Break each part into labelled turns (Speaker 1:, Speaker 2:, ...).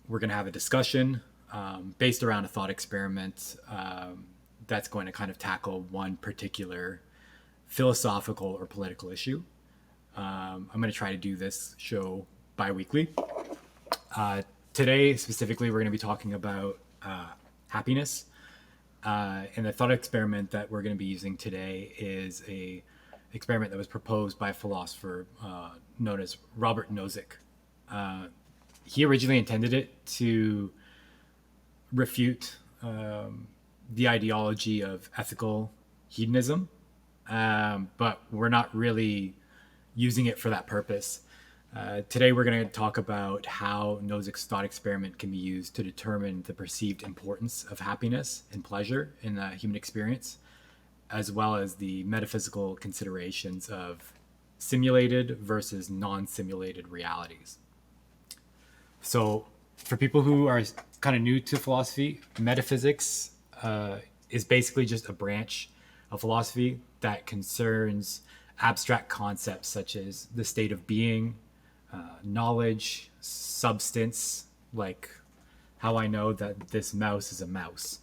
Speaker 1: we're going to have a discussion based around a thought experiment that's going to kind of tackle one particular philosophical or political issue. I'm going to try to do this show bi-weekly. Today, specifically, we're going to be talking about happiness. And the thought experiment that we're going to be using today is a experiment that was proposed by a philosopher known as Robert Nozick. He originally intended it to refute the ideology of ethical hedonism, but we're not really using it for that purpose. Today, we're going to talk about how Nozick's thought experiment can be used to determine the perceived importance of happiness and pleasure in the human experience, as well as the metaphysical considerations of simulated versus non-simulated realities. So, for people who are kind of new to philosophy, metaphysics is basically just a branch of philosophy that concerns abstract concepts such as the state of being, knowledge, substance, like how I know that this mouse is a mouse,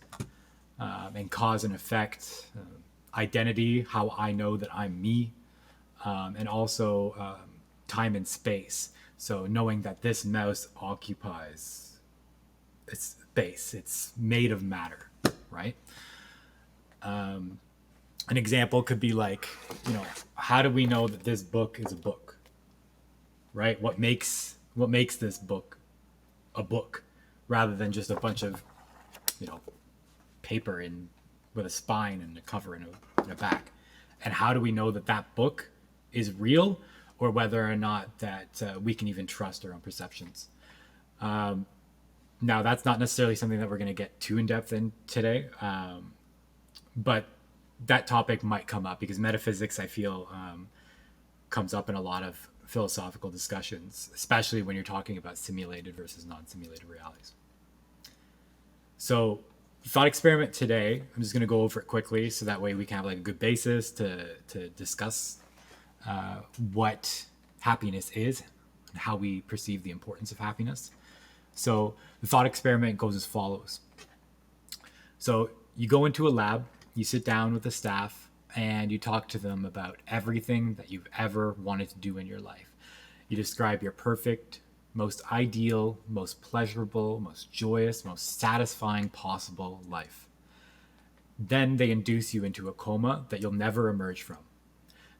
Speaker 1: and cause and effect, identity, how I know that I'm me, and also time and space. So knowing that this mouse occupies its space, it's made of matter, right? An example could be like, how do we know that this book is a book, right? What makes this book a book rather than just a bunch of, paper with a spine and a cover and a back? And how do we know that that book is real, or whether or not that we can even trust our own perceptions? Now, that's not necessarily something that we're going to get too in depth in today, but that topic might come up because metaphysics, I feel, comes up in a lot of philosophical discussions, especially when you're talking about simulated versus non-simulated realities. So, thought experiment today, I'm just going to go over it quickly so that way we can have like a good basis to discuss what happiness is and how we perceive the importance of happiness. So the thought experiment goes as follows. So you go into a lab, you sit down with the staff, and you talk to them about everything that you've ever wanted to do in your life. You describe your perfect, most ideal, most pleasurable, most joyous, most satisfying possible life. Then they induce you into a coma that you'll never emerge from.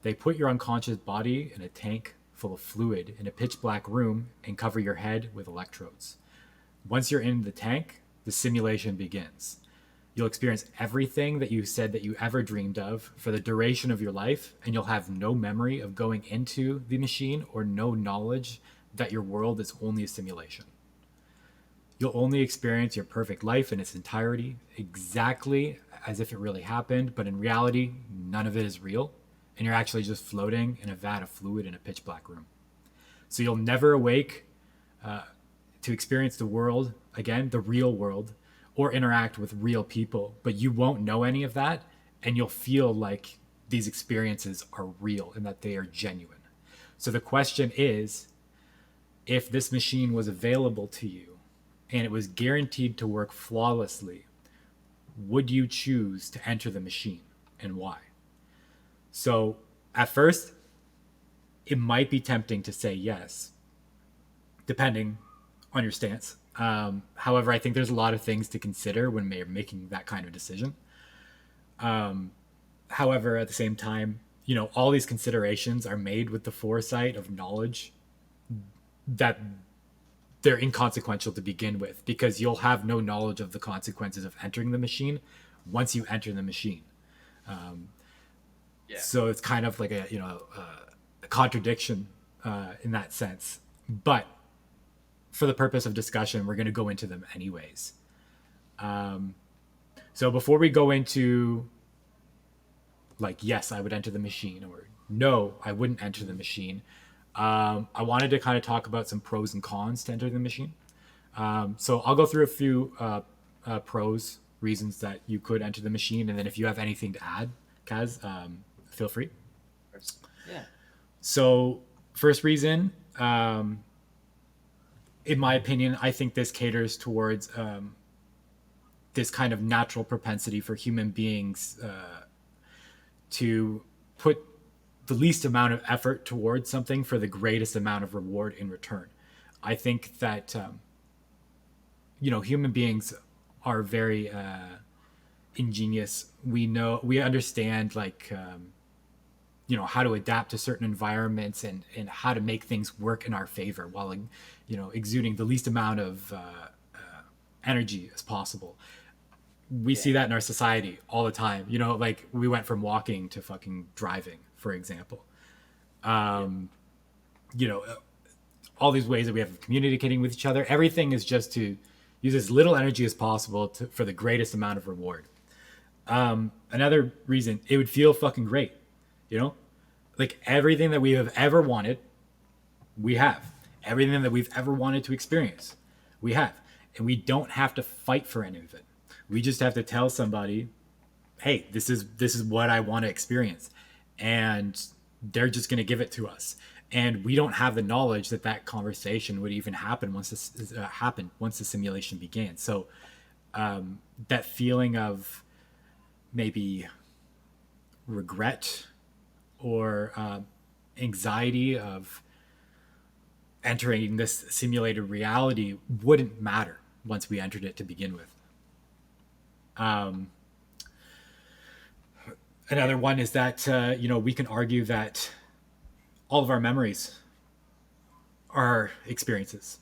Speaker 1: They put your unconscious body in a tank full of fluid in a pitch black room and cover your head with electrodes. Once you're in the tank, the simulation begins. You'll experience everything that you said that you ever dreamed of for the duration of your life, and you'll have no memory of going into the machine or no knowledge that your world is only a simulation. You'll only experience your perfect life in its entirety, exactly as if it really happened, but in reality, none of it is real, and you're actually just floating in a vat of fluid in a pitch black room. So you'll never awake to experience the world again, the real world, or interact with real people, but you won't know any of that, and you'll feel like these experiences are real and that they are genuine. So the question is, if this machine was available to you and it was guaranteed to work flawlessly, would you choose to enter the machine, and why? So at first, it might be tempting to say yes, depending on your stance. However, I think there's a lot of things to consider when making that kind of decision. However, at the same time, all these considerations are made with the foresight of knowledge that they're inconsequential to begin with, because you'll have no knowledge of the consequences of entering the machine once you enter the machine. So it's kind of like a contradiction in that sense. But for the purpose of discussion, we're going to go into them anyways. So before we go into like, yes, I would enter the machine, or no, I wouldn't enter the machine, I wanted to kind of talk about some pros and cons to enter the machine. So I'll go through a few pros, reasons that you could enter the machine, and then if you have anything to add, Kaz, feel free.
Speaker 2: Yeah.
Speaker 1: So first reason, in my opinion, I think this caters towards this kind of natural propensity for human beings to put the least amount of effort towards something for the greatest amount of reward in return. I think that human beings are very ingenious. We understand like how to adapt to certain environments and how to make things work in our favor while exuding the least amount of energy as possible. We
Speaker 2: Yeah.
Speaker 1: see that in our society all the time. Like we went from walking to fucking driving, for example.
Speaker 2: Yeah.
Speaker 1: You know, all these ways that we have of communicating with each other. Everything is just to use as little energy as possible for the greatest amount of reward. Another reason it would feel fucking great, you know, like everything that we have ever wanted, we have. Everything that we've ever wanted to experience, we have, and we don't have to fight for any of it. We just have to tell somebody, hey, this is what I want to experience, and they're just going to give it to us. And we don't have the knowledge that that conversation would even happen once this happened, once the simulation began. So that feeling of maybe regret or anxiety of entering this simulated reality wouldn't matter once we entered it to begin with. Another one is that we can argue that all of our memories are experiences,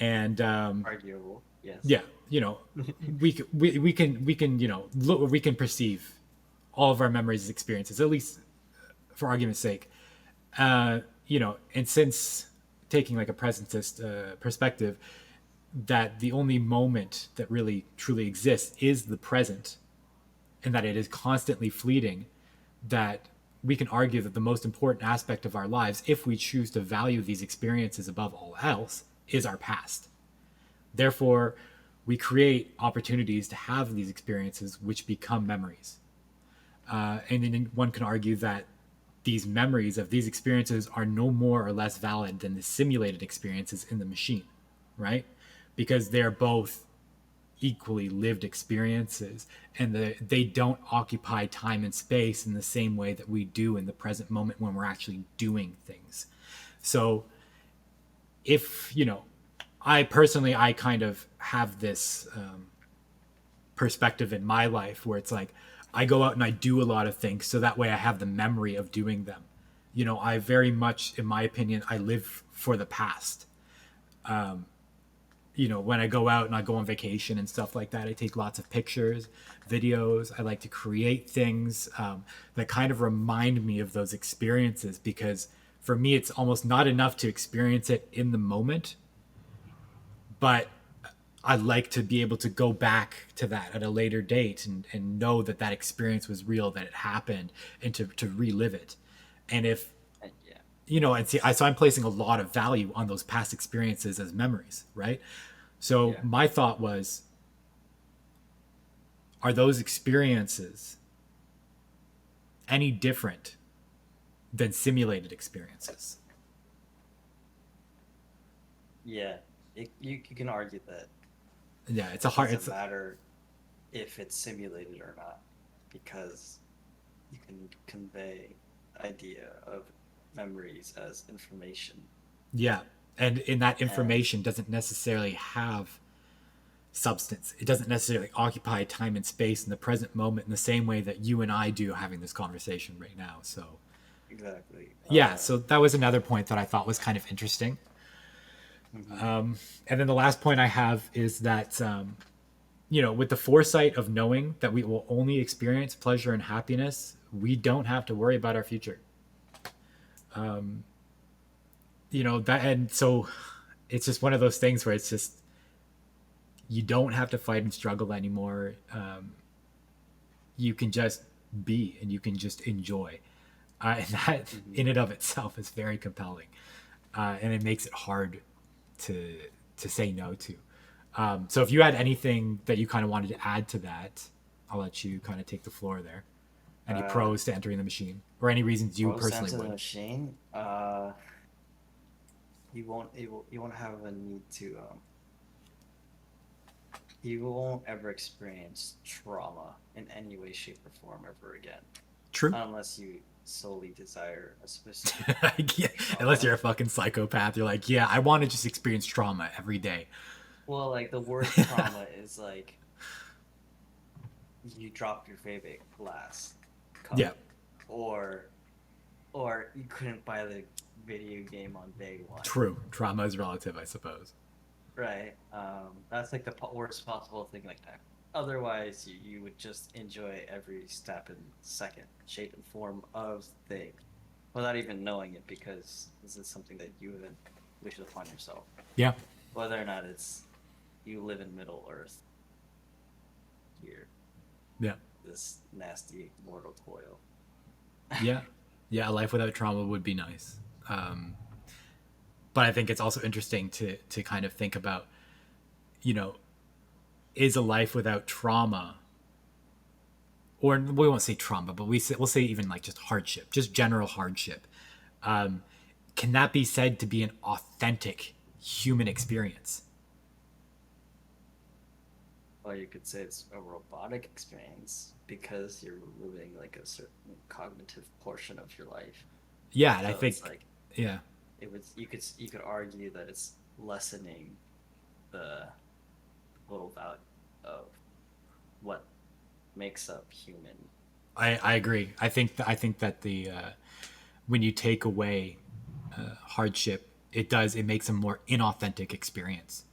Speaker 1: and
Speaker 2: Arguable. Yes.
Speaker 1: yeah, we can look, we can perceive all of our memories as experiences, at least for argument's sake. And since taking like a presentist perspective, that the only moment that really truly exists is the present, and that it is constantly fleeting, that we can argue that the most important aspect of our lives, if we choose to value these experiences above all else, is our past. Therefore, we create opportunities to have these experiences which become memories. And then one can argue that these memories of these experiences are no more or less valid than the simulated experiences in the machine, right? Because they're both equally lived experiences, and they don't occupy time and space in the same way that we do in the present moment when we're actually doing things. So if I kind of have this perspective in my life where it's like I go out and I do a lot of things so that way I have the memory of doing them. I very much, in my opinion, I live for the past. When I go out and I go on vacation and stuff like that, I take lots of pictures, videos. I like to create things that kind of remind me of those experiences, because for me, it's almost not enough to experience it in the moment, but I like to be able to go back to that at a later date and know that that experience was real, that it happened, and to relive it. And if,
Speaker 2: Yeah.
Speaker 1: and see, so I'm placing a lot of value on those past experiences as memories, right? So
Speaker 2: Yeah.
Speaker 1: my thought was, are those experiences any different than simulated experiences?
Speaker 2: Yeah. You can argue that
Speaker 1: Yeah, it's a
Speaker 2: it
Speaker 1: hard.
Speaker 2: doesn't
Speaker 1: It's
Speaker 2: matter if it's simulated or not, because you can convey idea of memories as information.
Speaker 1: yeah, and in that
Speaker 2: And
Speaker 1: information doesn't necessarily have substance. It doesn't necessarily occupy time and space in the present moment in the same way that you and I do having this conversation right now. So
Speaker 2: exactly.
Speaker 1: yeah, so that was another point that I thought was kind of interesting.
Speaker 2: Mhm.
Speaker 1: And then the last point I have is that with the foresight of knowing that we will only experience pleasure and happiness, we don't have to worry about our future. That, and so it's just one of those things where it's just you don't have to fight and struggle anymore. You can just be and you can just enjoy, and that
Speaker 2: Mhm.
Speaker 1: in and of itself is very compelling, and it makes it hard to say no to. So if you had anything that you kind of wanted to add to that, I'll let you kind of take the floor there. Any
Speaker 2: Uh,
Speaker 1: pros to entering the machine, or any reasons you
Speaker 2: Pros
Speaker 1: personally
Speaker 2: to the
Speaker 1: would?
Speaker 2: machine. you won't have a need to you won't ever experience trauma in any way, shape, or form ever again,
Speaker 1: True.
Speaker 2: unless you solely desire a specific
Speaker 1: Yeah, unless
Speaker 2: trauma.
Speaker 1: you're a fucking psychopath, you're like, yeah, I want to just experience trauma every day.
Speaker 2: Well, like the worst trauma is like you dropped your favorite glass
Speaker 1: Yeah,
Speaker 2: cup, or you couldn't buy the video game on day one.
Speaker 1: true. Trauma is relative, I suppose.
Speaker 2: Right. That's like the worst possible thing like that. Otherwise, you would just enjoy every step and second, shape, and form of the thing without even knowing it, because this is something that you haven't wished upon yourself.
Speaker 1: Yeah,
Speaker 2: Whether or not it's you live in Middle Earth here,
Speaker 1: yeah,
Speaker 2: this nasty mortal toil.
Speaker 1: yeah, yeah. A life without trauma would be nice. But I think it's also interesting to kind of think about, you know, is a life without trauma, or we won't say trauma, but we'll say even like just hardship, just general hardship. Can that be said to be an authentic human experience?
Speaker 2: Or you could say it's a robotic experience because you're removing like a certain cognitive portion of your life.
Speaker 1: Yeah, and I
Speaker 2: So it's
Speaker 1: think,
Speaker 2: like
Speaker 1: yeah,
Speaker 2: it would you could argue that it's lessening the total value of what makes up human.
Speaker 1: I agree. I think that the when you take away hardship, it makes a more inauthentic experience.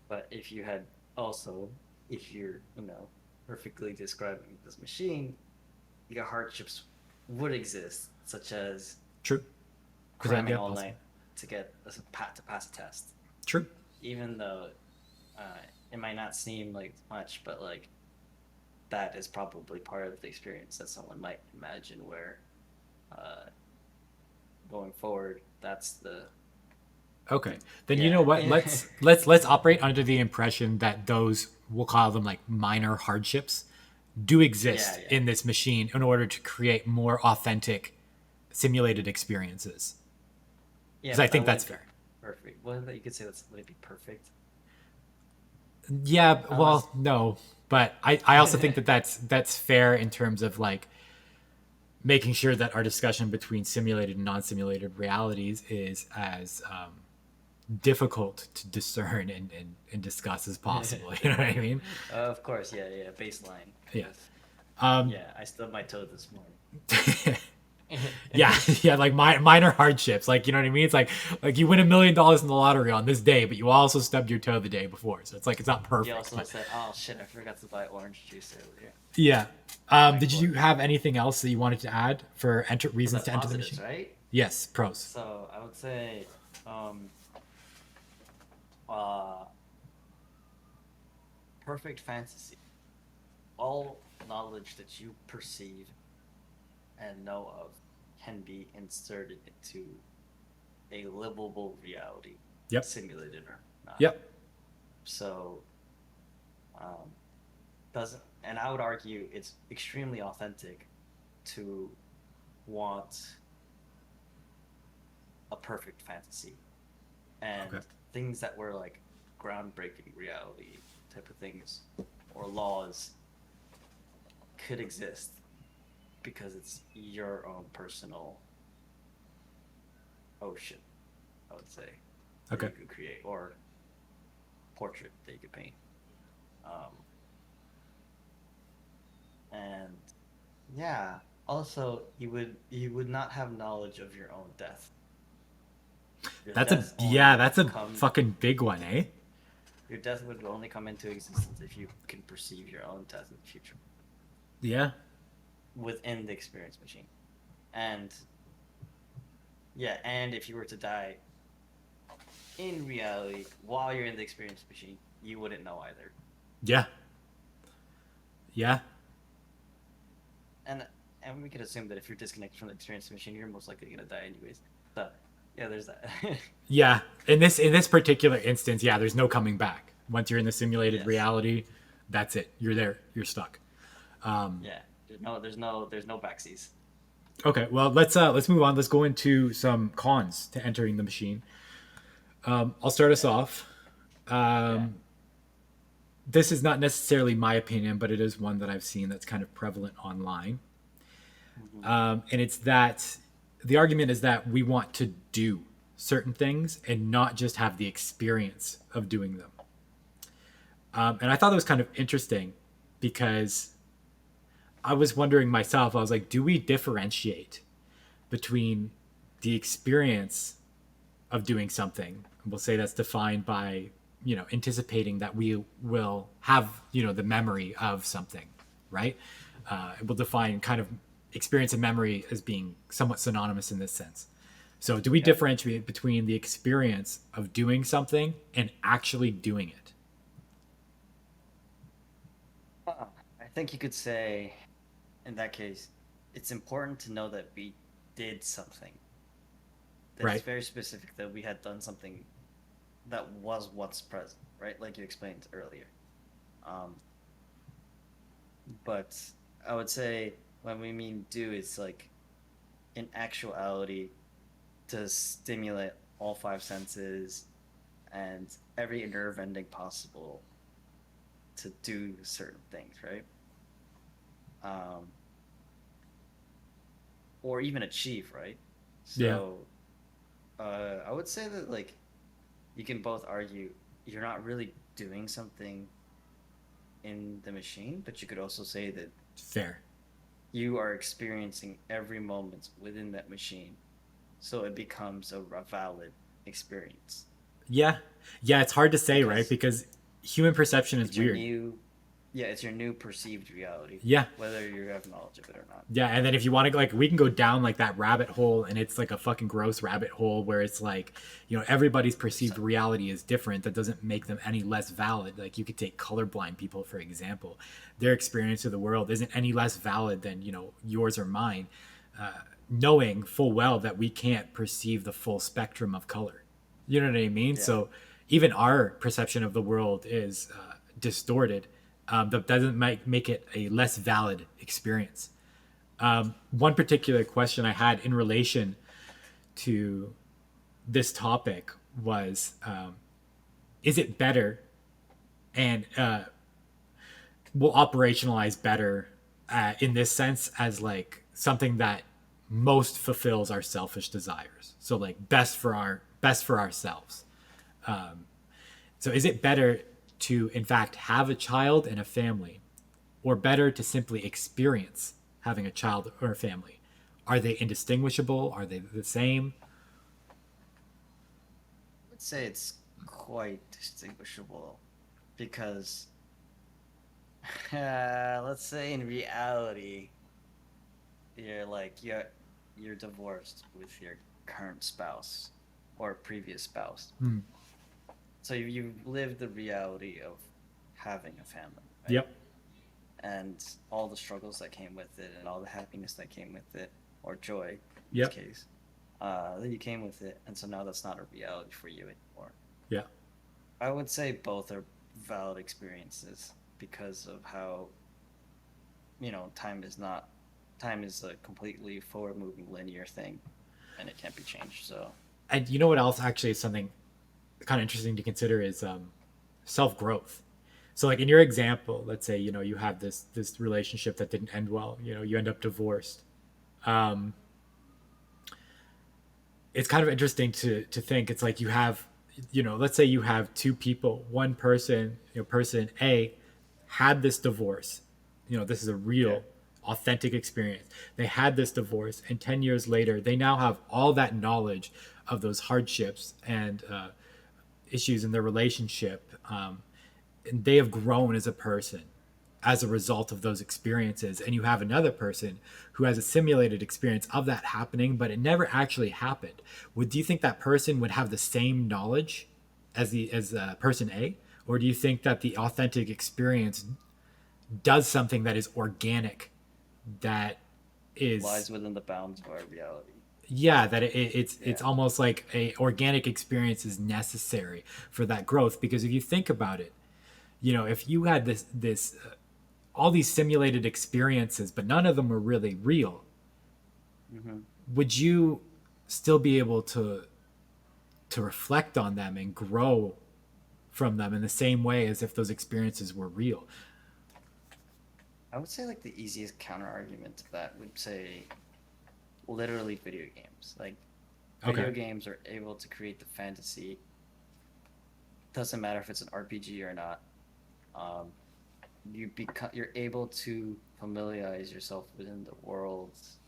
Speaker 2: But if you had also, if you're, perfectly describing this machine, your hardships would exist, such as
Speaker 1: True.
Speaker 2: cramming
Speaker 1: Yeah,
Speaker 2: all
Speaker 1: possible.
Speaker 2: night to get to pass a test.
Speaker 1: True.
Speaker 2: Even though it might not seem like much, but like that is probably part of the experience that someone might imagine where uh, going forward, that's the
Speaker 1: Okay. Then you know
Speaker 2: yeah.
Speaker 1: what? Let's operate under the impression that those, we'll call them like minor hardships, do
Speaker 2: Yeah,
Speaker 1: exist
Speaker 2: yeah,
Speaker 1: in this machine in order to create more authentic simulated experiences.
Speaker 2: yeah,
Speaker 1: Because I
Speaker 2: but that
Speaker 1: think that's
Speaker 2: wouldn't be
Speaker 1: fair.
Speaker 2: perfect. Well, you could say that's would it be perfect?
Speaker 1: Yeah,
Speaker 2: Unless
Speaker 1: well, no, but I also think that that's fair in terms of like making sure that our discussion between simulated and non-simulated realities is as difficult to discern and discuss as possible. You know what I mean?
Speaker 2: Of course, yeah, yeah, baseline.
Speaker 1: Yeah.
Speaker 2: Because yeah, I stubbed my toe this morning.
Speaker 1: Yeah, yeah, like minor hardships, like you know what I mean. It's like you win $1 million in the lottery on this day, but you also stubbed your toe the day before, so it's like it's not
Speaker 2: You
Speaker 1: perfect.
Speaker 2: also
Speaker 1: But
Speaker 2: said, "Oh shit, I forgot to buy orange juice earlier."
Speaker 1: yeah,
Speaker 2: My
Speaker 1: did you
Speaker 2: boy.
Speaker 1: have anything else that you wanted to add for
Speaker 2: For the
Speaker 1: reasons to enter the
Speaker 2: positives,
Speaker 1: machine?
Speaker 2: right?
Speaker 1: Yes, pros.
Speaker 2: So I would say, uh, perfect fantasy. All knowledge that you perceive and know of can be inserted into a livable reality,
Speaker 1: Yep,
Speaker 2: simulated or not.
Speaker 1: yep.
Speaker 2: So, um, doesn't, and I would argue it's extremely authentic to want a perfect fantasy, and
Speaker 1: Okay,
Speaker 2: things that were like groundbreaking reality type of things or laws could exist because it's your own personal ocean, I would say, that
Speaker 1: okay.
Speaker 2: you could create, or portrait that you could paint. Um, and yeah, also you would not have knowledge of your own death. Your death only
Speaker 1: That's a
Speaker 2: come
Speaker 1: fucking big one, eh?
Speaker 2: your death would only come into existence if you can perceive your own death in the future
Speaker 1: Yeah,
Speaker 2: within the experience machine. And yeah, and if you were to die in reality while you're in the experience machine, you wouldn't know either.
Speaker 1: yeah, yeah.
Speaker 2: And we could assume that if you're disconnected from the experience machine, you're most likely gonna die anyways. So yeah, there's that.
Speaker 1: Yeah, in this particular instance, yeah, there's no coming back. Once you're in the simulated
Speaker 2: Yes.
Speaker 1: reality, that's it. You're there. You're stuck.
Speaker 2: Yeah. There's no backseas.
Speaker 1: Okay, well let's move on. Let's go into some cons to entering the machine. I'll start us
Speaker 2: Yeah.
Speaker 1: off.
Speaker 2: Yeah.
Speaker 1: This is not necessarily my opinion, but it is one that I've seen that's kind of prevalent online.
Speaker 2: Hmm.
Speaker 1: And it's that the argument is that we want to do certain things and not just have the experience of doing them. And I thought that was kind of interesting because I was wondering myself, I was like, do we differentiate between the experience of doing something? We'll say that's defined by, anticipating that we will have, the memory of something, right? We'll define kind of experience and memory as being somewhat synonymous in this sense. So, do we
Speaker 2: Yeah.
Speaker 1: differentiate between the experience of doing something and actually doing it?
Speaker 2: I think you could say, in that case, it's important to know that we did something. That it's
Speaker 1: Right?
Speaker 2: very specific that we had done something that was what's present, right? Like you explained earlier. Um, but I would say when we mean do, it's like in actuality to stimulate all five senses and every nerve ending possible to do certain things, right? Um, or even achieve, right?
Speaker 1: Yeah.
Speaker 2: So I would say that like you can both argue you're not really doing something in the machine, but you could also say that
Speaker 1: Fair.
Speaker 2: you are experiencing every moment within that machine, so it becomes a valid experience
Speaker 1: Yeah. Yeah, it's hard to say, right?
Speaker 2: because
Speaker 1: Because human perception is
Speaker 2: it's your
Speaker 1: weird.
Speaker 2: new, yeah, it's your new perceived reality,
Speaker 1: Yeah.
Speaker 2: whether you have knowledge of it or not.
Speaker 1: Yeah, and then if you want to, like, we can go down like that rabbit hole, and it's like a fucking gross rabbit hole where it's like, everybody's perceived
Speaker 2: So,
Speaker 1: reality is different. That doesn't make them any less valid. Like, you could take colorblind people for example; their experience of the world isn't any less valid than yours or mine, knowing full well that we can't perceive the full spectrum of color. You know what I mean?
Speaker 2: yeah,
Speaker 1: So even our perception of the world is distorted. That doesn't make it a less valid experience. One particular question I had in relation to this topic was, is it better and will operationalize better in this sense as like something that most fulfills our selfish desires, so like best for ourselves. So is it better to in fact have a child and a family, or better to simply experience having a child or a family? Are they indistinguishable? Are they the same?
Speaker 2: I would say it's quite distinguishable because, let's say in reality, you're divorced with your current spouse or previous spouse.
Speaker 1: Hmm.
Speaker 2: So you've lived the reality of having a family, right?
Speaker 1: Yep.
Speaker 2: And all the struggles that came with it, and all the happiness that came with it, or joy in this
Speaker 1: Yep.
Speaker 2: case, that you came with it, and so now that's not a reality for you anymore.
Speaker 1: Yeah.
Speaker 2: I would say both are valid experiences because of how time is a completely forward moving linear thing, and it can't be changed. So
Speaker 1: And you know what else actually is something kind of interesting to consider is self growth. So like in your example, let's say you have this relationship that didn't end well. You end up divorced. Um, it's kind of interesting to think. It's like you have, let's say you have two people. One person, person A, had this divorce. This is a
Speaker 2: yeah,
Speaker 1: real, authentic experience. They had this divorce, and 10 years later, they now have all that knowledge of those hardships and issues in their relationship, and they have grown as a person as a result of those experiences. And you have another person who has a simulated experience of that happening, but it never actually happened. Do you think that person would have the same knowledge as person A, or do you think that the authentic experience does something that is organic, that is,
Speaker 2: lies within the bounds of our reality.
Speaker 1: yeah, that it's
Speaker 2: Yeah,
Speaker 1: almost like a organic experience is necessary for that growth? Because if you think about it, if you had this all these simulated experiences, but none of them were really real,
Speaker 2: Hmm.
Speaker 1: would you still be able to reflect on them and grow from them in the same way as if those experiences were real?
Speaker 2: I would say like the easiest counter argument to that would say literally video games. Like
Speaker 1: Okay.
Speaker 2: video games are able to create the fantasy. Doesn't matter if it's an RPG or not. Um, you're able to familiarize yourself within the worlds,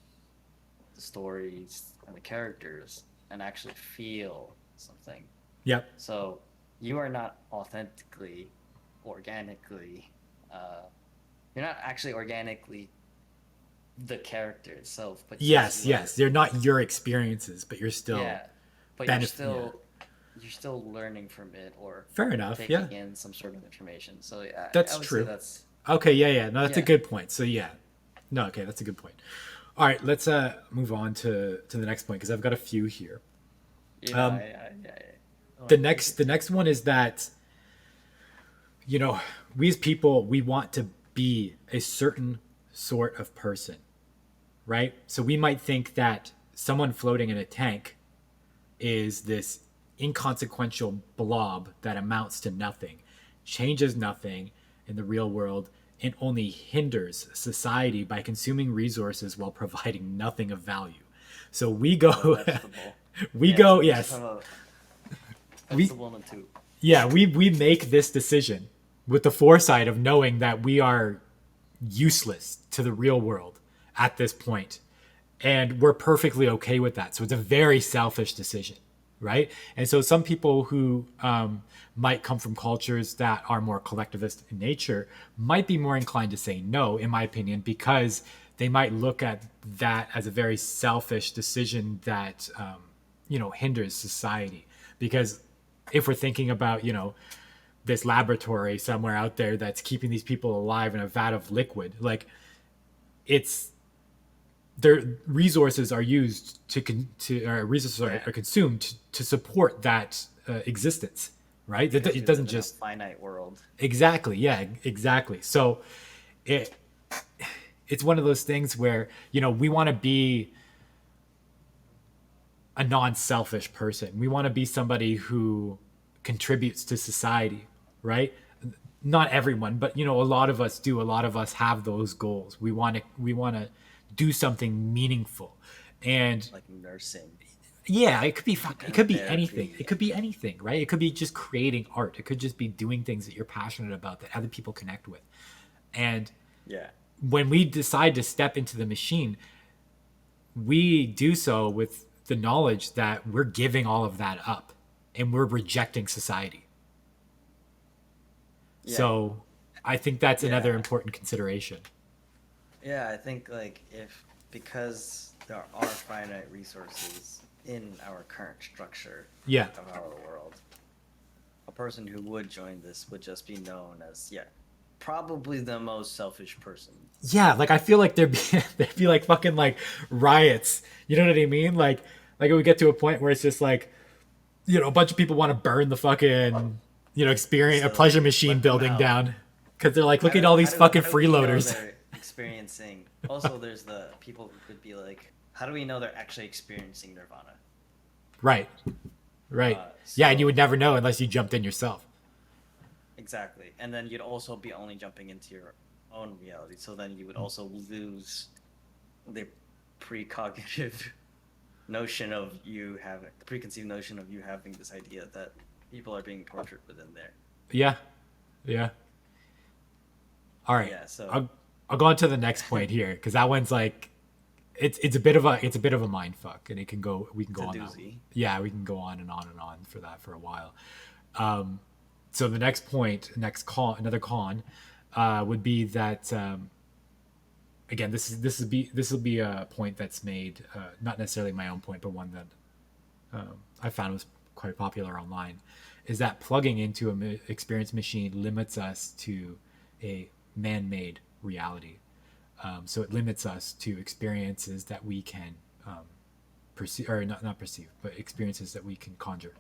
Speaker 2: the stories, and the characters, and actually feel something.
Speaker 1: Yep.
Speaker 2: So you are not authentically, organically, uh, you're not actually organically the character itself, but yes,
Speaker 1: Yes,
Speaker 2: you are.
Speaker 1: yes. They're not your experiences, but you're still
Speaker 2: Yeah, but
Speaker 1: Yeah.
Speaker 2: you're still learning from it or
Speaker 1: Fair enough.
Speaker 2: taking
Speaker 1: Yeah.
Speaker 2: in some sort of information. So yeah, I
Speaker 1: That's
Speaker 2: would say
Speaker 1: true.
Speaker 2: that's
Speaker 1: Okay, yeah, yeah. No, that's a
Speaker 2: yeah.
Speaker 1: good point. So yeah. No, okay, that's a good point. All right, let's move on to the next point because I've got a few here.
Speaker 2: Yeah,
Speaker 1: Um
Speaker 2: I want to take your
Speaker 1: the
Speaker 2: time.
Speaker 1: next one is that, you know, we as people, we want to be a certain sort of person, right? So we might think that someone floating in a tank is this inconsequential blob that amounts to nothing, changes nothing in the real world, and only hinders society by consuming resources while providing nothing of value. So we
Speaker 2: The
Speaker 1: go,
Speaker 2: vegetable.
Speaker 1: we
Speaker 2: Yeah,
Speaker 1: go,
Speaker 2: we just
Speaker 1: yes,
Speaker 2: have a
Speaker 1: we,
Speaker 2: vegetable and a tube.
Speaker 1: yeah, we make this decision with the foresight of knowing that we are useless to the real world at this point, and we're perfectly okay with that. So it's a very selfish decision, right? And so some people who might come from cultures that are more collectivist in nature might be more inclined to say no, in my opinion, because they might look at that as a very selfish decision that hinders society. Because if we're thinking about this laboratory somewhere out there that's keeping these people alive in a vat of liquid, like, it's their resources are used resources
Speaker 2: Yeah,
Speaker 1: are consumed to support that existence, right?
Speaker 2: because
Speaker 1: It
Speaker 2: we live
Speaker 1: doesn't
Speaker 2: in a
Speaker 1: just
Speaker 2: finite world.
Speaker 1: exactly, yeah, exactly. So it it's one of those things where we want to be a non-selfish person. We want to be somebody who contributes to society, right? Not everyone, but a lot of us do. A lot of us have those goals. We want to do something meaningful. And
Speaker 2: Like nursing
Speaker 1: yeah, it
Speaker 2: and
Speaker 1: could be anything. It
Speaker 2: therapy.
Speaker 1: could be anything, right? It could be just creating art. It could just be doing things that you're passionate about that other people connect with. And
Speaker 2: Yeah,
Speaker 1: when we decide to step into the machine, we do so with the knowledge that we're giving all of that up and we're rejecting society.
Speaker 2: yeah,
Speaker 1: So I think that's another
Speaker 2: yeah,
Speaker 1: important consideration.
Speaker 2: yeah. I think like if because there are finite resources in our current structure
Speaker 1: Yeah.
Speaker 2: of our world, a person who would join this would just be known as yeah, probably the most selfish person.
Speaker 1: Yeah, like I feel like there'd be there'd be like fucking like riots. You know what I mean? Like it would get to a point where it's just like, a bunch of people want to burn the fucking, experience a
Speaker 2: So
Speaker 1: pleasure
Speaker 2: like
Speaker 1: machine
Speaker 2: let them
Speaker 1: building
Speaker 2: out.
Speaker 1: down because they're like, look at all these fucking
Speaker 2: How do we know
Speaker 1: freeloaders.
Speaker 2: they're experiencing? Also, there's the people who could be like, how do we know they're actually experiencing nirvana?
Speaker 1: Right. Right. Yeah, and you
Speaker 2: So
Speaker 1: would never know unless you jumped in yourself.
Speaker 2: exactly, and then you'd also be only jumping into your own reality. So then you would also lose the precognitive notion of you having the preconceived notion of you having this idea that people are being tortured within there.
Speaker 1: Yeah. Yeah. All right.
Speaker 2: Yeah. So
Speaker 1: I'll go on to the next point here because that one's like it's a bit of a mind fuck, and we can
Speaker 2: it's
Speaker 1: go
Speaker 2: a
Speaker 1: on that.
Speaker 2: doozy.
Speaker 1: Yeah, we can go on and on for that for a while. So the next point, another con, would be that again, this will be a point that's made, not necessarily my own point, but one that I found was quite popular online, is that plugging into an experience machine limits us to a man-made reality. So it limits us to experiences that we can perceive, or not perceive, but experiences that we can conjure,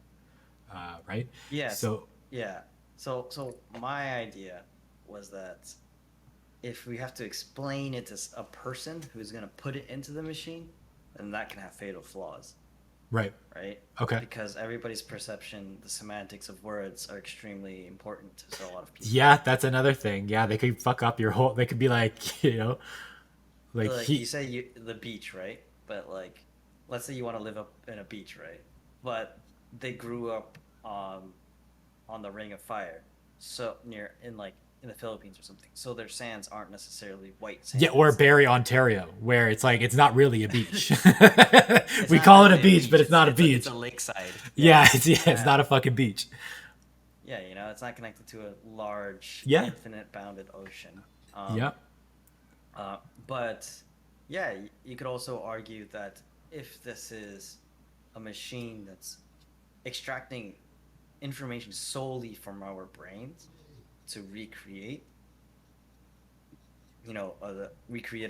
Speaker 1: right?
Speaker 2: Yes.
Speaker 1: So
Speaker 2: Yeah. So my idea was that if we have to explain it to a person who's going to put it into the machine, and that can have fatal flaws,
Speaker 1: Right.
Speaker 2: right?
Speaker 1: Okay.
Speaker 2: Because everybody's perception, the semantics of words are extremely important to a lot of people.
Speaker 1: Yeah, that's another thing. Yeah, they could fuck up your whole. They could be like, like
Speaker 2: Like you
Speaker 1: he.
Speaker 2: say, the beach, right? But like, let's say you want to live up in a beach, right? But they grew up on the Ring of Fire, so near in the Philippines or something. So their sands aren't necessarily white
Speaker 1: Yeah, or
Speaker 2: sands.
Speaker 1: Barry, Ontario, where it's like it's not really a beach.
Speaker 2: It's
Speaker 1: We
Speaker 2: not
Speaker 1: call it a
Speaker 2: really a
Speaker 1: beach, but
Speaker 2: beach.
Speaker 1: it's not a
Speaker 2: It's a
Speaker 1: beach.
Speaker 2: lakeside.
Speaker 1: Yeah,
Speaker 2: Yeah.
Speaker 1: it's not a fucking beach.
Speaker 2: Yeah, it's not connected to a large,
Speaker 1: Yeah,
Speaker 2: infinite bounded ocean.
Speaker 1: yeah,
Speaker 2: Um, uh, but yeah, you could also argue that if this is a machine that's extracting information solely from our brains to recreate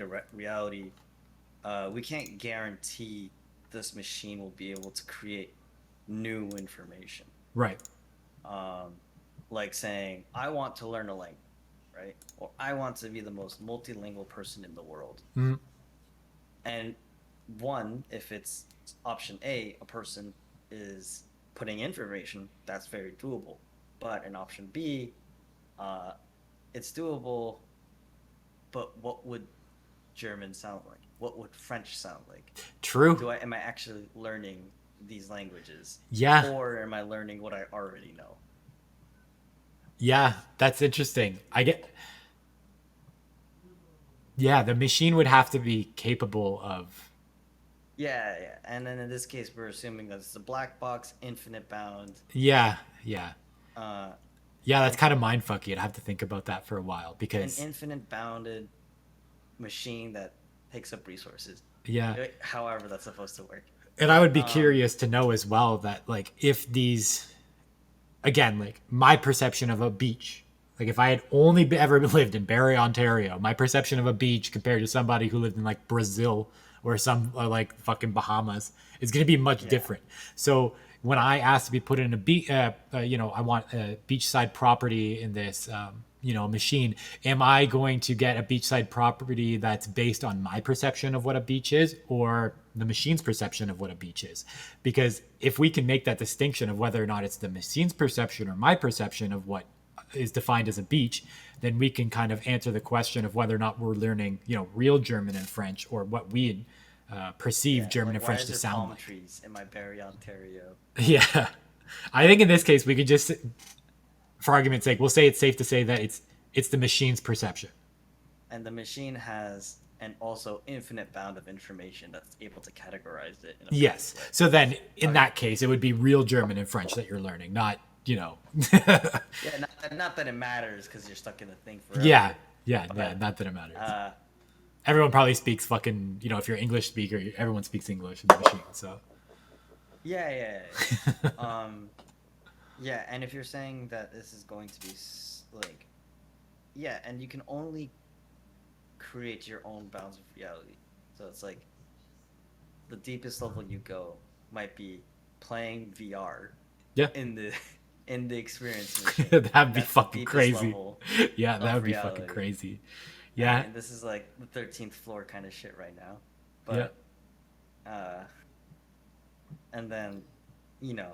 Speaker 2: a reality, we can't guarantee this machine will be able to create new information.
Speaker 1: right.
Speaker 2: Um, like saying, I want to learn a language, right? Or I want to be the most multilingual person in the world.
Speaker 1: Mm,
Speaker 2: And one, if it's option A person is putting information, that's very doable. But in option B, uh, it's doable, but what would German sound like? What would French sound like?
Speaker 1: true.
Speaker 2: Am I actually learning these languages?
Speaker 1: Yeah,
Speaker 2: Or am I learning what I already know?
Speaker 1: yeah, that's interesting. I get. Yeah, the machine would have to be capable of.
Speaker 2: Yeah, yeah. And then in this case, we're assuming that it's a black box, infinite bound,
Speaker 1: Yeah, yeah,
Speaker 2: uh,
Speaker 1: yeah. That's kind of
Speaker 2: infinite,
Speaker 1: mind fucky. I'd have to think about that for a while
Speaker 2: an
Speaker 1: because.
Speaker 2: infinite bounded machine that takes up resources.
Speaker 1: Yeah,
Speaker 2: However, that's supposed to work.
Speaker 1: and I would be
Speaker 2: Um,
Speaker 1: curious to know as well that like if these again, like my perception of a beach, like if I had only ever lived in Barrie, Ontario, my perception of a beach compared to somebody who lived in like Brazil or some or like fucking Bahamas is going to be much
Speaker 2: yeah,
Speaker 1: different. So when I asked to be put in a beach, I want a beachside property in this, machine. Am I going to get a beachside property that's based on my perception of what a beach is, or the machine's perception of what a beach is? Because if we can make that distinction of whether or not it's the machine's perception or my perception of what is defined as a beach, then we can kind of answer the question of whether or not we're learning, real German and French, or what we perceive
Speaker 2: yeah.
Speaker 1: German
Speaker 2: Like,
Speaker 1: and
Speaker 2: why
Speaker 1: French
Speaker 2: is
Speaker 1: to
Speaker 2: there
Speaker 1: sound
Speaker 2: palm
Speaker 1: like.
Speaker 2: trees in my Barrie, Ontario?
Speaker 1: Yeah, I think in this case we could just, for argument's sake, we'll say it's safe to say that it's the machine's perception.
Speaker 2: And the machine has an also infinite bound of information that's able to categorize it in a
Speaker 1: Yes.
Speaker 2: perfect way.
Speaker 1: So then, in
Speaker 2: Okay.
Speaker 1: that case, it would be real German and French that you're learning, not.
Speaker 2: Yeah, not that it matters because you're stuck in the thing
Speaker 1: Yeah,
Speaker 2: forever,
Speaker 1: yeah, yeah.
Speaker 2: but
Speaker 1: Not that it matters.
Speaker 2: uh,
Speaker 1: Everyone probably speaks fucking. If you're an English speaker, everyone speaks English in the machine. So.
Speaker 2: yeah, yeah, yeah, yeah. Yeah, and if you're saying that this is going to be like, yeah, and you can only create your own bounds of reality. So it's like the deepest level you go might be playing VR
Speaker 1: Yeah,
Speaker 2: in the in the experience machine.
Speaker 1: that'd be
Speaker 2: That's the
Speaker 1: fucking
Speaker 2: deepest
Speaker 1: crazy.
Speaker 2: level
Speaker 1: Yeah, that
Speaker 2: of
Speaker 1: would be fucking
Speaker 2: reality.
Speaker 1: crazy. Yeah,
Speaker 2: And this is like the 13th floor kind of shit right now.
Speaker 1: yeah,
Speaker 2: But uh and then you know,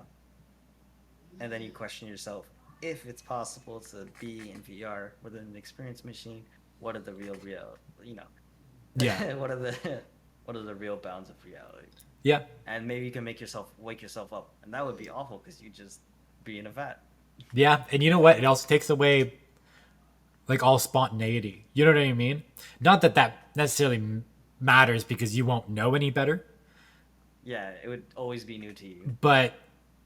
Speaker 2: and then you question yourself, if it's possible to be in VR within an experience machine, what are the you
Speaker 1: yeah,
Speaker 2: know, what are the real bounds of reality?
Speaker 1: yeah,
Speaker 2: And maybe you can wake yourself up, and that would be awful because you just be in a vat.
Speaker 1: yeah. And you know what? It also takes away like all spontaneity. You know what I mean? Not that that necessarily matters because you won't know any better,
Speaker 2: Yeah, it would always be new to you.
Speaker 1: but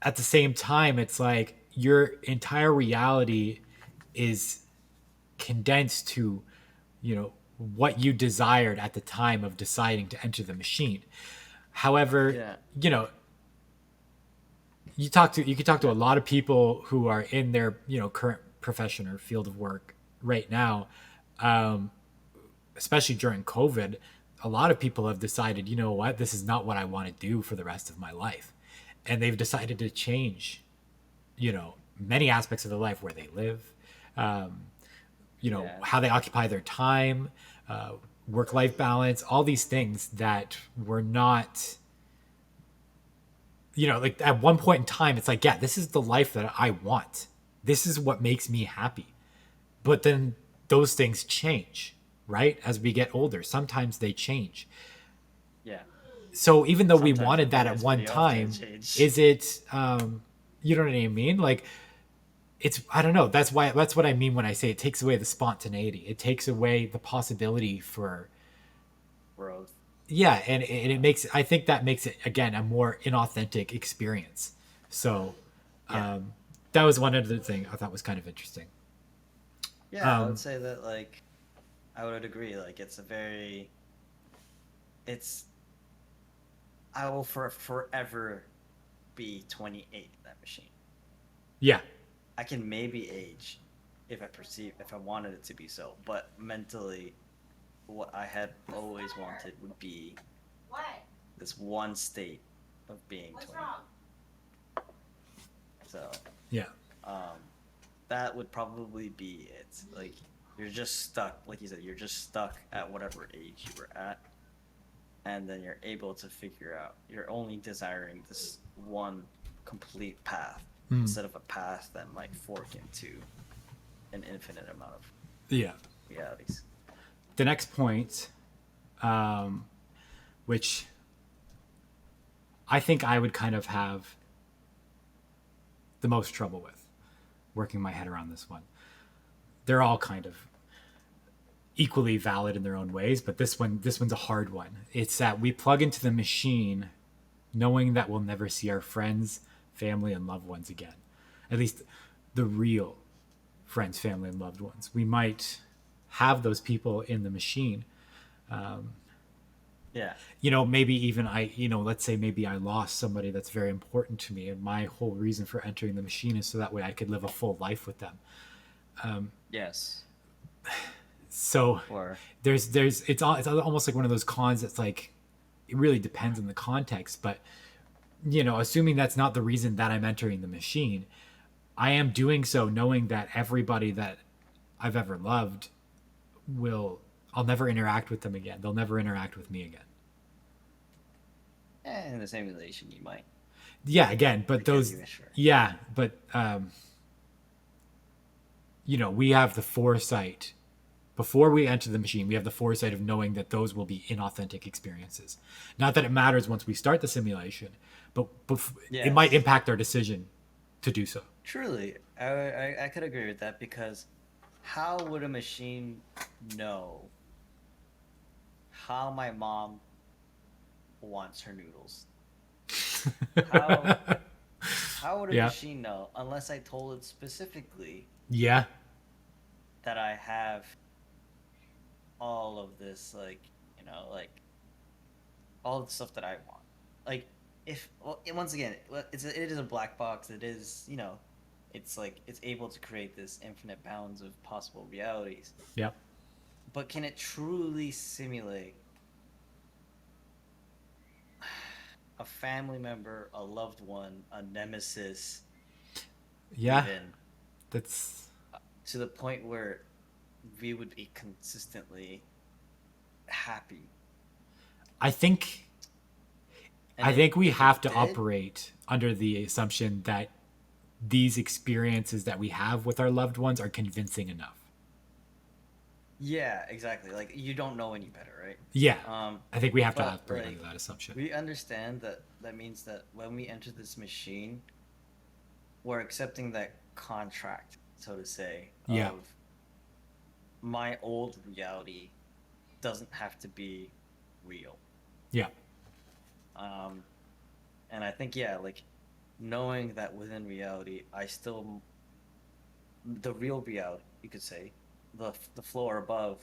Speaker 1: at the same time, it's like your entire reality is condensed to, what you desired at the time of deciding to enter the machine. However,
Speaker 2: Yeah,
Speaker 1: you know, you can talk to a lot of people who are in their, current profession or field of work right now, um, especially during COVID. A lot of people have decided, you know what, this is not what I want to do for the rest of my life, and they've decided to change, many aspects of their life, where they live,
Speaker 2: yeah,
Speaker 1: how they occupy their time, uh, work-life balance, all these things that were not, like at one point in time, it's like, yeah, this is the life that I want. This is what makes me happy. But then those things change, right? As we get older, sometimes they change.
Speaker 2: Yeah.
Speaker 1: So even though we
Speaker 2: Sometimes,
Speaker 1: wanted
Speaker 2: but I
Speaker 1: that at
Speaker 2: guess
Speaker 1: one
Speaker 2: pretty often
Speaker 1: time,
Speaker 2: it change.
Speaker 1: is it, you know what I mean? Like, I don't know. That's what I mean when I say it takes away the spontaneity. It takes away the possibility for,
Speaker 2: Growth.
Speaker 1: yeah. And it makes, I think that makes it, again, a more inauthentic experience. So,
Speaker 2: Yeah.
Speaker 1: that was one other thing I thought was kind of interesting.
Speaker 2: Yeah, I would say that like I would agree. Like it's I will forever be 28 in that machine.
Speaker 1: Yeah.
Speaker 2: I can maybe age if I wanted it to be so, but mentally what I had always wanted would be this one state of being 28. So,
Speaker 1: Yeah.
Speaker 2: um that would probably be it. Like you're just stuck, like you said, you're just stuck at whatever age you were at, and then you're able to figure out you're only desiring this one complete path instead of a path that might fork into an infinite amount of
Speaker 1: Yeah.
Speaker 2: realities.
Speaker 1: The next point, which I think I would kind of have the most trouble with working my head around this one. They're all kind of equally valid in their own ways, but this one's a hard one. It's that we plug into the machine knowing that we'll never see our friends, family, and loved ones again. At least the real friends, family, and loved ones. We might have those people in the machine.
Speaker 2: Yeah.
Speaker 1: Maybe even let's say maybe I lost somebody that's very important to me, and my whole reason for entering the machine is so that way I could live a full life with them.
Speaker 2: Yes.
Speaker 1: So
Speaker 2: Or
Speaker 1: it's almost like one of those cons that's like, it really depends on the context, but assuming that's not the reason that I'm entering the machine, I am doing so knowing that everybody that I've ever loved I'll never interact with them again. They'll never interact with me again.
Speaker 2: in the same relation you might.
Speaker 1: Yeah, again, but
Speaker 2: Because
Speaker 1: those,
Speaker 2: you sure.
Speaker 1: yeah, but we have the foresight before we enter the machine. We have the foresight of knowing that those will be inauthentic experiences. Not that it matters once we start the simulation, but it might
Speaker 2: Yes.
Speaker 1: impact our decision to do so.
Speaker 2: Truly, I could agree with that because how would a machine know how my mom wants her noodles? How how would a
Speaker 1: Yeah.
Speaker 2: machine know unless I told it specifically
Speaker 1: Yeah.
Speaker 2: that I have all of this like all the stuff that I want. Like if well, once again, it is a black box. It is, it's like it's able to create this infinite bounds of possible realities.
Speaker 1: Yep.
Speaker 2: But can it truly simulate a family member, a loved one, a nemesis,
Speaker 1: Yeah.
Speaker 2: even
Speaker 1: That's,
Speaker 2: to the point where we would be consistently happy?
Speaker 1: I think
Speaker 2: And
Speaker 1: we
Speaker 2: if
Speaker 1: have
Speaker 2: it
Speaker 1: to
Speaker 2: did,
Speaker 1: operate under the assumption that these experiences that we have with our loved ones are convincing enough.
Speaker 2: yeah, exactly. Like you don't know any better, right?
Speaker 1: Yeah.
Speaker 2: Um,
Speaker 1: I think we have to
Speaker 2: but
Speaker 1: operate
Speaker 2: like
Speaker 1: under that assumption.
Speaker 2: we understand that that means that when we enter this machine, we're accepting that contract, so to say,
Speaker 1: Yeah.
Speaker 2: of my old reality doesn't have to be real.
Speaker 1: Yeah.
Speaker 2: Um, and I think yeah, like knowing that within reality, the real reality, you could say, the floor above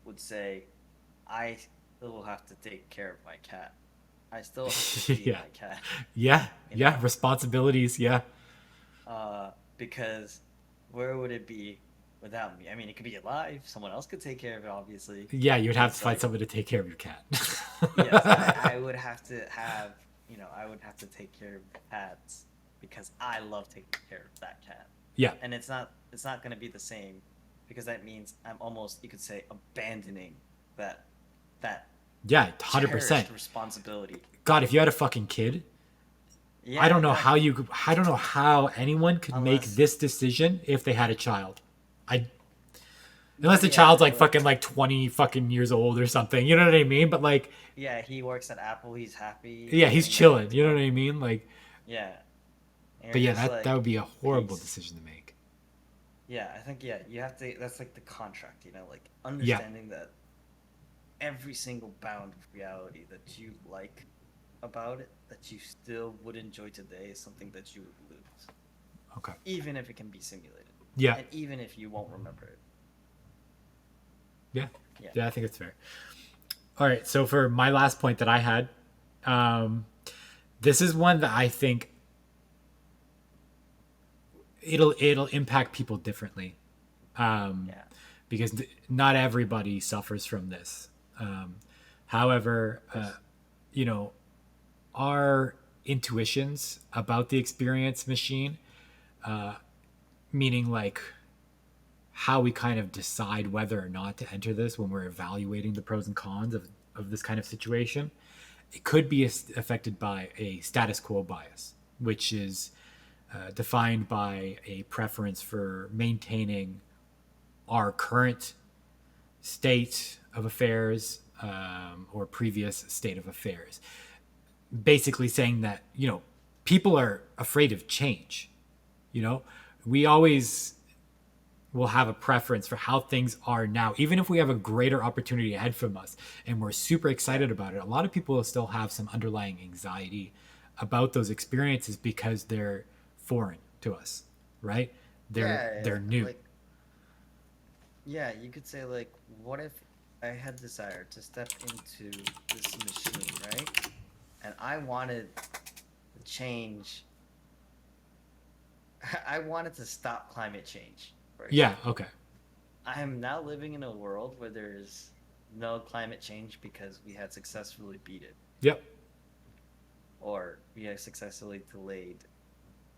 Speaker 2: would say, I still have to take care of my cat. I still have to feed
Speaker 1: Yeah.
Speaker 2: my cat,
Speaker 1: Yeah.
Speaker 2: you
Speaker 1: Yeah.
Speaker 2: know?
Speaker 1: Responsibilities. Yeah.
Speaker 2: Because where would it be without me? I mean, it could be alive. Someone else could take care of it, obviously.
Speaker 1: Yeah. You'd
Speaker 2: But
Speaker 1: have to
Speaker 2: it's
Speaker 1: find
Speaker 2: like,
Speaker 1: someone to take care of your cat.
Speaker 2: yes, I would have to have, I would have to take care of cats because I love taking care of that cat.
Speaker 1: Yeah.
Speaker 2: And it's not going to be the same because that means I'm almost, you could say, abandoning that that
Speaker 1: Yeah,
Speaker 2: cherished
Speaker 1: 100%.
Speaker 2: responsibility.
Speaker 1: God, if you had a fucking kid,
Speaker 2: Yeah, exactly.
Speaker 1: I don't know how anyone could make
Speaker 2: Unless,
Speaker 1: this decision if they had a child. I Unless the child's
Speaker 2: yeah,
Speaker 1: like fucking like 20 fucking years old or something. You know what I mean? But like,
Speaker 2: yeah, he works at Apple. He's happy.
Speaker 1: yeah,
Speaker 2: He's
Speaker 1: he's
Speaker 2: hanging out with
Speaker 1: chilling.
Speaker 2: his
Speaker 1: You know
Speaker 2: mom.
Speaker 1: what I mean? Like,
Speaker 2: Yeah, and
Speaker 1: but
Speaker 2: you're
Speaker 1: yeah,
Speaker 2: just
Speaker 1: that would
Speaker 2: like,
Speaker 1: be a horrible
Speaker 2: peace.
Speaker 1: decision to make.
Speaker 2: Yeah, I think you have to. That's like the contract, like
Speaker 1: Yeah.
Speaker 2: understanding that every single bound of reality that you like about it, that you still would enjoy today, is something that you would lose,
Speaker 1: Okay.
Speaker 2: even if it can be simulated,
Speaker 1: Yeah.
Speaker 2: and even if you won't remember it.
Speaker 1: Yeah.
Speaker 2: Yeah.
Speaker 1: Yeah, I think it's fair. All right. So for my last point that I had, um, this is one that I think it'll impact people differently,
Speaker 2: Yeah.
Speaker 1: because not everybody suffers from this. However,
Speaker 2: Of course.
Speaker 1: you know, our intuitions about the experience machine, meaning like how we kind of decide whether or not to enter this when we're evaluating the pros and cons of this kind of situation, it could be affected by a status quo bias, which is defined by a preference for maintaining our current state of affairs, or previous state of affairs. Basically saying that, people are afraid of change. You know, we always will have a preference for how things are now, even if we have a greater opportunity ahead from us and we're super
Speaker 2: Yeah.
Speaker 1: excited about it. A lot of people will still have some underlying anxiety about those experiences because they're foreign to us, right? They're
Speaker 2: Yeah.
Speaker 1: new.
Speaker 2: Like, yeah, you could say like, what if I had desire to step into this machine, right? And I wanted to change. I wanted to stop climate change, for
Speaker 1: Yeah.
Speaker 2: example.
Speaker 1: Okay.
Speaker 2: I am now living in a world where there's no climate change because we had successfully beat it,
Speaker 1: Yep.
Speaker 2: or we have successfully delayed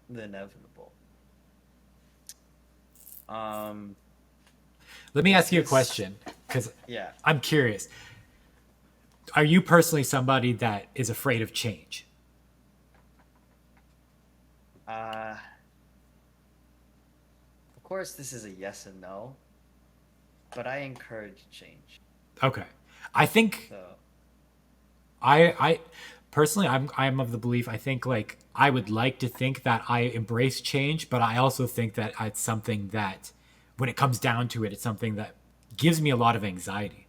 Speaker 2: the inevitable. Um,
Speaker 1: Let me
Speaker 2: is
Speaker 1: ask you a
Speaker 2: this,
Speaker 1: question, because
Speaker 2: yeah,
Speaker 1: I'm curious. Are you personally somebody that is afraid of change?
Speaker 2: uh, of course, this is a yes and no, but I encourage change.
Speaker 1: Okay. I think
Speaker 2: So,
Speaker 1: I personally, I'm of the belief, I think like I would like to think that I embrace change, but I also think that it's something that when it comes down to it, it's something that gives me a lot of anxiety,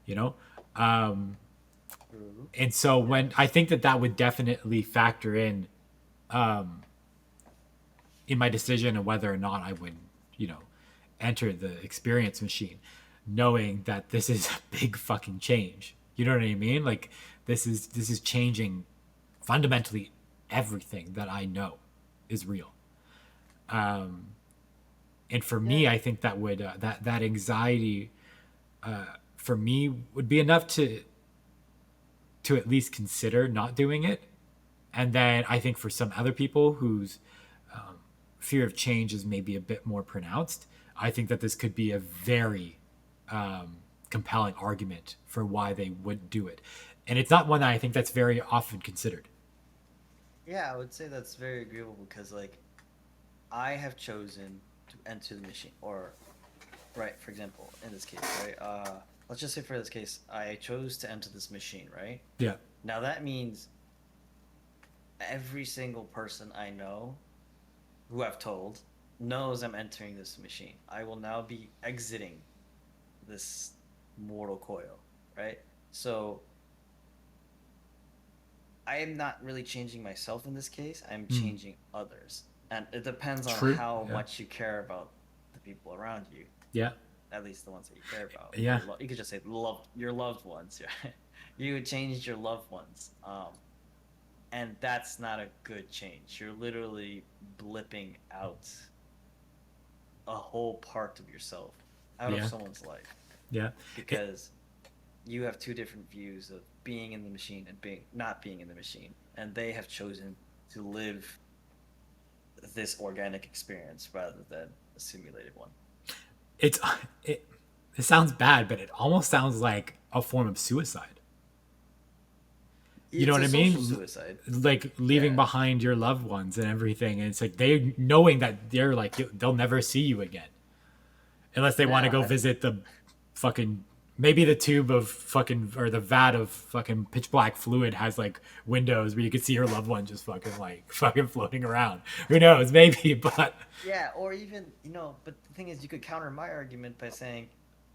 Speaker 1: you know?
Speaker 2: true.
Speaker 1: And so when I
Speaker 2: Yes.
Speaker 1: think that that would definitely factor in my decision of whether or not I would, you know, enter the experience machine, knowing that this is a big fucking change. You know what I mean? Like this is changing fundamentally everything that I know is real. And for me,
Speaker 2: Yeah.
Speaker 1: I think that would that anxiety for me would be enough to at least consider not doing it. And then I think for some other people whose fear of change is maybe a bit more pronounced, I think that this could be a very compelling argument for why they would do it. And it's not one that I think that's very often considered.
Speaker 2: Yeah, I would say that's very agreeable because, like, I have chosen to enter the machine, or, right, for example, in this case, right? Let's just say for this case, I chose to enter this machine, right?
Speaker 1: Yeah.
Speaker 2: Now that means every single person I know who I've told knows I'm entering this machine. I will now be exiting this mortal coil, right? So I am not really changing myself in this case. I'm
Speaker 1: Mm.
Speaker 2: changing others. And it depends on
Speaker 1: True.
Speaker 2: how
Speaker 1: Yeah.
Speaker 2: much you care about the people around you,
Speaker 1: Yeah.
Speaker 2: at least the ones that you care about.
Speaker 1: Yeah.
Speaker 2: You could just say your loved ones. Yeah. You would change your loved ones. And that's not a good change. You're literally blipping out a whole part of yourself out of
Speaker 1: Yeah.
Speaker 2: someone's life
Speaker 1: Yeah. It,
Speaker 2: because you have two different views of being in the machine and being not being in the machine, and they have chosen to live this organic experience rather than a simulated one.
Speaker 1: it's it, it sounds bad, but it almost sounds like a form of suicide. You know
Speaker 2: It's
Speaker 1: what
Speaker 2: a
Speaker 1: I mean?
Speaker 2: social suicide.
Speaker 1: Like leaving
Speaker 2: Yeah.
Speaker 1: behind your loved ones and everything. And it's like they knowing that they're like, they'll never see you again. Unless they want to
Speaker 2: Yeah.
Speaker 1: go visit the fucking, maybe the tube of fucking, or the vat of fucking pitch black fluid has like windows where you can see your loved one just fucking like fucking floating around. Who knows? Maybe, but
Speaker 2: Yeah, or even, but the thing is, you could counter my argument by saying,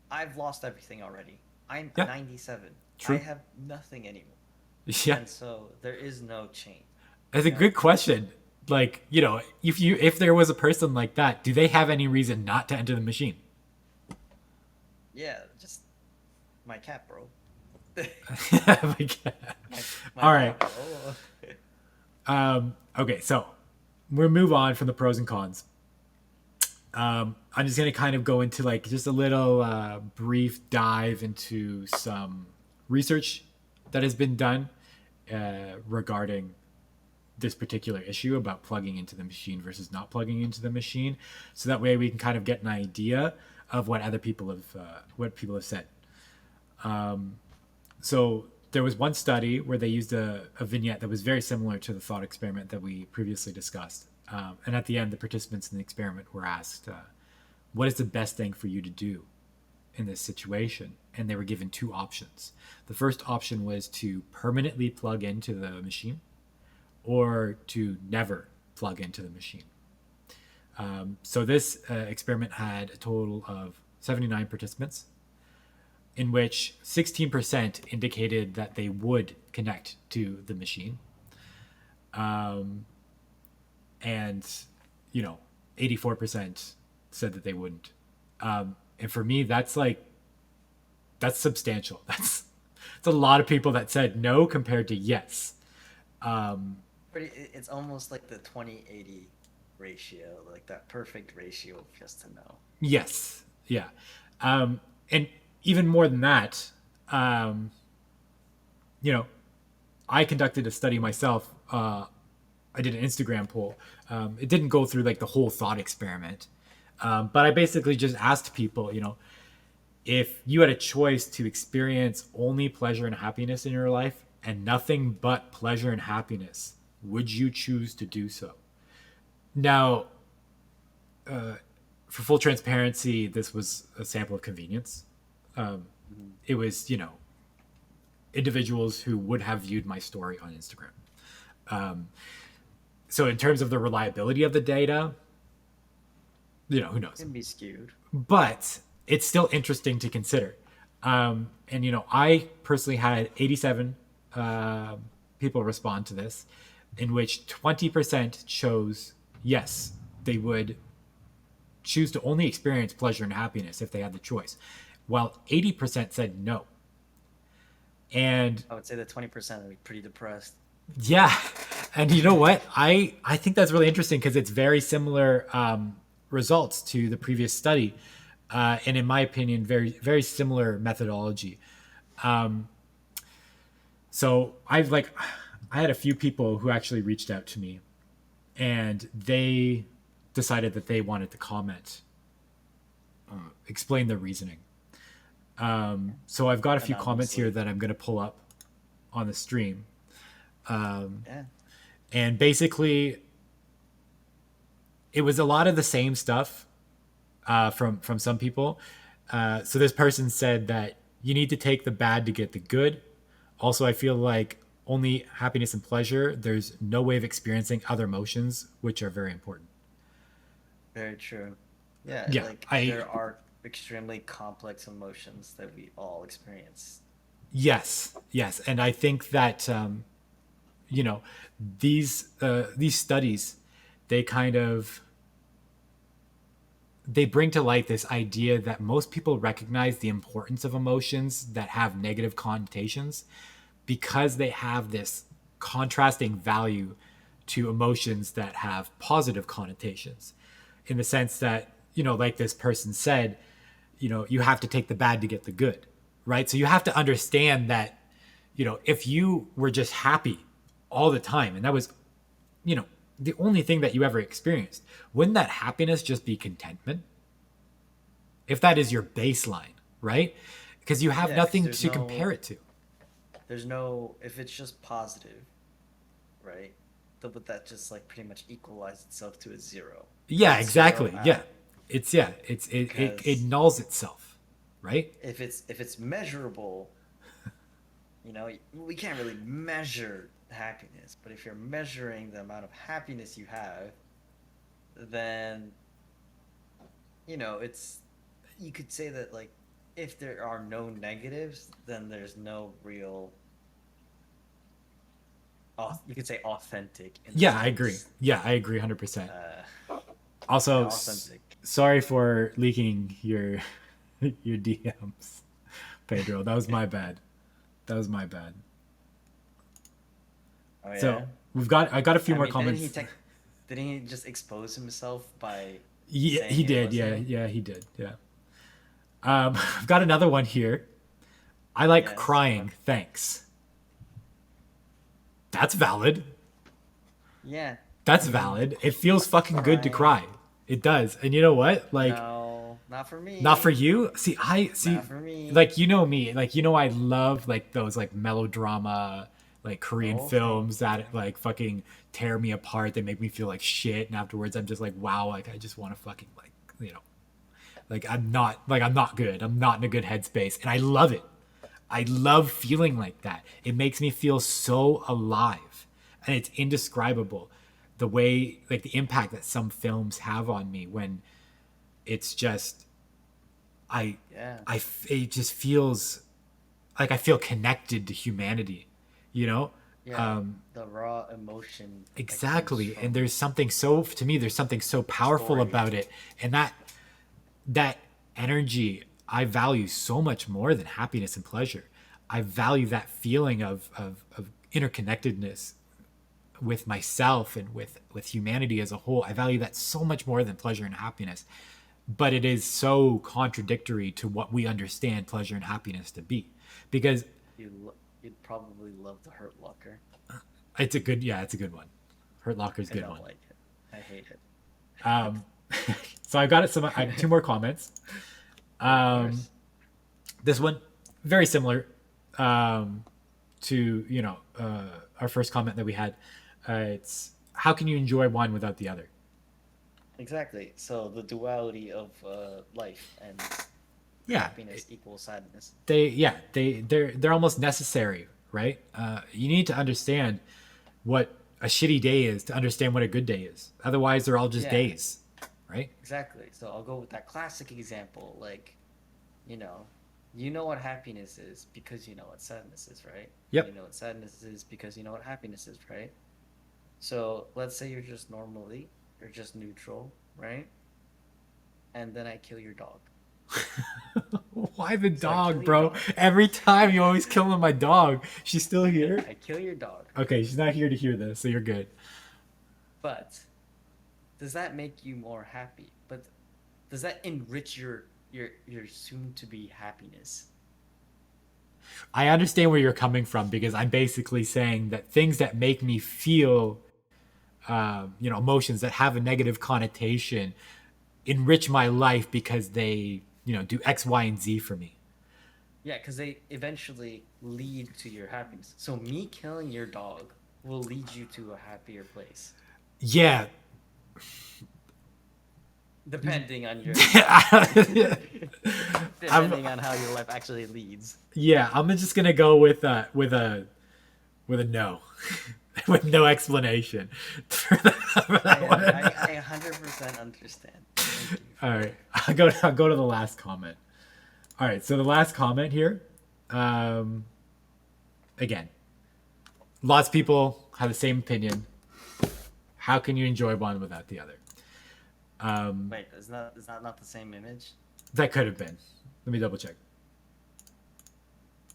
Speaker 2: I've lost everything already. I'm
Speaker 1: yeah,
Speaker 2: 97. I
Speaker 1: true.
Speaker 2: have nothing anymore.
Speaker 1: Yeah.
Speaker 2: And so there is no change.
Speaker 1: That's a
Speaker 2: You know?
Speaker 1: good question. Like, if there was a person like that, do they have any reason not to enter the machine?
Speaker 2: Yeah, just my cat, bro.
Speaker 1: Like,
Speaker 2: My
Speaker 1: all right.
Speaker 2: cat, bro.
Speaker 1: Okay, so we'll move on from the pros and cons. I'm just gonna kind of go into like just a little brief dive into some research that has been done regarding this particular issue about plugging into the machine versus not plugging into the machine, so that way we can kind of get an idea of what other people have said. So there was one study where they used a vignette that was very similar to the thought experiment that we previously discussed. And at the end, the participants in the experiment were asked, what is the best thing for you to do in this situation? And they were given two options. The first option was to permanently plug into the machine or to never plug into the machine. So this experiment had a total of 79 participants, in which 16% indicated that they would connect to the machine. And 84% said that they wouldn't. And for me, that's substantial. That's a lot of people that said no compared to yes.
Speaker 2: It's almost like the 20/80 ratio, like that perfect ratio of just to know.
Speaker 1: Yes. Yeah. And even more than that, I conducted a study myself. I did an Instagram poll. It didn't go through like the whole thought experiment, but I basically just asked people, if you had a choice to experience only pleasure and happiness in your life and nothing but pleasure and happiness, would you choose to do so? Now, for full transparency, this was a sample of convenience. It was, individuals who would have viewed my story on Instagram. So in terms of the reliability of the data, who knows?
Speaker 2: It can be skewed.
Speaker 1: But it's still interesting to consider. And, I personally had 87 people respond to this, in which 20% chose yes, they would choose to only experience pleasure and happiness if they had the choice, while 80% said no. And
Speaker 2: I would say that 20% would be pretty depressed.
Speaker 1: yeah, and you know what? I think that's really interesting because it's very similar results to the previous study, and in my opinion, very very similar methodology. So I had a few people who actually reached out to me, and they decided that they wanted to comment, explain their reasoning. So I've got a few comments here that I'm going to pull up on the stream.
Speaker 2: Yeah.
Speaker 1: And basically, it was a lot of the same stuff from some people. So this person said that you need to take the bad to get the good. Also, I feel like only happiness and pleasure. There's no way of experiencing other emotions, which are very important.
Speaker 2: Very true. Yeah,
Speaker 1: Yeah,
Speaker 2: there are extremely complex emotions that we all experience.
Speaker 1: yes, and I think that these studies, they kind of they bring to light this idea that most people recognize the importance of emotions that have negative connotations because they have this contrasting value to emotions that have positive connotations, in the sense that, like this person said, you have to take the bad to get the good, right? So you have to understand that, if you were just happy all the time and that was, the only thing that you ever experienced, wouldn't that happiness just be contentment? If that is your baseline, right? because you have
Speaker 2: Yeah, because
Speaker 1: nothing to compare it to.
Speaker 2: there's no, if it's just positive, right? But that just like pretty much equalize itself to a zero.
Speaker 1: Yeah,
Speaker 2: It's zero
Speaker 1: exactly. Yeah,
Speaker 2: out
Speaker 1: it
Speaker 2: because
Speaker 1: nulls itself, right?
Speaker 2: if it's measurable, you know, we can't really measure happiness, but if you're measuring the amount of happiness you have, then you know, it's you could say that like if there are no negatives, then there's no real you could say authentic in a
Speaker 1: Yeah, I agree.
Speaker 2: sense.
Speaker 1: Yeah, I agree 100%.
Speaker 2: Uh,
Speaker 1: Also,
Speaker 2: yeah, authentic.
Speaker 1: sorry for leaking your your DMs, Pedro. That was my bad. That was my bad.
Speaker 2: Oh
Speaker 1: So
Speaker 2: yeah.
Speaker 1: I got a few
Speaker 2: I
Speaker 1: more
Speaker 2: mean,
Speaker 1: comments.
Speaker 2: didn't he just expose himself by
Speaker 1: Yeah, he
Speaker 2: saying it
Speaker 1: did.
Speaker 2: was
Speaker 1: Yeah,
Speaker 2: him?
Speaker 1: yeah, he did. Yeah. I've got another one here. I like
Speaker 2: Yes.
Speaker 1: crying. Thanks. That's valid.
Speaker 2: Yeah.
Speaker 1: That's
Speaker 2: I mean,
Speaker 1: valid. It feels fucking good to
Speaker 2: crying.
Speaker 1: cry. It does. And you know what? Like,
Speaker 2: No, not for
Speaker 1: not for
Speaker 2: me.
Speaker 1: you. See, I see.
Speaker 2: Not for me.
Speaker 1: Like, you know me. Like, you know, I love like those like melodrama, like Korean
Speaker 2: Oh, same.
Speaker 1: films that like fucking tear me apart. They make me feel like shit, and afterwards, I'm just like, wow. Like, I just want to fucking like, you know, I'm not good. I'm not in a good headspace, and I love it. I love feeling like that. It makes me feel so alive, and it's indescribable. The way, like the impact that some films have on me when it's just I
Speaker 2: Yeah.
Speaker 1: it just feels like I feel connected to humanity, you know?
Speaker 2: Yeah. The raw emotion that comes
Speaker 1: Exactly. And
Speaker 2: from
Speaker 1: there's something so to me there's something so
Speaker 2: the
Speaker 1: powerful
Speaker 2: story.
Speaker 1: about it. And that energy I value so much more than happiness and pleasure. I value that feeling of interconnectedness with myself and with humanity as a whole. I value that so much more than pleasure and happiness. But it is so contradictory to what we understand pleasure and happiness to be. Because
Speaker 2: You'd probably love the Hurt Locker.
Speaker 1: it's a good one. Hurt Locker's a
Speaker 2: I
Speaker 1: good
Speaker 2: don't
Speaker 1: one.
Speaker 2: like it. I hate it.
Speaker 1: Um, so I've got it. I have two more comments.
Speaker 2: Of
Speaker 1: Um,
Speaker 2: course.
Speaker 1: this one very similar to our first comment that we had. It's how can you enjoy one without the other?
Speaker 2: Exactly. So the duality of life and
Speaker 1: Yeah,
Speaker 2: happiness equals sadness.
Speaker 1: they're almost necessary, right? You need to understand what a shitty day is to understand what a good day is. Otherwise, they're all just
Speaker 2: Yeah,
Speaker 1: days, right?
Speaker 2: exactly. So I'll go with that classic example. Like, you know, you know what happiness is because you know what sadness is, right? And you
Speaker 1: Yep.
Speaker 2: know what sadness is because you know what happiness is, right? So let's say you're just neutral, right? And then I kill your dog.
Speaker 1: Why the
Speaker 2: So I kill
Speaker 1: dog,
Speaker 2: your
Speaker 1: bro?
Speaker 2: dog.
Speaker 1: Every time you always killing my dog. She's still here.
Speaker 2: I kill your dog.
Speaker 1: Okay, she's not here to hear this, so you're good.
Speaker 2: But does that make you more happy? But does that enrich your soon to be happiness?
Speaker 1: I understand where you're coming from because I'm basically saying that things that make me feel, emotions that have a negative connotation enrich my life because they, do X, Y, and Z for me.
Speaker 2: Yeah, because they eventually lead to your happiness. So me killing your dog will lead you to a happier place,
Speaker 1: Yeah.
Speaker 2: depending on your
Speaker 1: I'm,
Speaker 2: depending on how your life actually leads.
Speaker 1: yeah, I'm just gonna go with a no, with no explanation for that one.
Speaker 2: I 100% understand. Thank you.
Speaker 1: All right, I'll go to the last comment. All right, so the last comment here, um, again, lots of people have the same opinion. How can you enjoy one without the other?
Speaker 2: Wait, is that not the same image?
Speaker 1: That could have been. Let me double check.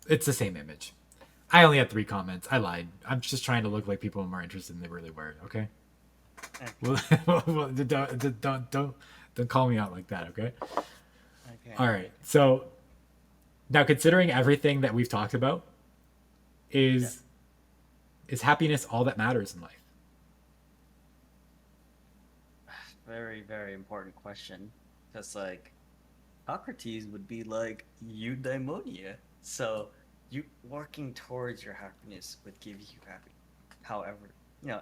Speaker 1: It's the same image. I only had 3 comments. I lied. I'm just trying to look like people are more interested than they really were. Okay.
Speaker 2: Okay.
Speaker 1: Well, don't call me out like that. Okay.
Speaker 2: Okay.
Speaker 1: All right. So now, considering everything that we've talked about,
Speaker 2: Yeah.
Speaker 1: is happiness all that matters in life?
Speaker 2: Very, very important question. Because like Socrates would be like eudaimonia. So you working towards your happiness would give you happiness. However,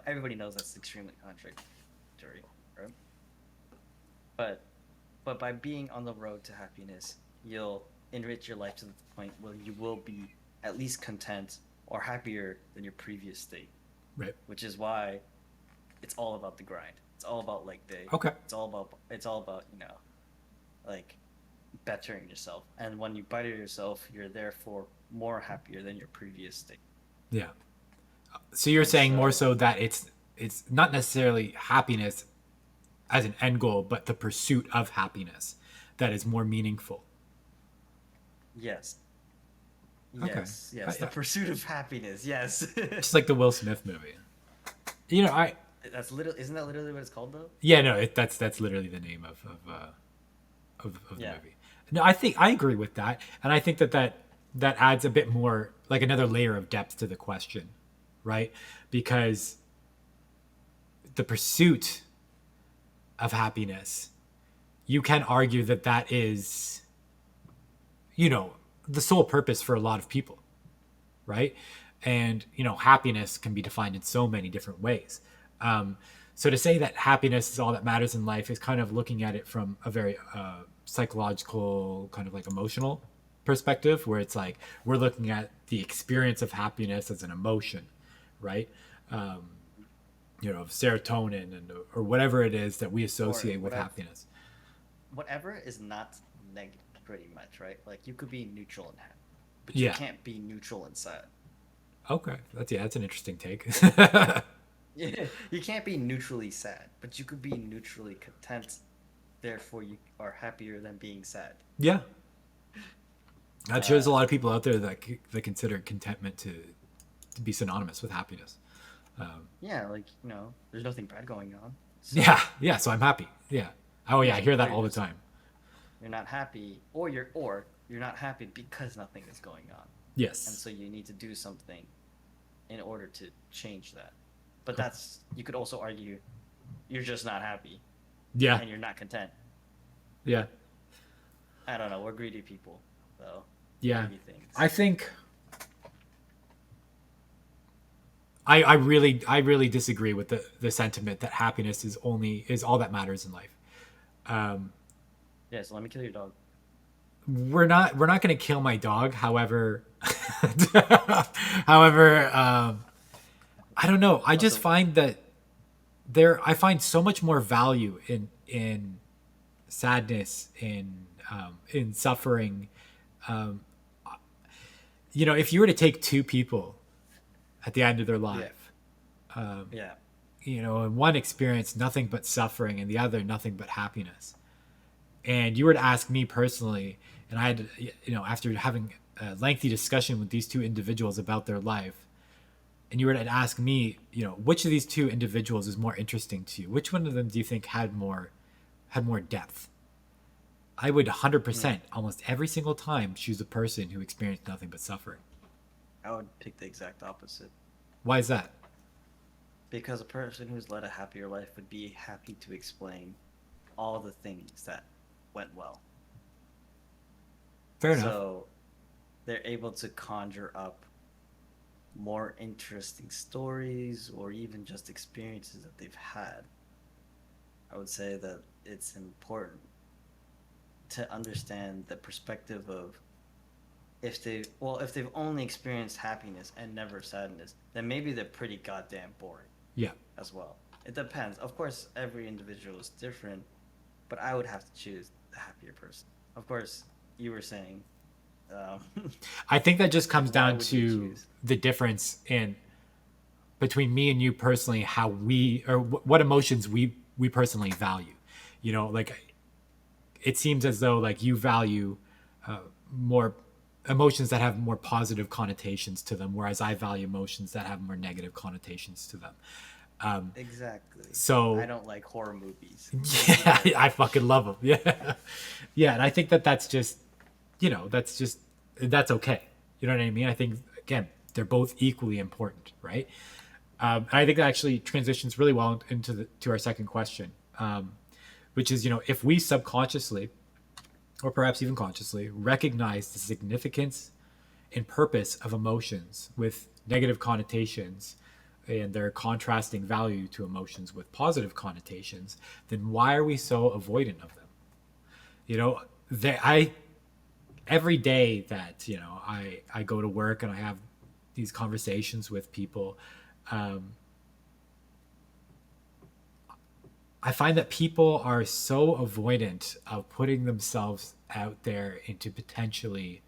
Speaker 2: everybody knows that's extremely contradictory, right? But but by being on the road to happiness, you'll enrich your life to the point where you will be at least content or happier than your previous state.
Speaker 1: Right.
Speaker 2: Which is why it's all about the grind. It's all about leg day.
Speaker 1: Okay.
Speaker 2: It's all about like bettering yourself. And when you better yourself, you're therefore more happier than your previous state.
Speaker 1: Yeah. So you're
Speaker 2: And
Speaker 1: saying more
Speaker 2: so
Speaker 1: so that it's not necessarily happiness as an end goal, but the pursuit of happiness that is more meaningful.
Speaker 2: yes.
Speaker 1: Okay.
Speaker 2: Yes, the pursuit of happiness. Yes.
Speaker 1: Just like the Will Smith movie. You know, I
Speaker 2: Isn't that literally what it's called though?
Speaker 1: yeah, no, that's literally the name of the
Speaker 2: Yeah.
Speaker 1: movie. No, I think I agree with that, and I think that adds a bit more, like another layer of depth to the question, right? Because the pursuit of happiness, you can argue that is, the sole purpose for a lot of people, right? And happiness can be defined in so many different ways. So to say that happiness is all that matters in life is kind of looking at it from a very psychological, kind of like emotional perspective, where it's like we're looking at the experience of happiness as an emotion, right? Um, of serotonin or whatever it is that we associate with happiness.
Speaker 2: Whatever is not negative, pretty much, right? Like you could be neutral and happy, but you
Speaker 1: Yeah.
Speaker 2: can't be neutral and sad.
Speaker 1: Okay. That's an interesting take.
Speaker 2: Yeah, you can't be neutrally sad, but you could be neutrally content. Therefore, you are happier than being sad.
Speaker 1: Yeah. That shows a lot of people out there that consider contentment to be synonymous with happiness.
Speaker 2: Yeah, like there's nothing bad going on. So
Speaker 1: Yeah. So I'm happy. Yeah. Oh yeah, I hear that all the time.
Speaker 2: you're not happy, or you're not happy because nothing is going on, and
Speaker 1: Yes.
Speaker 2: so you need to do something in order to change that. But you could also argue you're just not happy
Speaker 1: Yeah.
Speaker 2: and you're not content.
Speaker 1: Yeah.
Speaker 2: I don't know. We're greedy people, though.
Speaker 1: Yeah.
Speaker 2: Greedy things.
Speaker 1: I think I really disagree with the sentiment that happiness is all that matters in life.
Speaker 2: Yeah. So let me kill your dog.
Speaker 1: We're not going to kill my dog. However, however, I don't know. I just find that I find so much more value in sadness, in suffering. If you were to take two people at the end of their life,
Speaker 2: Yeah.
Speaker 1: and one experienced nothing but suffering and the other nothing but happiness, and you were to ask me personally, and I had, after having a lengthy discussion with these two individuals about their life, and you were to ask me, which of these two individuals is more interesting to you? Which one of them do you think had more depth? I would 100% almost every single time choose a person who experienced nothing but suffering.
Speaker 2: I would pick the exact opposite.
Speaker 1: Why is that?
Speaker 2: Because a person who's led a happier life would be happy to explain all the things that went well.
Speaker 1: Fair enough.
Speaker 2: So they're able to conjure up more interesting stories or even just experiences that they've had. I would say that it's important to understand the perspective of if they've only experienced happiness and never sadness, then maybe they're pretty goddamn boring.
Speaker 1: Yeah.
Speaker 2: As well. It depends. Of course, every individual is different, but I would have to choose the happier person. Of course, you were saying.
Speaker 1: I think that just comes down
Speaker 2: would you
Speaker 1: to
Speaker 2: choose?
Speaker 1: the difference between me and you personally, how what emotions we personally value. Like it seems as though like you value more emotions that have more positive connotations to them, whereas I value emotions that have more negative connotations to them.
Speaker 2: Exactly.
Speaker 1: So
Speaker 2: I don't like horror movies.
Speaker 1: yeah, I fucking love them. Yeah, yeah, and I think that's just, that's okay. You know what I mean? I think again, they're both equally important, right? And I think that actually transitions really well into our second question, which is, if we subconsciously or perhaps even consciously, recognize the significance and purpose of emotions with negative connotations and their contrasting value to emotions with positive connotations, then why are we so avoidant of them? You know, I every day that I go to work and I have these conversations with people, um, I find that people are so avoidant of putting themselves out there into potentially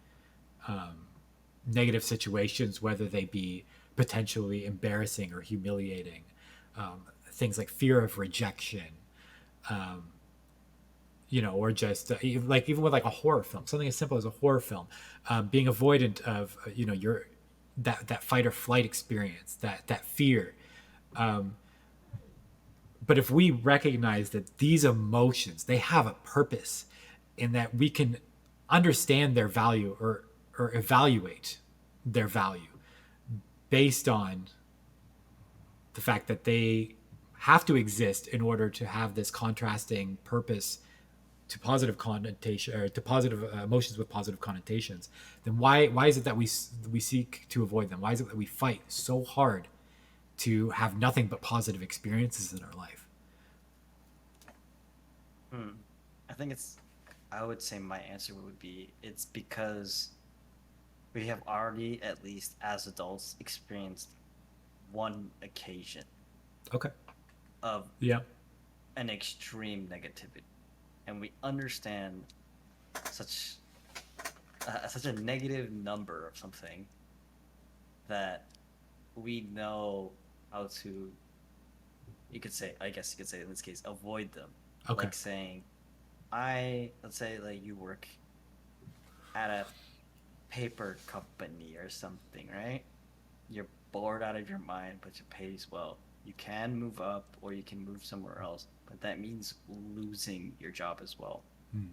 Speaker 1: negative situations, whether they be potentially embarrassing or humiliating. Things like fear of rejection, or just even with like a horror film, something as simple as a horror film, being avoidant of your that fight or flight experience, that fear. But if we recognize that these emotions, they have a purpose, and that we can understand their value, or evaluate their value based on the fact that they have to exist in order to have this contrasting purpose to positive connotation, or to positive emotions with positive connotations, then why is it that we seek to avoid them? Why is it that we fight so hard to have nothing but positive experiences in our life?
Speaker 2: I think I would say my answer would be it's because we have already, at least as adults, experienced one occasion
Speaker 1: Okay.
Speaker 2: of
Speaker 1: Yeah.
Speaker 2: an extreme negativity, and we understand such such a negative number of something that we know how to, I guess you could say in this case, avoid them.
Speaker 1: Okay.
Speaker 2: Like saying, let's say like you work at a paper company or something, right? You're bored out of your mind, but it pays well. You can move up or you can move somewhere else, but that means losing your job as well.
Speaker 1: Hmm.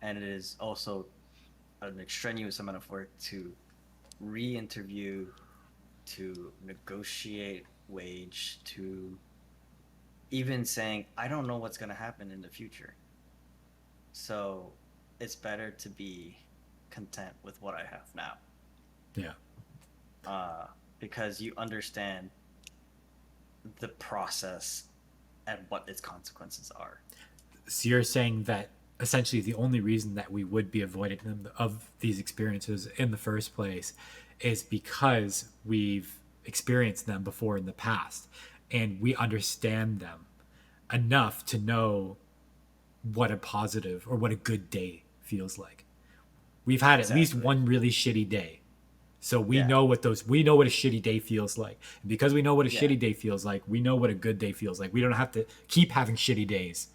Speaker 2: And it is also an extraneous amount of work to re-interview, to negotiate wage, to even saying, I don't know what's going to happen in the future. So it's better to be content with what I have now.
Speaker 1: Yeah.
Speaker 2: Because you understand the process and what its consequences are.
Speaker 1: So you're saying that essentially the only reason that we would be avoiding them, of these experiences in the first place, is because we've experienced them before in the past, and we understand them enough to know what a positive or what a good day feels like. We've had at least
Speaker 2: Exactly.
Speaker 1: one really shitty day. So we
Speaker 2: Yeah.
Speaker 1: know what a shitty day feels like. And because we know what a
Speaker 2: Yeah.
Speaker 1: shitty day feels like, we know what a good day feels like. We don't have to keep having shitty days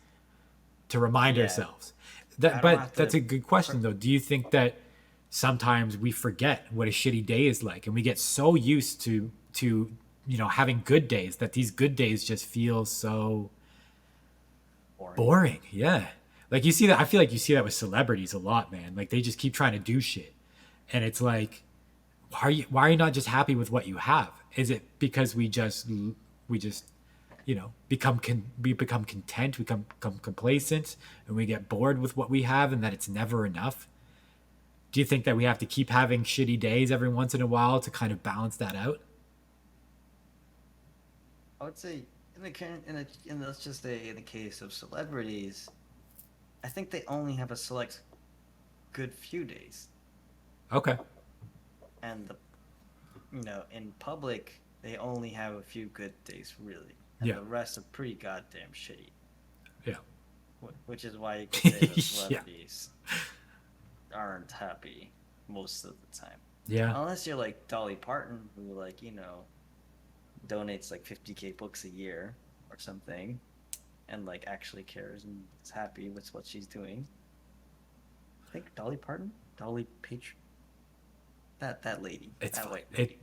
Speaker 1: to remind
Speaker 2: Yeah.
Speaker 1: ourselves.
Speaker 2: I don't have
Speaker 1: That's
Speaker 2: to.
Speaker 1: a good question though. Do you think that sometimes we forget what a shitty day is like, and we get so used to having good days, that these good days just feel so boring? Yeah. Like you see that, I feel like you see that with celebrities a lot, man. Like they just keep trying to do shit. And it's like, why are you not just happy with what you have? Is it because we just we become content, we become complacent, and we get bored with what we have, and that it's never enough? Do you think that we have to keep having shitty days every once in a while to kind of balance that out?
Speaker 2: I would say in the current, let's just say in the case of celebrities, I think they only have a select good few days,
Speaker 1: Okay.
Speaker 2: and in public they only have a few good days really, and
Speaker 1: Yeah.
Speaker 2: the rest are pretty goddamn shitty.
Speaker 1: Yeah.
Speaker 2: Which is why you could say that
Speaker 1: Yeah.
Speaker 2: celebrities aren't happy most of the time.
Speaker 1: Yeah.
Speaker 2: Unless you're like Dolly Parton, who donates like 50K books a year or something, and like actually cares and is happy with what she's doing. I think Dolly Parton, Dolly Patron, that lady,
Speaker 1: It's
Speaker 2: that
Speaker 1: fine.
Speaker 2: white lady.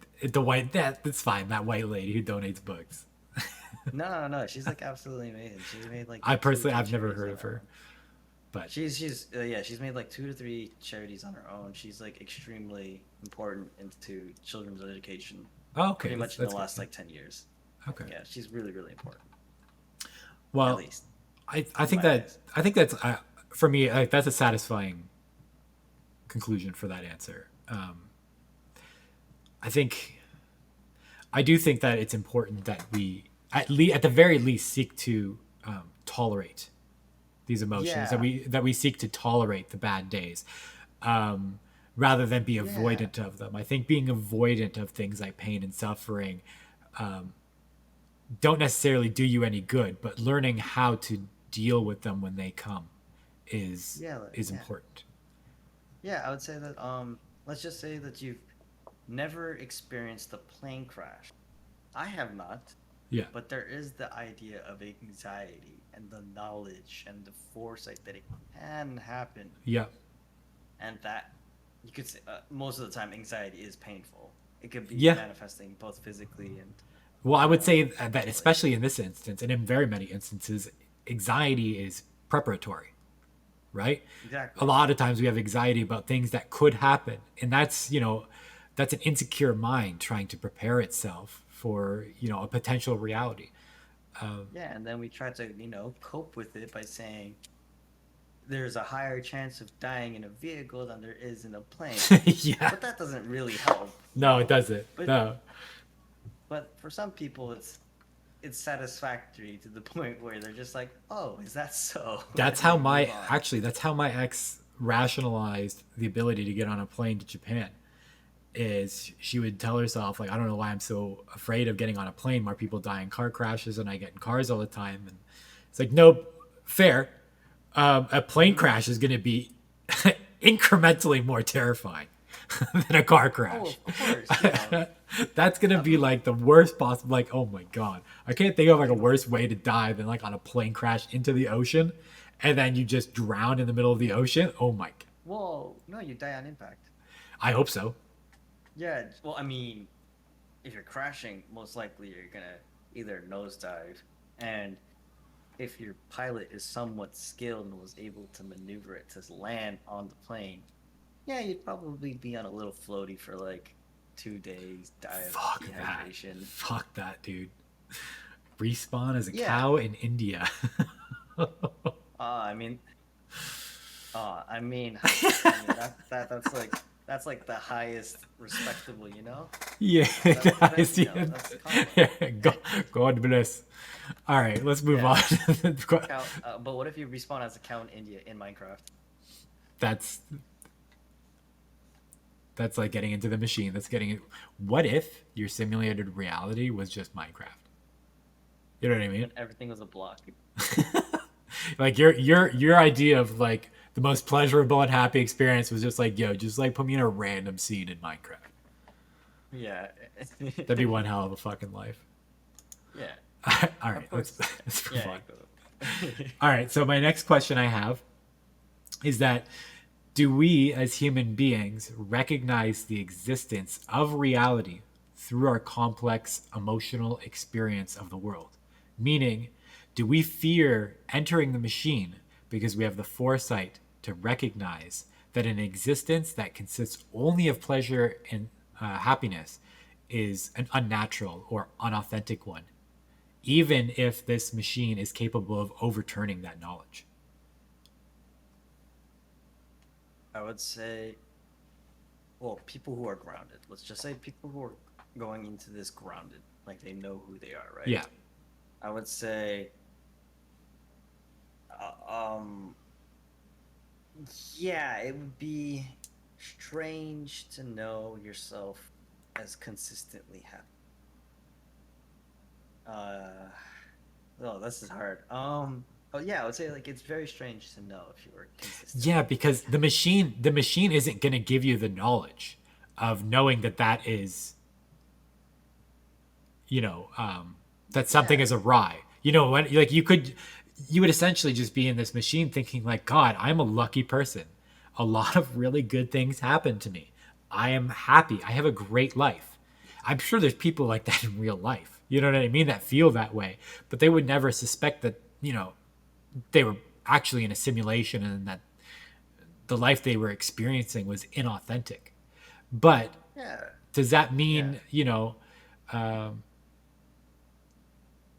Speaker 1: That's fine. That white lady who donates books.
Speaker 2: No, she's like absolutely amazing. She's made like
Speaker 1: I
Speaker 2: two or
Speaker 1: personally,
Speaker 2: three
Speaker 1: I've never
Speaker 2: charities
Speaker 1: heard
Speaker 2: on
Speaker 1: of
Speaker 2: her
Speaker 1: her,
Speaker 2: own.
Speaker 1: but
Speaker 2: She's made like 2 to 3 charities on her own. She's like extremely important into children's education.
Speaker 1: oh, okay,
Speaker 2: Pretty much in
Speaker 1: that's
Speaker 2: the
Speaker 1: good.
Speaker 2: last like 10 years.
Speaker 1: Okay.
Speaker 2: Yeah, she's really really important. At
Speaker 1: Well,
Speaker 2: least
Speaker 1: I
Speaker 2: in
Speaker 1: think
Speaker 2: my eyes.
Speaker 1: that's for me, like, that's a satisfying conclusion for that answer. I think I do think that it's important that we at the very least seek to tolerate these emotions,
Speaker 3: Yeah,
Speaker 1: that we seek to tolerate the bad days, um, rather than be
Speaker 3: yeah,
Speaker 1: avoidant of them. I think being avoidant of things like pain and suffering don't necessarily do you any good, but learning how to deal with them when they come is
Speaker 3: yeah, yeah,
Speaker 1: important.
Speaker 3: yeah. I would say that let's just say that you've never experienced a plane crash. I have not,
Speaker 1: Yeah.
Speaker 3: but there is the idea of anxiety and the knowledge and the foresight that it can happen,
Speaker 1: Yeah.
Speaker 3: and that you could say most of the time anxiety is painful. It could be
Speaker 1: Yeah.
Speaker 3: manifesting both physically and
Speaker 1: Well, I would say that
Speaker 3: mentally.
Speaker 1: especially in this instance, and in very many instances, anxiety is preparatory, right? A
Speaker 3: Exactly.
Speaker 1: lot of times we have anxiety about things that could happen, and that's an insecure mind trying to prepare itself for a potential reality.
Speaker 3: Yeah, and then we try to, cope with it by saying there's a higher chance of dying in a vehicle than there is in a plane.
Speaker 1: Yeah.
Speaker 3: But that doesn't really help,
Speaker 1: No, it doesn't.
Speaker 3: But
Speaker 1: No.
Speaker 3: for some people it's satisfactory to the point where they're just like, "Oh, is that so?"
Speaker 1: That's
Speaker 3: And
Speaker 1: how
Speaker 3: they move
Speaker 1: my
Speaker 3: on.
Speaker 1: actually that's how my ex rationalized the ability to get on a plane to Japan. Is she would tell herself, like, I don't know why I'm so afraid of getting on a plane where people die in car crashes and I get in cars all the time. And it's like, nope, fair. A plane
Speaker 3: Mhm.
Speaker 1: crash is going to be incrementally more terrifying than a car
Speaker 3: Oh,
Speaker 1: crash.
Speaker 3: of course,
Speaker 1: That's going to
Speaker 3: uh,
Speaker 1: be like the worst possible. Like, oh my god, I can't think of like a worse way to die than like on a plane crash into the ocean, and then you just drown in the middle of the ocean. Oh my,
Speaker 3: well, no, you die on impact.
Speaker 1: I hope so.
Speaker 3: Yeah, well, I mean, if you're crashing, most likely you're gonna either nosedive, and if your pilot is somewhat skilled and was able to maneuver it to land on the plane, yeah, you'd probably be on a little floaty for like 2 days, die of
Speaker 1: Fuck that.
Speaker 3: dehydration.
Speaker 1: Fuck that, dude. Respawn as a
Speaker 3: Yeah,
Speaker 1: cow in India.
Speaker 3: I mean, I mean, that's like the highest respectable,
Speaker 1: Yeah,
Speaker 3: That's
Speaker 1: nice. Yeah.
Speaker 3: that's conflict.
Speaker 1: Yeah, God bless. All right, let's move
Speaker 3: Yeah,
Speaker 1: on.
Speaker 3: but what if you respawn as a cow in India in Minecraft?
Speaker 1: that's that's like getting into the machine. That's getting it. What if your simulated reality was just Minecraft? You know what I mean?
Speaker 3: And everything was a block.
Speaker 1: Like your idea of like the most pleasurable and happy experience was just like, yo, just like put me in a random scene in Minecraft.
Speaker 3: Yeah.
Speaker 1: That'd be one hell of a fucking life.
Speaker 3: Yeah,
Speaker 1: All
Speaker 3: of
Speaker 1: right, let's
Speaker 3: course.
Speaker 1: let's move
Speaker 3: Yeah.
Speaker 1: on. All right, so my next question I have is that do we as human beings recognize the existence of reality through our complex emotional experience of the world? Meaning, do we fear entering the machine because we have the foresight to recognize that an existence that consists only of pleasure and happiness is an unnatural or unauthentic one, even if this machine is capable of overturning that knowledge?
Speaker 3: I would say, well, people who are grounded. Let's just say people who are going into this grounded, like they know who they are, right?
Speaker 1: Yeah.
Speaker 3: I would say, uh, um, yeah, it would be strange to know yourself as consistently happy. Uh, oh, this is hard. Oh yeah, I would say like it's very strange to know if you were
Speaker 1: Yeah,
Speaker 3: consistently
Speaker 1: because
Speaker 3: happy.
Speaker 1: the machine isn't going to give you the knowledge of knowing that that is, you know, that something
Speaker 3: Yeah,
Speaker 1: is awry. You know, when like you would essentially just be in this machine thinking like, God, I'm a lucky person. A lot of really good things happen to me. I am happy. I have a great life. I'm sure there's people like that in real life. You know what I mean? That feel that way, but they would never suspect that, they were actually in a simulation and that the life they were experiencing was inauthentic. But
Speaker 3: yeah,
Speaker 1: does that
Speaker 3: yeah.
Speaker 1: mean,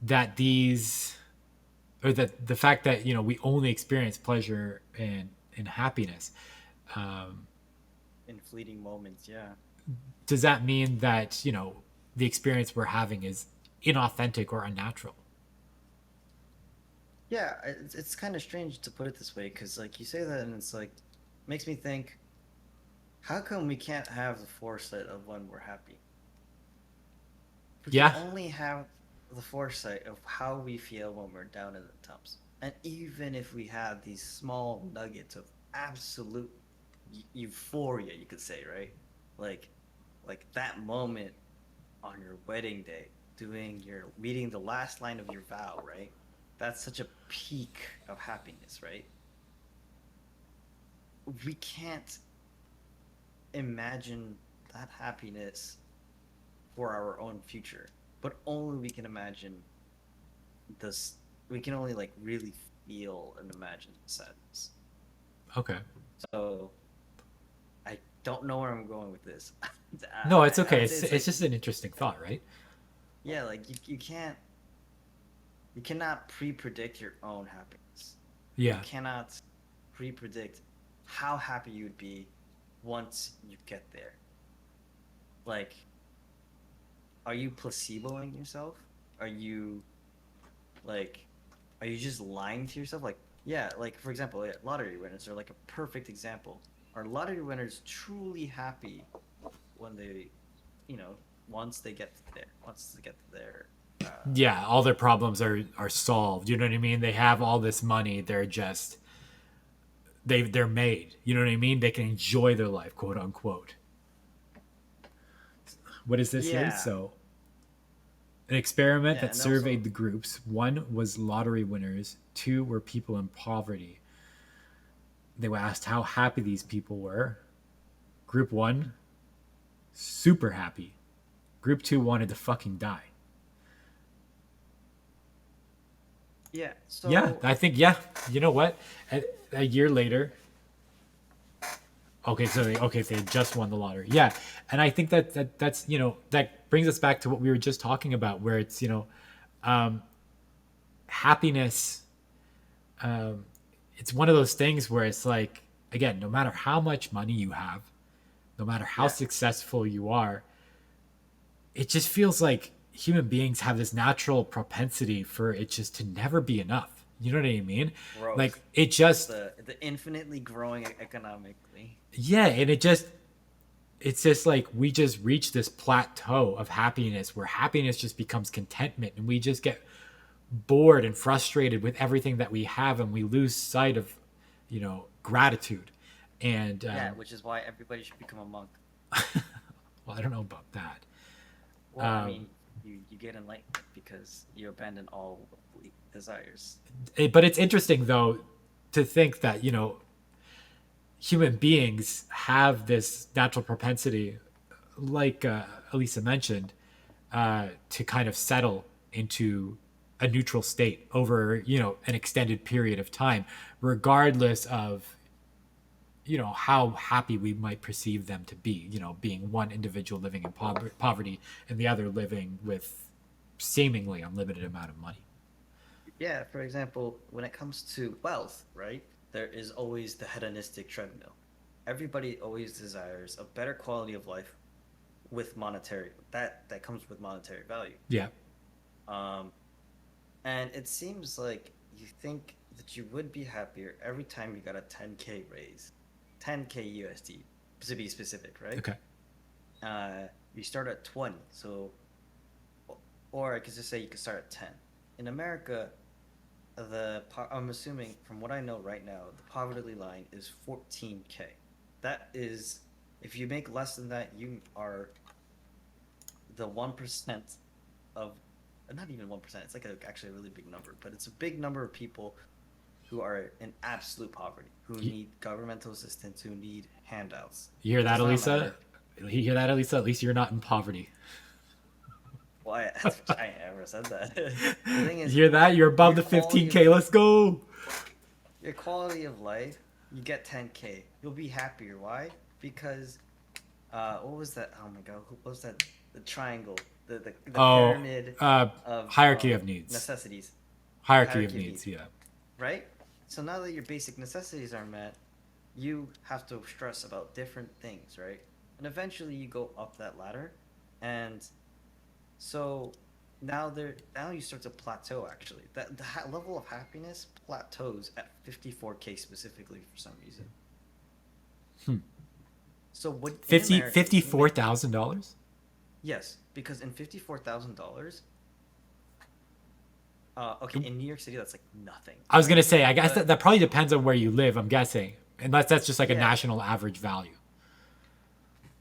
Speaker 1: that these or that the fact that we only experience pleasure and happiness,
Speaker 3: In fleeting moments, yeah.
Speaker 1: does that mean that the experience we're having is inauthentic or unnatural?
Speaker 3: Yeah, it's kind of strange to put it this way because, like, you say that, and it's like, makes me think, how come we can't have the foresight of when we're happy? We can
Speaker 1: Yeah.
Speaker 3: only have the foresight of how we feel when we're down in the dumps. And even if we had these small nuggets of absolute euphoria, you could say, right? Like, like that moment on your wedding day, doing your reading the last line of your vow, right? That's such a peak of happiness, right? We can't imagine that happiness for our own future, but only we can imagine this. We can only like really feel and imagine sadness.
Speaker 1: Okay.
Speaker 3: So I don't know where I'm going with this.
Speaker 1: No, it's
Speaker 3: I
Speaker 1: okay.
Speaker 3: would say
Speaker 1: It's just an interesting thought, right?
Speaker 3: yeah, like you can't, you cannot pre-predict your own happiness. You
Speaker 1: Yeah.
Speaker 3: cannot pre-predict how happy you would be once you get there. Like, are you placeboing yourself? Are you like, are you just lying to yourself? Like, yeah, like for example, yeah, lottery winners are like a perfect example. Are lottery winners truly happy when they, once they get there, once they get there?
Speaker 1: Yeah, all their problems are solved. You know what I mean? They have all this money. They're just they're made. You know what I mean? They can enjoy their life, quote unquote. What is this here?
Speaker 3: Yeah,
Speaker 1: So, an experiment
Speaker 3: yeah,
Speaker 1: that
Speaker 3: and
Speaker 1: surveyed
Speaker 3: also,
Speaker 1: the groups. One was lottery winners. Two were people in poverty. They were asked how happy these people were. Group one, super happy. Group two wanted to fucking die.
Speaker 3: yeah.
Speaker 1: Yeah,
Speaker 3: So
Speaker 1: I think, yeah. You know what? A year later, okay, so they just won the lottery. Yeah, and I think that's that brings us back to what we were just talking about, where it's happiness. It's one of those things where it's like, again, no matter how much money you have, no matter how
Speaker 3: yeah,
Speaker 1: successful you are, it just feels like human beings have this natural propensity for it just to never be enough. You know what I mean? Like
Speaker 3: growth,
Speaker 1: it just,
Speaker 3: the infinitely growing economically.
Speaker 1: yeah, and it's just like we just reach this plateau of happiness where happiness just becomes contentment, and we just get bored and frustrated with everything that we have, and we lose sight of gratitude. And
Speaker 3: Yeah, which is why everybody should become a monk.
Speaker 1: well, I don't know about that.
Speaker 3: Well, I mean, you get enlightenment because you abandon all worldly desires.
Speaker 1: But it's interesting though to think that human beings have this natural propensity, like Elisa mentioned, to kind of settle into a neutral state over an extended period of time, regardless of how happy we might perceive them to be. Being one individual living in poverty and the other living with seemingly unlimited amount of money.
Speaker 3: Yeah, for example, when it comes to wealth, right? There is always the hedonistic treadmill. Everybody always desires a better quality of life with monetary that comes with monetary value.
Speaker 1: Yeah.
Speaker 3: Um, and it seems like you think that you would be happier every time you got a 10K raise, 10K USD to be specific, right?
Speaker 1: Okay.
Speaker 3: You start at 20, so, or I could just say you could start at 10. In America, I'm assuming from what I know right now, the poverty line is 14K. That is, if you make less than that, you are the 1% of, not even 1%. It's like actually a really big number, but it's a big number of people who are in absolute poverty, who need governmental assistance, who need handouts.
Speaker 1: You hear
Speaker 3: It
Speaker 1: that,
Speaker 3: does not
Speaker 1: Elisa?
Speaker 3: matter.
Speaker 1: You hear that, Elisa? At least you're not in poverty.
Speaker 3: Why I ever said that. The thing
Speaker 1: You
Speaker 3: is,
Speaker 1: hear that? You're above
Speaker 3: your
Speaker 1: the
Speaker 3: quality
Speaker 1: 15K. Let's go.
Speaker 3: your quality of life, you get 10K. You'll be happier. Why? Because what was that? Oh my god, what was that? The triangle, the
Speaker 1: Oh,
Speaker 3: pyramid
Speaker 1: hierarchy of
Speaker 3: of
Speaker 1: needs.
Speaker 3: necessities.
Speaker 1: Hierarchy of needs. Yeah.
Speaker 3: right? So now that your basic necessities are met, you have to stress about different things, right? And eventually you go up that ladder, and so now you start to plateau. Actually, that the level of happiness plateaus at 54K specifically for some reason.
Speaker 1: Hmm.
Speaker 3: So what in
Speaker 1: 50
Speaker 3: America, if you make-
Speaker 1: $54,000?
Speaker 3: Yes, because in $54,000, okay, in New York City that's like nothing.
Speaker 1: I was
Speaker 3: right?
Speaker 1: gonna say, I guess
Speaker 3: But
Speaker 1: that probably depends on where you live. I'm guessing, unless that's just like a
Speaker 3: yeah,
Speaker 1: national average value.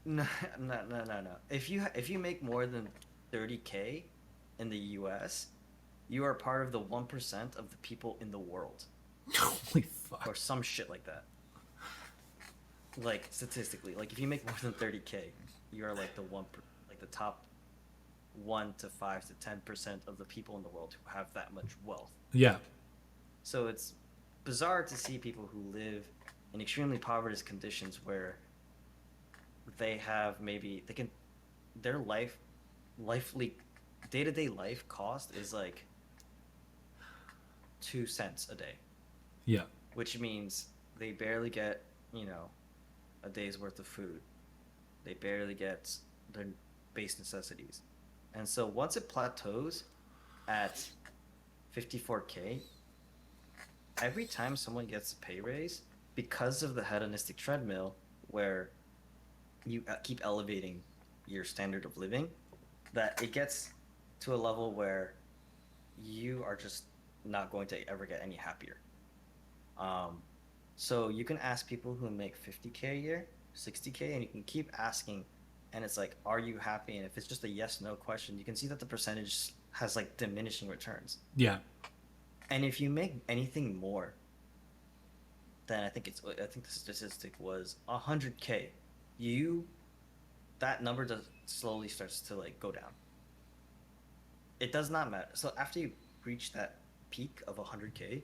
Speaker 3: no, no. If you make more than 30K in the U.S., you are part of the 1% of the people in the world,
Speaker 1: Holy fuck!
Speaker 3: or some shit like that. Like statistically, like if you make more than 30K, you are like like the top 1 to 5 to 10% of the people in the world who have that much wealth.
Speaker 1: Yeah,
Speaker 3: So it's bizarre to see people who live in extremely poverty conditions where they have maybe they can their lively day-to-day life cost is like 2 cents a day,
Speaker 1: yeah,
Speaker 3: which means they barely get, a day's worth of food. They barely get their base necessities. And so once it plateaus at 54K, every time someone gets a pay raise, because of the hedonistic treadmill where you keep elevating your standard of living, that it gets to a level where you are just not going to ever get any happier. So you can ask people who make 50K a year, 60K, and you can keep asking, and it's like, are you happy? And if it's just a yes no question, you can see that the percentage has like diminishing returns.
Speaker 1: yeah.
Speaker 3: And if you make anything more than I think the statistic was 100K, that number slowly starts to like go down. It does not matter. So after you reach that peak of 100K,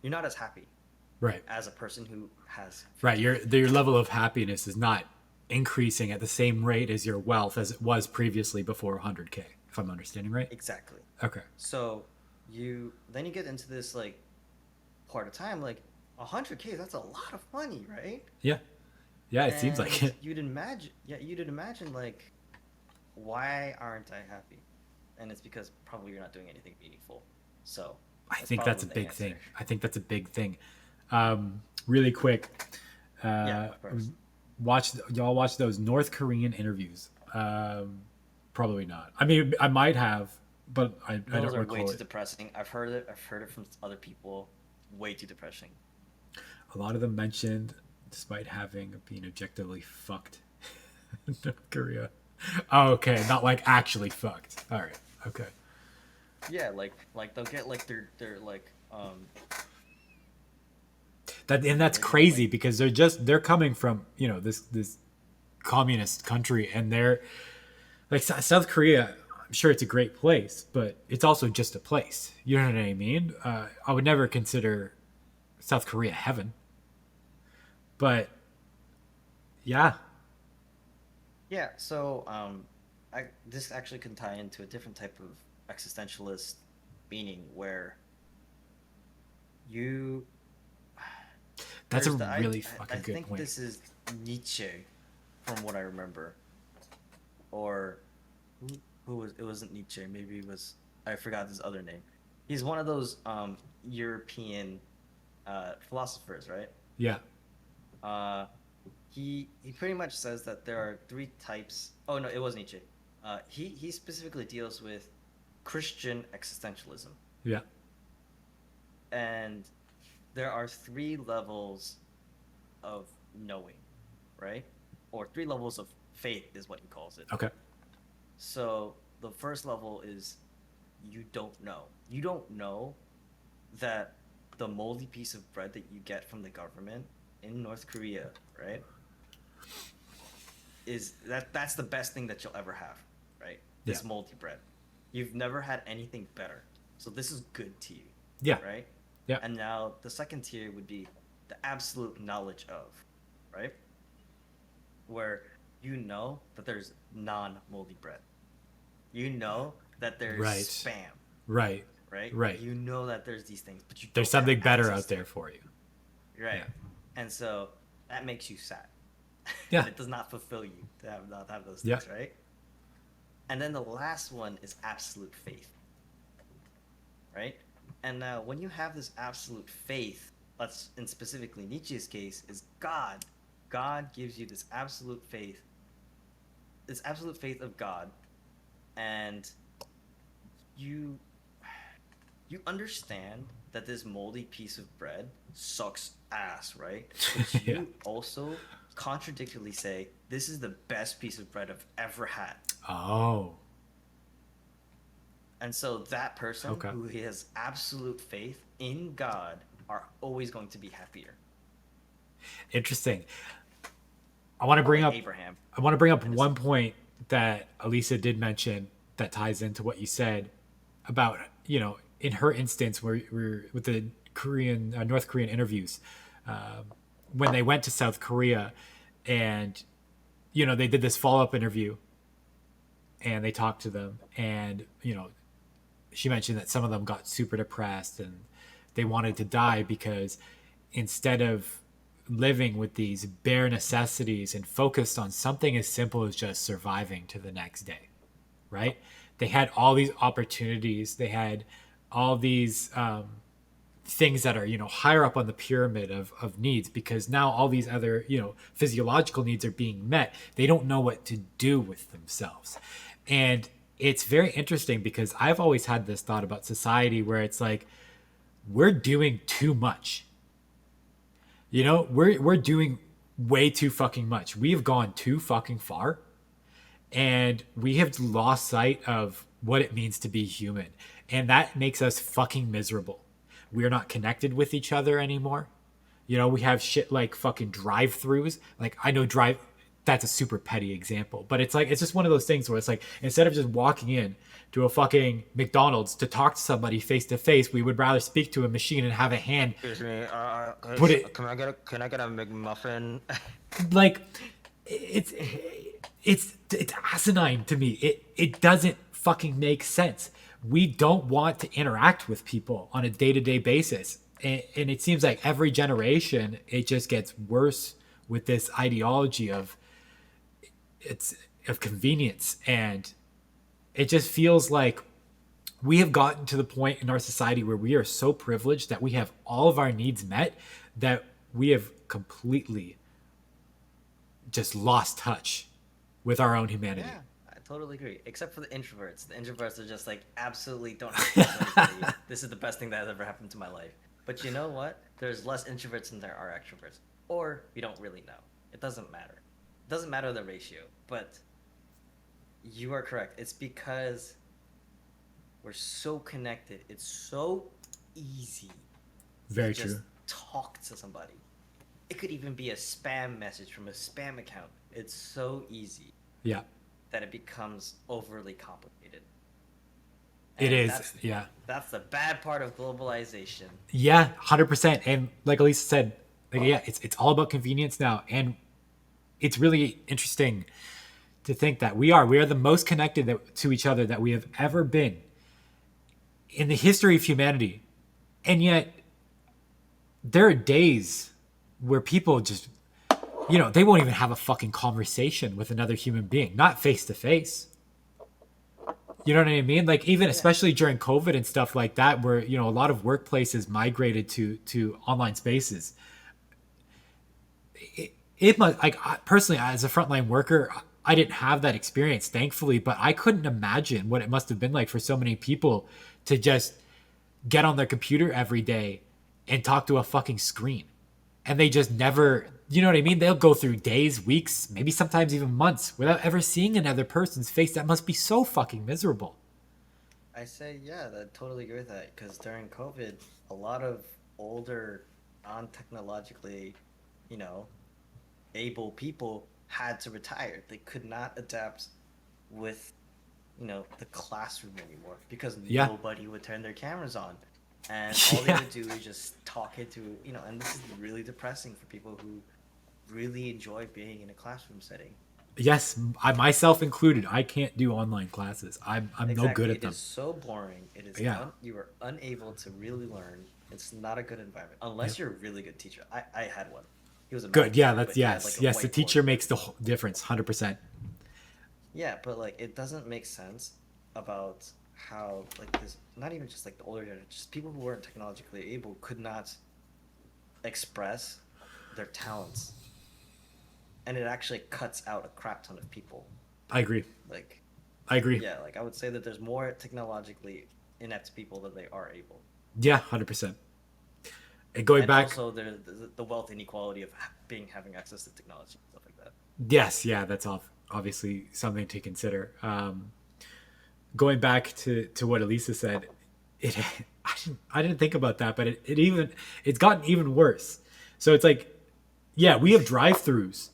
Speaker 3: you're not as happy
Speaker 1: Right,
Speaker 3: as a person who has
Speaker 1: right.
Speaker 3: 50K.
Speaker 1: Your level of happiness is not increasing at the same rate as your wealth as it was previously before 100K. If I'm understanding right.
Speaker 3: Exactly.
Speaker 1: Okay.
Speaker 3: So you get into this like part of time, like 100K, that's a lot of money, right?
Speaker 1: Yeah, yeah. It seems like
Speaker 3: And
Speaker 1: it.
Speaker 3: you'd imagine like, why aren't I happy? And it's because probably you're not doing anything meaningful. So
Speaker 1: I
Speaker 3: that's
Speaker 1: think that's a
Speaker 3: probably the
Speaker 1: big thing.
Speaker 3: answer.
Speaker 1: I think that's a big thing. Really quick,
Speaker 3: Yeah, of course.
Speaker 1: y'all watch those North Korean interviews? Probably not. I mean, I might have, but I
Speaker 3: Those
Speaker 1: don't
Speaker 3: are way
Speaker 1: recall
Speaker 3: too
Speaker 1: it.
Speaker 3: depressing. I've heard it. I've heard it from other people. Way too depressing.
Speaker 1: A lot of them mentioned, despite having been objectively fucked in North Korea. Oh, okay, not like actually fucked. All right, okay.
Speaker 3: Yeah, like they'll get like their like
Speaker 1: That's
Speaker 3: they get
Speaker 1: crazy
Speaker 3: like
Speaker 1: because they're coming from this communist country, and they're like South Korea. I'm sure it's a great place, but it's also just a place. You know what I mean? I would never consider South Korea heaven, but yeah,
Speaker 3: yeah. So this actually can tie into a different type of existentialist meaning where you
Speaker 1: that's a
Speaker 3: there's the
Speaker 1: really
Speaker 3: I
Speaker 1: fucking good
Speaker 3: think
Speaker 1: point.
Speaker 3: this is Nietzsche, from what I remember, or who was it? Wasn't Nietzsche? Maybe it was, I forgot his other name. He's one of those European philosophers, right?
Speaker 1: Yeah,
Speaker 3: Uh, he pretty much says that there are three types. Oh no, it was Nietzsche. He specifically deals with Christian existentialism,
Speaker 1: yeah,
Speaker 3: and there are three levels of knowing, right? Or three levels of faith is what he calls it.
Speaker 1: okay,
Speaker 3: So the first level is you don't know. You don't know that the moldy piece of bread that you get from the government in North Korea, right? That's the best thing that you'll ever have, right? This
Speaker 1: Yeah.
Speaker 3: moldy bread. You've never had anything better. So this is good to you,
Speaker 1: yeah,
Speaker 3: right?
Speaker 1: yeah,
Speaker 3: And now the second tier would be the absolute knowledge of, right? Where you know that there's non-moldy bread. You know that there's
Speaker 1: right.
Speaker 3: spam.
Speaker 1: Right.
Speaker 3: right?
Speaker 1: Right.
Speaker 3: You know that there's these things, but you
Speaker 1: There's
Speaker 3: don't have
Speaker 1: something better
Speaker 3: access
Speaker 1: out
Speaker 3: to
Speaker 1: there
Speaker 3: it.
Speaker 1: for you.
Speaker 3: Right.
Speaker 1: Yeah.
Speaker 3: And so that makes you sad.
Speaker 1: Yeah.
Speaker 3: And it does not fulfill you to not have those
Speaker 1: Yeah.
Speaker 3: things, right? And then the last one is absolute faith, right? And now when you have this absolute faith, let's in specifically Nietzsche's case, is God. God gives you this absolute faith of God, and you understand that this moldy piece of bread sucks ass, right? But
Speaker 1: Yeah.
Speaker 3: you also contradictorily say, this is the best piece of bread I've ever had.
Speaker 1: Oh.
Speaker 3: And so that person
Speaker 1: Okay.
Speaker 3: who has absolute faith in God are always going to be happier.
Speaker 1: Interesting. I want to bring
Speaker 3: Like
Speaker 1: up
Speaker 3: Abraham.
Speaker 1: one point that Elisa did mention that ties into what you said about, in her instance where with the North Korean interviews, when they went to South Korea and, they did this follow-up interview and they talked to them, and, she mentioned that some of them got super depressed and they wanted to die because instead of living with these bare necessities and focused on something as simple as just surviving to the next day, right? They had all these opportunities. They had all these things that are, higher up on the pyramid of needs, because now all these other, physiological needs are being met. They don't know what to do with themselves. And it's very interesting because I've always had this thought about society where it's like, we're doing too much. We're doing way too fucking much. We've gone too fucking far, and we have lost sight of what it means to be human. And that makes us fucking miserable. We're not connected with each other anymore. We have shit like fucking drive-throughs. Like, I know that's a super petty example, but it's like, it's just one of those things where it's like, instead of just walking in to a fucking McDonald's to talk to somebody face to face, we would rather speak to a machine and have a hand
Speaker 4: Excuse me.
Speaker 1: put it,
Speaker 4: Can I get a McMuffin?
Speaker 1: like, it's asinine to me. It doesn't fucking make sense. We don't want to interact with people on a day-to-day basis, and it seems like every generation it just gets worse with this ideology of convenience. And it just feels like we have gotten to the point in our society where we are so privileged that we have all of our needs met, that we have completely just lost touch with our own humanity.
Speaker 3: Yeah, I totally agree. Except for the introverts. The introverts are just like, absolutely don't have to talk to anybody. This is the best thing that has ever happened to my life. But you know what? There's less introverts than there are extroverts. Or we don't really know. It doesn't matter. It doesn't matter the ratio. But you are correct. It's because we're so connected. It's so easy
Speaker 1: Very
Speaker 3: to just
Speaker 1: true.
Speaker 3: talk to somebody. It could even be a spam message from a spam account. It's so easy
Speaker 1: Yeah,
Speaker 3: that it becomes overly complicated.
Speaker 1: it
Speaker 3: And
Speaker 1: is. Yeah.
Speaker 3: That's the bad part of globalization.
Speaker 1: Yeah, 100%. And like Elisa said, like, yeah, it's all about convenience now. And it's really interesting to think that we are the most connected to each other that we have ever been in the history of humanity. And yet there are days where people just, they won't even have a fucking conversation with another human being, not face to face. You know what I mean? Like, even especially during COVID and stuff like that, where, a lot of workplaces migrated to online spaces. It must, like, personally, as a frontline worker, I didn't have that experience, thankfully, but I couldn't imagine what it must have been like for so many people to just get on their computer every day and talk to a fucking screen. And they just never, you know what I mean? They'll go through days, weeks, maybe sometimes even months without ever seeing another person's face. That must be so fucking miserable.
Speaker 3: I say, yeah, I totally agree with that. Because during COVID, a lot of older, non-technologically, able people had to retire. They could not adapt with, the classroom anymore because nobody would turn their cameras on. And all they would do is just talk into, and this is really depressing for people who really enjoy being in a classroom setting.
Speaker 1: Yes, I myself included. I can't do online classes. I'm no good
Speaker 3: Exactly.
Speaker 1: at
Speaker 3: It
Speaker 1: them.
Speaker 3: is so boring. It is
Speaker 1: Yeah.
Speaker 3: you are unable to really learn. It's not a good environment
Speaker 1: Yep.
Speaker 3: unless you're a really good teacher. I had one. He was a math
Speaker 1: Good. Yeah,
Speaker 3: teacher,
Speaker 1: that's
Speaker 3: but he had like
Speaker 1: yes.
Speaker 3: a
Speaker 1: Yes, the
Speaker 3: whiteboard.
Speaker 1: teacher makes the difference 100%.
Speaker 3: Yeah, but like it doesn't make sense about how like this not even just like the older generation, just people who weren't technologically able could not express their talents. And it actually cuts out a crap ton of people.
Speaker 1: I agree.
Speaker 3: Like
Speaker 1: I agree.
Speaker 3: yeah, like I would say that there's more technologically inept people than they are able.
Speaker 1: Yeah, 100%. And going
Speaker 3: And
Speaker 1: back,
Speaker 3: also the wealth inequality of having access to technology and stuff like that.
Speaker 1: yes, yeah, that's obviously something to consider. Going back to what Elisa said, it I didn't think about that, but it's gotten even worse. So it's like, yeah, we have drive-throughs,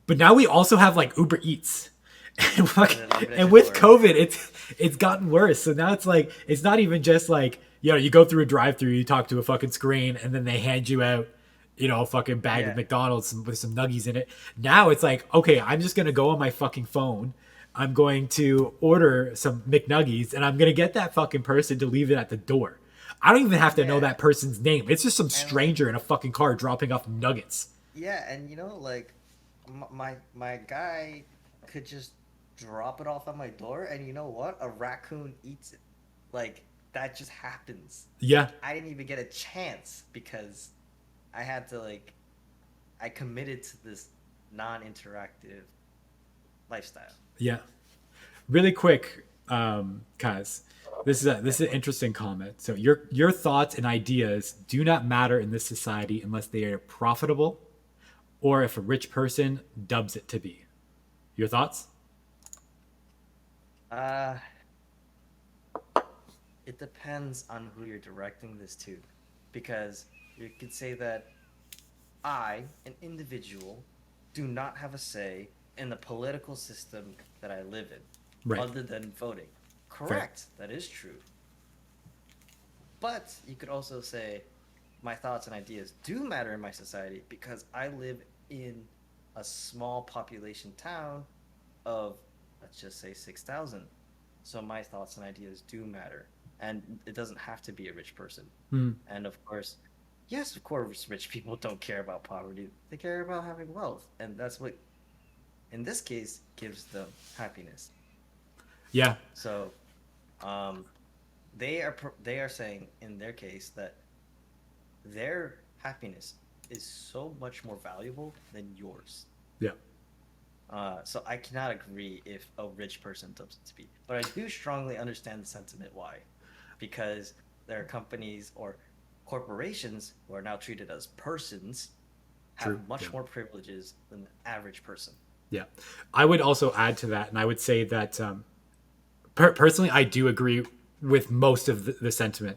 Speaker 1: but now we also have like Uber Eats. And,
Speaker 3: then leave it at
Speaker 1: and
Speaker 3: your
Speaker 1: with
Speaker 3: door.
Speaker 1: COVID, it's gotten worse. So now it's like it's not even just like, you go through a drive-through, you talk to a fucking screen, and then they hand you out, a fucking bag of
Speaker 3: Yeah.
Speaker 1: McDonald's with some nuggies in it. Now it's like, okay, I'm just gonna go on my fucking phone. I'm going to order some McNuggies, and I'm gonna get that fucking person to leave it at the door. I don't even have to know
Speaker 3: Yeah.
Speaker 1: that person's name. It's just some
Speaker 3: And like
Speaker 1: stranger in a fucking car dropping off nuggets.
Speaker 3: yeah, and like my guy could just drop it off at my door, and you know what? A raccoon eats it. Like that just happens.
Speaker 1: Yeah,
Speaker 3: I didn't even get a chance because I had to like I committed to this non-interactive lifestyle.
Speaker 1: yeah. Really quick, Kaz. This is an interesting comment. So your thoughts and ideas do not matter in this society unless they are profitable, or if a rich person dubs it to be. Your thoughts?
Speaker 3: Uh, it depends on who you're directing this to, because you could say that I, an individual, do not have a say in the political system that I live in,
Speaker 1: Right.
Speaker 3: other than voting. Correct, that is true. But you could also say my thoughts and ideas do matter in my society because I live in a small population town of, let's just say, 6,000. So my thoughts and ideas do matter. And it doesn't have to be a rich person.
Speaker 1: Mm,
Speaker 3: And of course, yes, of course, rich people don't care about poverty. They care about having wealth. And that's what, in this case, gives them happiness.
Speaker 1: yeah.
Speaker 3: So, they are saying in their case that their happiness is so much more valuable than yours.
Speaker 1: Yeah.
Speaker 3: So I cannot agree if a rich person dubs it to be, but I do strongly understand the sentiment why, because there are companies or corporations who are now treated as persons have
Speaker 1: True,
Speaker 3: much
Speaker 1: yeah.
Speaker 3: more privileges than the average person.
Speaker 1: Yeah. I would also add to that, and I would say that personally, I do agree with most of the sentiment.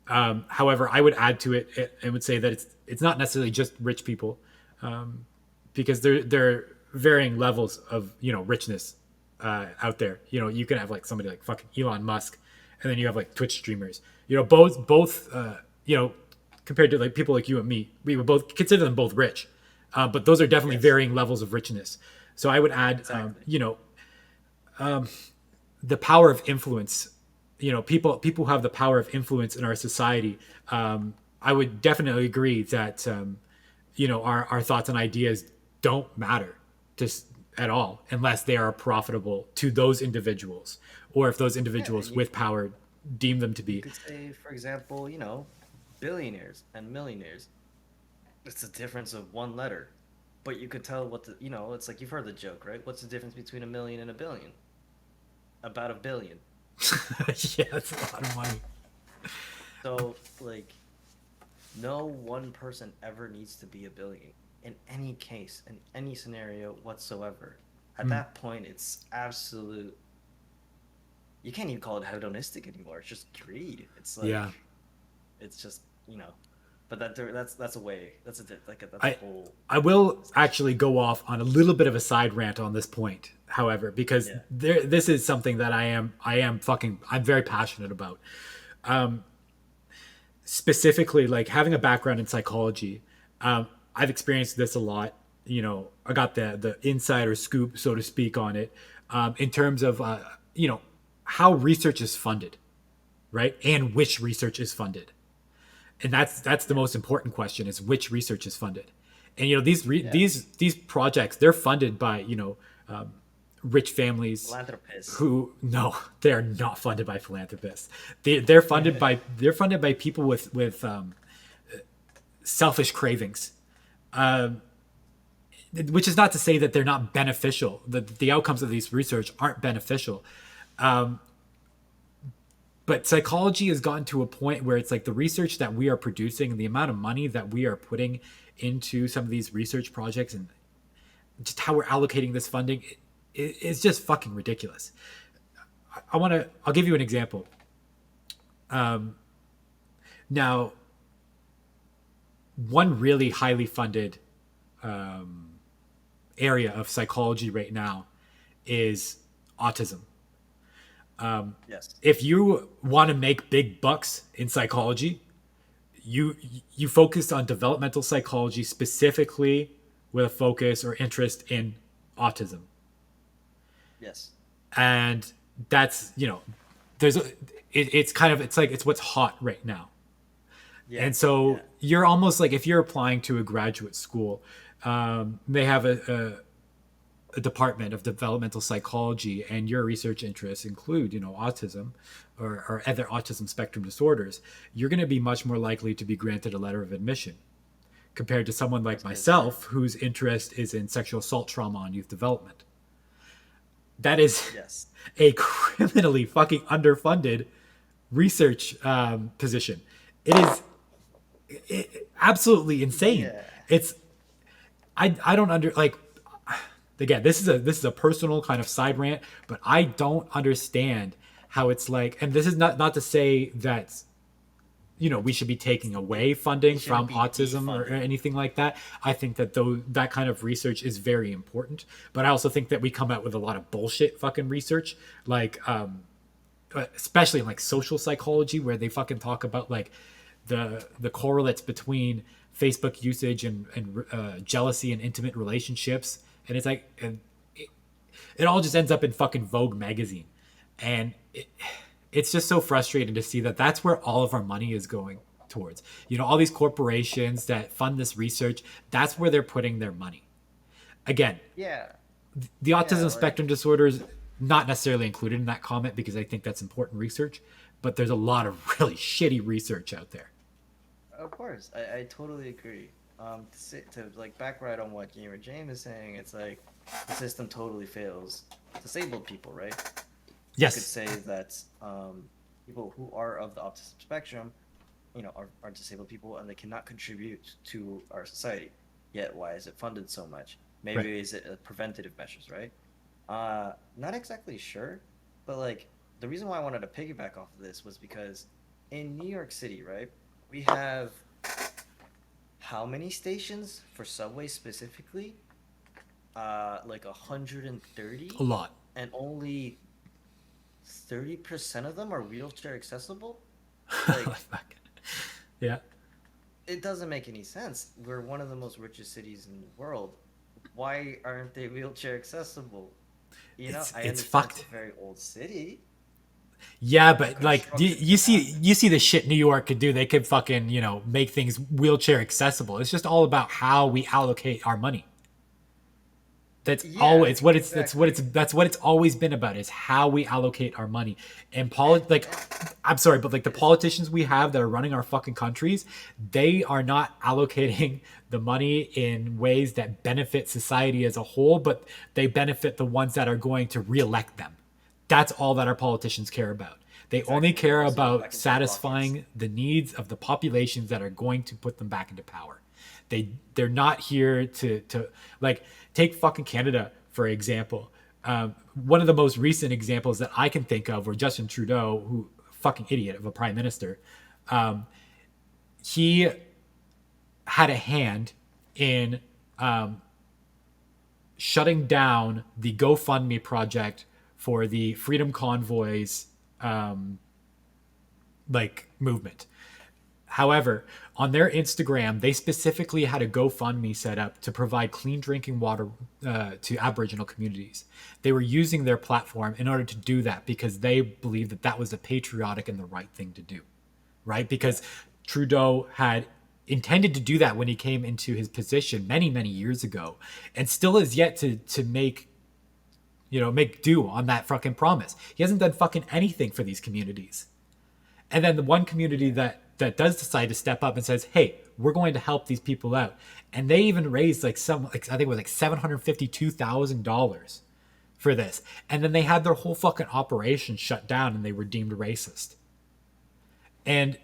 Speaker 1: However, I would add to it and would say that it's not necessarily just rich people, because there are varying levels of richness out there. You can have like somebody like fucking Elon Musk, and then you have like Twitch streamers. Both compared to like people like you and me, we would both consider them both rich, but those are definitely
Speaker 3: Yes.
Speaker 1: varying levels of richness. So I would add,
Speaker 3: Exactly.
Speaker 1: the power of influence. People who have the power of influence in our society. I would definitely agree that our thoughts and ideas don't matter just at all unless they are profitable to those individuals, or if those
Speaker 3: Yeah,
Speaker 1: individuals
Speaker 3: and
Speaker 1: with power deem them to
Speaker 3: you
Speaker 1: be.
Speaker 3: could say, for example, billionaires and millionaires. It's a difference of one letter, but you could tell it's like you've heard the joke, right? What's the difference between a million and a billion? About a billion.
Speaker 1: Yeah, that's a lot of money.
Speaker 3: So, like, no one person ever needs to be a billion in any case, in any scenario whatsoever. At that point, it's absolute. You can't even call it hedonistic anymore. It's just greed. It's like,
Speaker 1: Yeah.
Speaker 3: it's just but that's a way. That's a
Speaker 1: I
Speaker 3: whole.
Speaker 1: I will actually go off on a little bit of a side rant on this point, however, because
Speaker 3: Yeah.
Speaker 1: this is something that I'm very passionate about. Specifically, like having a background in psychology, I've experienced this a lot. I got the insider scoop, so to speak, on it, in terms of how research is funded, right, and which research is funded, and that's the most important question: is which research is funded, and these projects, they're funded by rich families
Speaker 3: Philanthropists.
Speaker 1: who, no, they're not funded by philanthropists. They're funded by people with selfish cravings, which is not to say that they're not beneficial. The outcomes of these research aren't beneficial. But psychology has gotten to a point where it's like the research that we are producing and the amount of money that we are putting into some of these research projects and just how we're allocating this funding is just fucking ridiculous. I'll give you an example. Now, one really highly funded area of psychology right now is autism.
Speaker 3: Yes.
Speaker 1: If you want to make big bucks in psychology, you focus on developmental psychology, specifically with a focus or interest in autism.
Speaker 3: Yes.
Speaker 1: And that's, it's what's hot right now.
Speaker 3: Yeah.
Speaker 1: And so you're almost like, if you're applying to a graduate school, they have a department of developmental psychology, and your research interests include, autism or other autism spectrum disorders, you're going to be much more likely to be granted a letter of admission compared to someone like myself, whose interest is in sexual assault trauma and youth development. That is a criminally fucking underfunded research position. It is absolutely insane.
Speaker 3: Yeah.
Speaker 1: It's I don't again, this is a personal kind of side rant, but I don't understand how it's like, and this is not to say that we should be taking away funding from autism or anything like that. I think that that kind of research is very important, but I also think that we come out with a lot of bullshit fucking research, like especially in like social psychology, where they fucking talk about like the correlates between Facebook usage and jealousy and intimate relationships, and it's like, and it all just ends up in fucking Vogue magazine, and it's just so frustrating to see that that's where all of our money is going towards. All these corporations that fund this research, that's where they're putting their money. Again, the autism spectrum disorders, not necessarily included in that comment because I think that's important research, but there's a lot of really shitty research out there.
Speaker 3: Of course, I totally agree. To like back right on what James is saying, it's like the system totally fails disabled people, right?
Speaker 1: Yes.
Speaker 3: You could say that people who are of the autism spectrum, are disabled people, and they cannot contribute to our society. Yet, why is it funded so much? Maybe is it preventative measures, right? Not exactly sure, but like the reason why I wanted to piggyback off of this was because in New York City, right, we have how many stations for subway specifically? Like 130.
Speaker 1: A lot.
Speaker 3: And only 30% of them are wheelchair accessible. Like,
Speaker 1: yeah.
Speaker 3: It doesn't make any sense. We're one of the most richest cities in the world. Why aren't they wheelchair accessible? I understand
Speaker 1: fucked.
Speaker 3: It's a very old city.
Speaker 1: Yeah, but like you see the shit New York could do. They could fucking, make things wheelchair accessible. It's just all about how we allocate our money. That's always what it's that's what it's always been about, is how we allocate our money. And I'm sorry, but like the politicians we have that are running our fucking countries, they are not allocating the money in ways that benefit society as a whole, but they benefit the ones that are going to reelect them. That's all that our politicians care about. They only care about satisfying the needs of the populations that are going to put them back into power. They're not here to like, take fucking Canada for example. One of the most recent examples that I can think of were Justin Trudeau, who fucking idiot of a prime minister. He had a hand in shutting down the GoFundMe project for the Freedom Convoys movement. However, on their Instagram, they specifically had a GoFundMe set up to provide clean drinking water to Aboriginal communities. They were using their platform in order to do that because they believed that that was the patriotic and the right thing to do, right? Because Trudeau had intended to do that when he came into his position many, many years ago, and still is yet to make do on that fucking promise. He hasn't done fucking anything for these communities. And then the one community that does decide to step up and says, hey, we're going to help these people out. And they even raised I think it was like $752,000 for this. And then they had their whole fucking operation shut down and they were deemed racist. And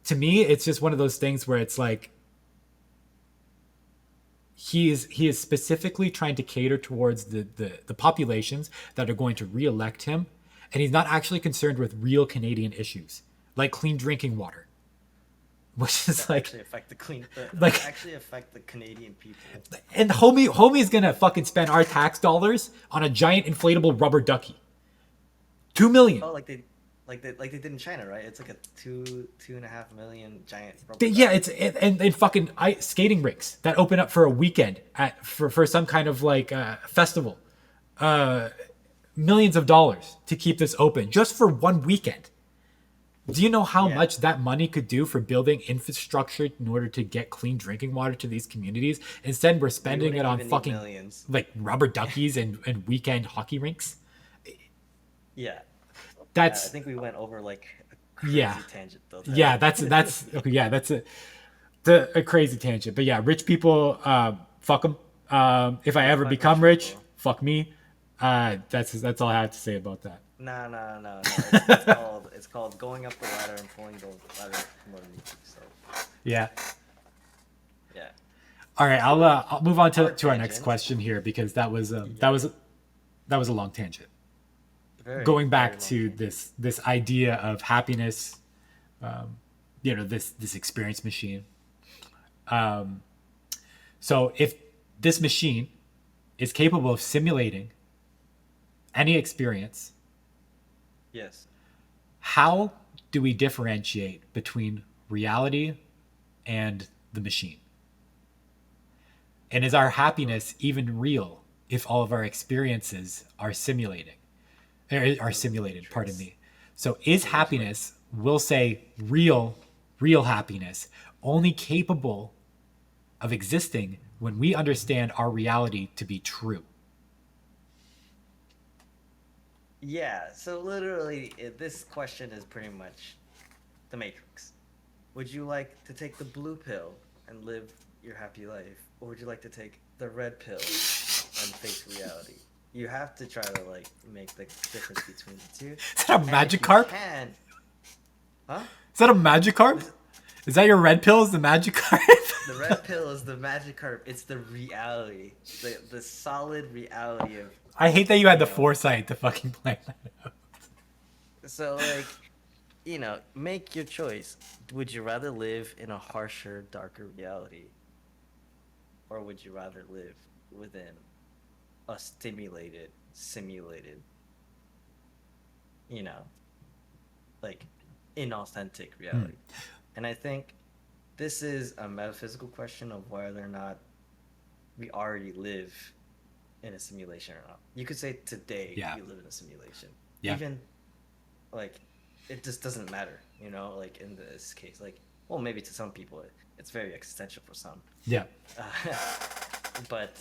Speaker 1: to me, it's just one of those things where it's like, he is specifically trying to cater towards the populations that are going to re-elect him. And he's not actually concerned with real Canadian issues, like clean drinking water. Which is
Speaker 3: That
Speaker 1: like
Speaker 3: actually affect the Canadian people.
Speaker 1: And homie's gonna fucking spend our tax dollars on a giant inflatable rubber ducky. $2 million.
Speaker 3: Oh, like they did in China, right? It's like a 2.5 million giant.
Speaker 1: And fucking skating rinks that open up for a weekend for some kind of like festival. Millions of dollars to keep this open just for one weekend. Do you know how much that money could do for building infrastructure in order to get clean drinking water to these communities? Instead, we're spending it on fucking
Speaker 3: millions.
Speaker 1: Like rubber duckies and weekend hockey rinks.
Speaker 3: Yeah.
Speaker 1: I
Speaker 3: think we went over like a crazy tangent though.
Speaker 1: That's okay. Yeah, that's a crazy tangent. But yeah, rich people, fuck them. If I ever become rich, fuck me. That's all I have to say about that.
Speaker 3: No. It's called going up the ladder and pulling the ladder from underneath. So.
Speaker 1: Yeah.
Speaker 3: Yeah.
Speaker 1: All right, I'll move on to our next question here because that was a long tangent. Going back to this idea of happiness, this experience machine. So if this machine is capable of simulating any experience,
Speaker 3: yes,
Speaker 1: how do we differentiate between reality and the machine? And is our happiness even real if all of our experiences are simulated? Pardon me. So is happiness, we'll say real happiness, only capable of existing when we understand our reality to be true?
Speaker 3: Yeah, so literally, this question is pretty much the Matrix. Would you like to take the blue pill and live your happy life, or would you like to take the red pill and face reality? You have to try to make the difference between the two.
Speaker 1: Is that a Magikarp?
Speaker 3: Huh?
Speaker 1: Is that a Magikarp? Is that your red pill? Is the Magikarp?
Speaker 3: The red pill is the Magikarp. It's the reality, the solid reality of.
Speaker 1: I hate that you had the foresight to fucking plan that out.
Speaker 3: So make your choice. Would you rather live in a harsher, darker reality, or would you rather live within a simulated, inauthentic reality? And I think this is a metaphysical question of whether or not we already live in a simulation or not. You could say today you live in a simulation.
Speaker 1: Yeah.
Speaker 3: Even it just doesn't matter, in this case. Maybe to some people it's very existential for some.
Speaker 1: Yeah.
Speaker 3: But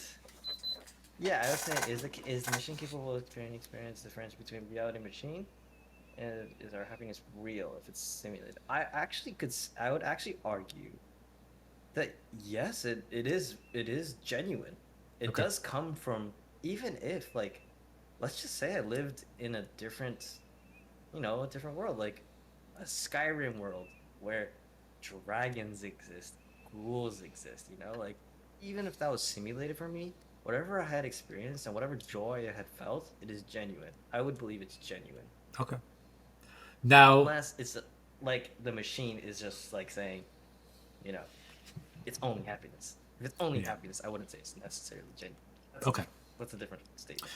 Speaker 3: yeah, I would say is the machine capable of experience the difference between reality and machine? And is our happiness real if it's simulated? I would actually argue that yes, it is genuine. It does come from, even if let's just say I lived in a different world, like a Skyrim world where dragons exist, ghouls exist, even if that was simulated for me, whatever I had experienced and whatever joy I had felt, it is genuine. I would believe it's genuine.
Speaker 1: Okay. Now,
Speaker 3: unless it's the machine is just saying, it's only happiness. If it's only happiness, I wouldn't say it's necessarily genuine. That's a different statement.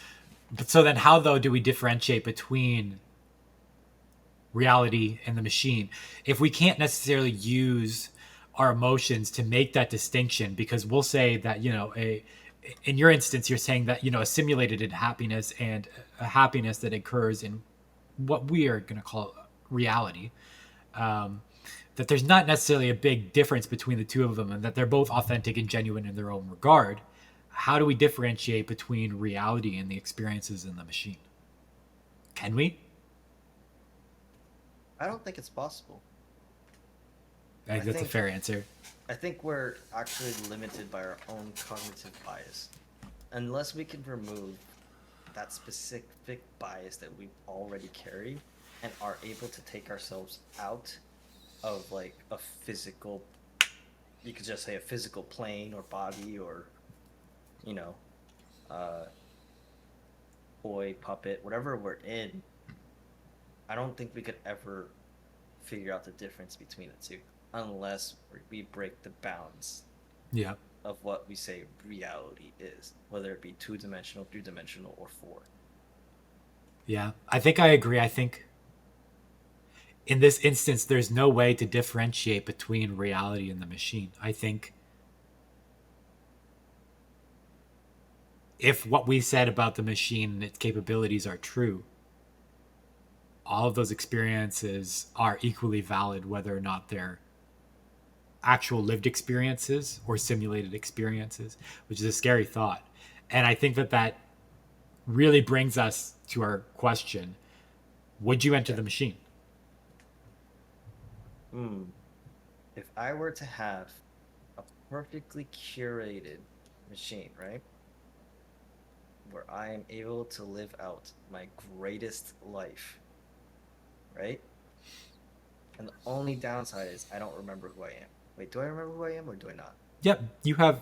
Speaker 1: But so then how, though, do we differentiate between reality and the machine, if we can't necessarily use our emotions to make that distinction, because we'll say that, in your instance, you're saying that, a simulated happiness and a happiness that occurs in what we are going to call reality, that there's not necessarily a big difference between the two of them, and that they're both authentic and genuine in their own regard. How do we differentiate between reality and the experiences in the machine? Can we?
Speaker 3: I don't think it's possible.
Speaker 1: I think that's a fair answer.
Speaker 3: I think we're actually limited by our own cognitive bias. Unless we can remove that specific bias that we already carry and are able to take ourselves out of like a physical, you could just say a physical plane or body or, toy, puppet, whatever we're in, I don't think we could ever figure out the difference between the two unless we break the bounds
Speaker 1: Yeah.
Speaker 3: of what we say reality is, whether it be 2-dimensional, 3-dimensional, or 4.
Speaker 1: Yeah. I think I agree. I think in this instance, there's no way to differentiate between reality and the machine. I think if what we said about the machine and its capabilities are true, all of those experiences are equally valid, whether or not they're actual lived experiences or simulated experiences, which is a scary thought. And I think that really brings us to our question: would you enter the machine?
Speaker 3: If I were to have a perfectly curated machine, right, where I am able to live out my greatest life, right? And the only downside is I don't remember who I am. Wait, do I remember who I am or do I not?
Speaker 1: Yep, you have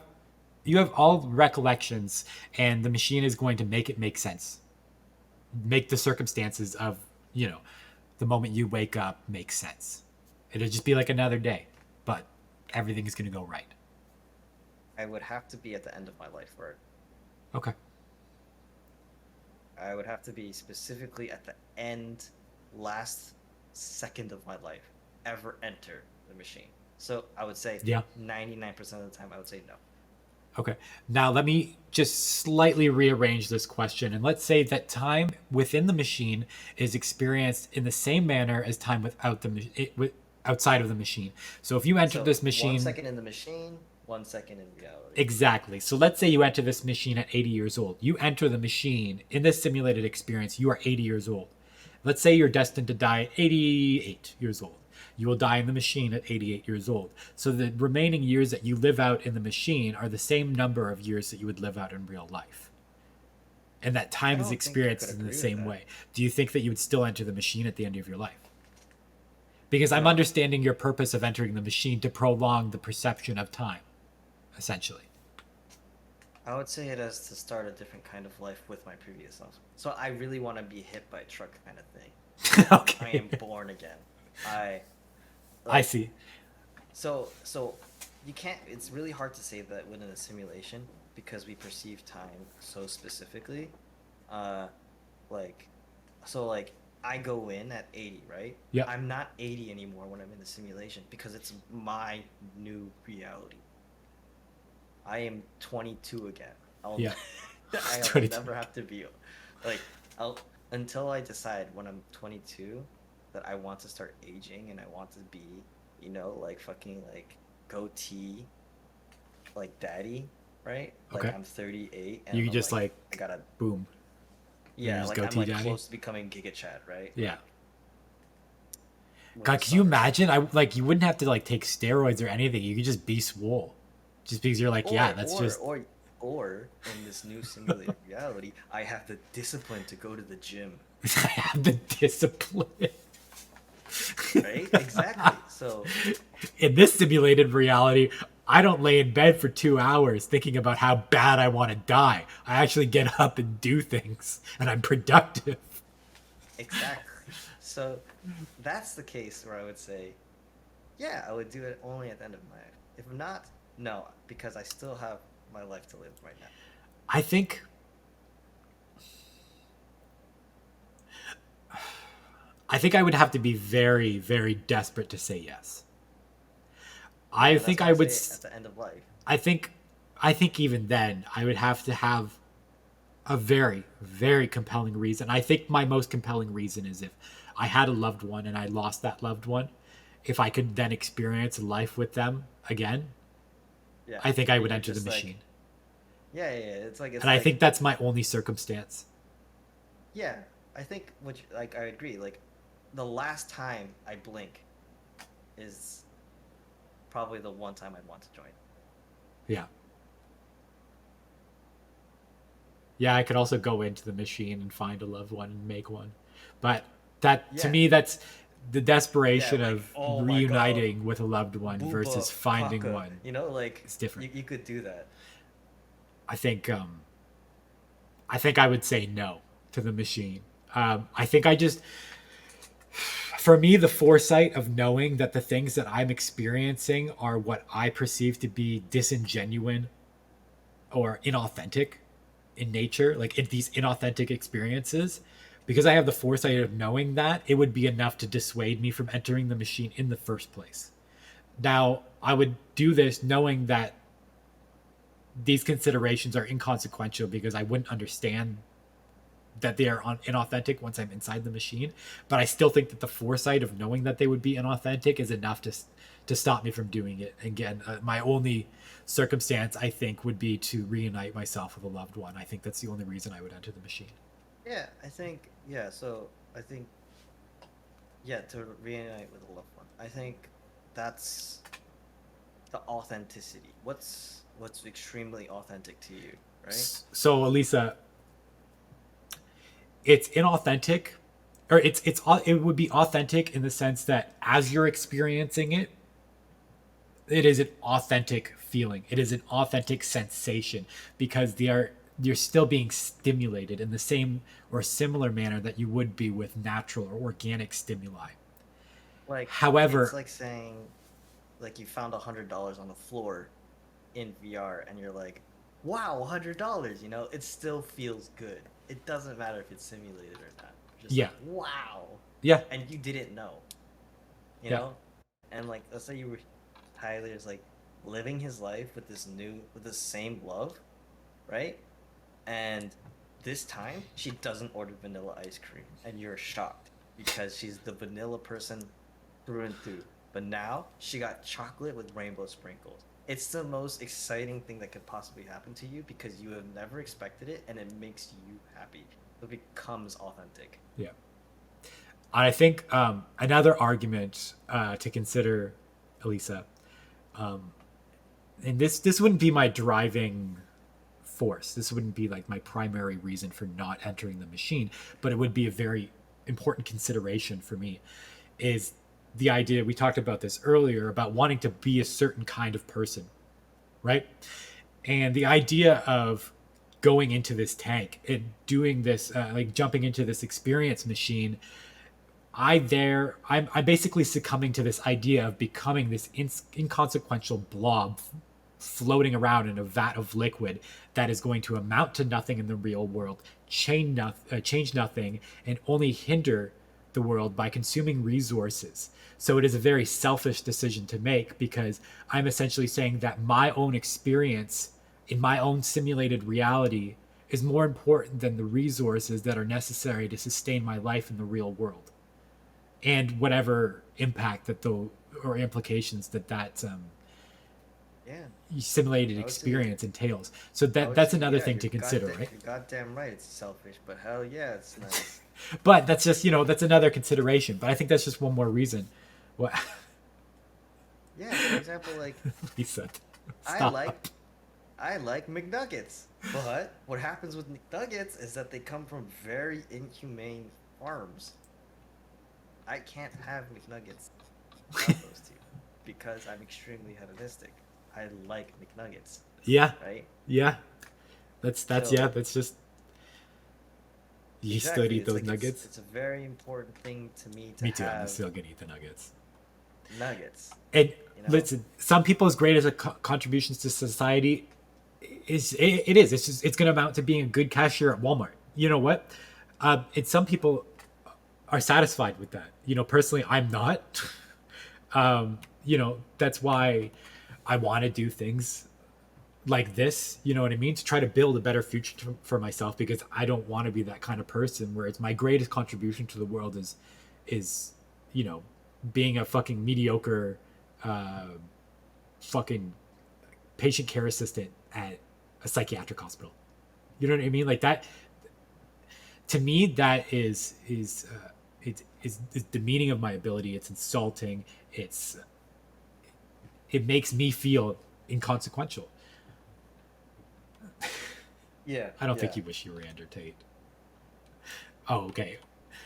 Speaker 1: all recollections, and the machine is going to make it make sense, make the circumstances of the moment you wake up make sense. It'll just be like another day, but everything is going to go right.
Speaker 3: I would have to be at the end of my life for it.
Speaker 1: Okay.
Speaker 3: I would have to be specifically at the end, last second of my life, ever enter the machine. So I would say 99% of the time I would say no.
Speaker 1: Okay. Now let me just slightly rearrange this question, and let's say that time within the machine is experienced in the same manner as time outside of the machine. So if you enter this machine,
Speaker 3: 1 second in the machine, 1 second in reality.
Speaker 1: Exactly. So let's say you enter this machine at 80 years old. You enter the machine in this simulated experience. You are 80 years old. Let's say you're destined to die at 88 years old. You will die in the machine at 88 years old. So the remaining years that you live out in the machine are the same number of years that you would live out in real life. And that time is experienced in the same way. Do you think that you would still enter the machine at the end of your life? Because I'm understanding your purpose of entering the machine to prolong the perception of time, essentially.
Speaker 3: I would say it as to start a different kind of life with my previous self. So I really want to be hit by a truck kind of thing.
Speaker 1: Okay.
Speaker 3: I am born again.
Speaker 1: I see.
Speaker 3: So you can't. It's really hard to say that within a simulation because we perceive time so specifically. I go in at 80, right?
Speaker 1: Yeah.
Speaker 3: I'm not 80 anymore when I'm in the simulation because it's my new reality. I am 22 again. I'll never have to be until I decide when I'm 22 that I want to start aging and I want to be, fucking goatee, like daddy, right?
Speaker 1: Okay.
Speaker 3: Like I'm 38 and
Speaker 1: You just
Speaker 3: I gotta
Speaker 1: boom.
Speaker 3: Yeah,
Speaker 1: just
Speaker 3: I'm
Speaker 1: goatee daddy?
Speaker 3: close to becoming Giga Chad, right?
Speaker 1: Yeah.
Speaker 3: Which
Speaker 1: God, could
Speaker 3: sucks.
Speaker 1: you imagine? You wouldn't have to take steroids or anything. You could just be swole, just because you're
Speaker 3: Or in this new simulated reality, I have the discipline to go to the gym.
Speaker 1: I have the discipline.
Speaker 3: Right? Exactly. So
Speaker 1: In this simulated reality, I don't lay in bed for 2 hours thinking about how bad I want to die. I actually get up and do things, and I'm productive.
Speaker 3: exactly. So that's the case where I would say, yeah, I would do it only at the end of my life. If not, no, because I still have my life to live right now.
Speaker 1: I think I think I would have to be very, very desperate to say yes. I
Speaker 3: And that's
Speaker 1: think
Speaker 3: why
Speaker 1: I would.
Speaker 3: say at the end of life.
Speaker 1: I think even then I would have to have a very, very compelling reason. I think my most compelling reason is if I had a loved one and I lost that loved one, if I could then experience life with them again,
Speaker 3: Yeah.
Speaker 1: I think I
Speaker 3: And
Speaker 1: would
Speaker 3: you're
Speaker 1: enter the
Speaker 3: just like,
Speaker 1: machine.
Speaker 3: yeah. It's like
Speaker 1: And I think that's my only circumstance.
Speaker 3: yeah. I think which like I agree. Like the last time I blink is probably the one time I'd want to join.
Speaker 1: Yeah. Yeah, I could also go into the machine and find a loved one and make one. But that to
Speaker 3: Yeah.
Speaker 1: me that's the desperation
Speaker 3: Yeah, like,
Speaker 1: of
Speaker 3: oh my
Speaker 1: reuniting with a loved one
Speaker 3: Booba,
Speaker 1: versus finding
Speaker 3: Kaka,
Speaker 1: one.
Speaker 3: You know, like
Speaker 1: It's different.
Speaker 3: You could do that.
Speaker 1: I think I would say no to the machine. I think I just, for me, the foresight of knowing that the things that I'm experiencing are what I perceive to be disingenuine or inauthentic in nature, like these inauthentic experiences, because I have the foresight of knowing that, it would be enough to dissuade me from entering the machine in the first place. Now, I would do this knowing that these considerations are inconsequential because I wouldn't understand that they are inauthentic once I'm inside the machine. But I still think that the foresight of knowing that they would be inauthentic is enough to stop me from doing it. Again, my only circumstance, I think, would be to reunite myself with a loved one. I think that's the only reason I would enter the machine.
Speaker 3: Yeah, I think so I think to reunite with a loved one. I think that's the authenticity. What's extremely authentic to you, right?
Speaker 1: So, Elisa, it's inauthentic, or it would be authentic in the sense that as you're experiencing it, it is an authentic feeling. It is an authentic sensation because you're still being stimulated in the same or similar manner that you would be with natural or organic stimuli.
Speaker 3: Like,
Speaker 1: However,
Speaker 3: it's like saying, like you found $100 on the floor in VR, and you're like, "Wow, $100!" You know, it still feels good. It doesn't matter if it's simulated or not. Just
Speaker 1: Yeah.
Speaker 3: like, wow.
Speaker 1: yeah,
Speaker 3: And you didn't know. You
Speaker 1: Yeah.
Speaker 3: know, and like let's say you were Tyler's like living his life with the same love, right? And this time she doesn't order vanilla ice cream, and you're shocked because she's the vanilla person through and through. But now she got chocolate with rainbow sprinkles. It's the most exciting thing that could possibly happen to you because you have never expected it, and it makes you happy. It becomes authentic.
Speaker 1: yeah. I think another argument to consider, Elisa, and this wouldn't be my driving force. This wouldn't be like my primary reason for not entering the machine, but it would be a very important consideration for me. Is the idea, we talked about this earlier, about wanting to be a certain kind of person, right? And the idea of going into this tank and doing this, like jumping into this experience machine, I'm basically succumbing to this idea of becoming this inconsequential blob floating around in a vat of liquid that is going to amount to nothing in the real world, change nothing, and only hinder the world by consuming resources. So it is a very selfish decision to make because I'm essentially saying that my own experience in my own simulated reality is more important than the resources that are necessary to sustain my life in the real world, and whatever impact or implications that
Speaker 3: Yeah.
Speaker 1: simulated
Speaker 3: I would say-
Speaker 1: experience entails. So
Speaker 3: I would
Speaker 1: that's
Speaker 3: say,
Speaker 1: another
Speaker 3: yeah,
Speaker 1: thing to
Speaker 3: you're
Speaker 1: consider,
Speaker 3: goddamn-
Speaker 1: right?
Speaker 3: You're goddamn right. It's selfish, but hell yeah, it's nice.
Speaker 1: But that's just, that's another consideration. But I think that's just one more reason. What?
Speaker 3: Yeah, for example, like
Speaker 1: Lisa,
Speaker 3: I
Speaker 1: stop.
Speaker 3: like McNuggets, but what happens with McNuggets is that they come from very inhumane farms. I can't have McNuggets without those two because I'm extremely hedonistic. I like McNuggets,
Speaker 1: Yeah,
Speaker 3: right?
Speaker 1: yeah. That's
Speaker 3: So-
Speaker 1: that's just. You still
Speaker 3: Exactly,
Speaker 1: eat
Speaker 3: it's
Speaker 1: those
Speaker 3: like
Speaker 1: nuggets?
Speaker 3: It's a very important thing to me to
Speaker 1: Me too. I'm
Speaker 3: have
Speaker 1: still gonna eat the nuggets.
Speaker 3: nuggets.
Speaker 1: And
Speaker 3: You know?
Speaker 1: listen, some people's greatest contributions to society it's going to amount to being a good cashier at Walmart. You know what? And some people are satisfied with that. Personally, I'm not. That's why I want to do things like this, you know what I mean, to try to build a better future for myself, because I don't want to be that kind of person where it's my greatest contribution to the world is being a fucking mediocre fucking patient care assistant at a psychiatric hospital. You know what I mean? Like that, to me, that is demeaning of my ability. It's insulting. It makes me feel inconsequential.
Speaker 3: Yeah.
Speaker 1: I don't think you wish you were Andrew Tate. Oh, okay.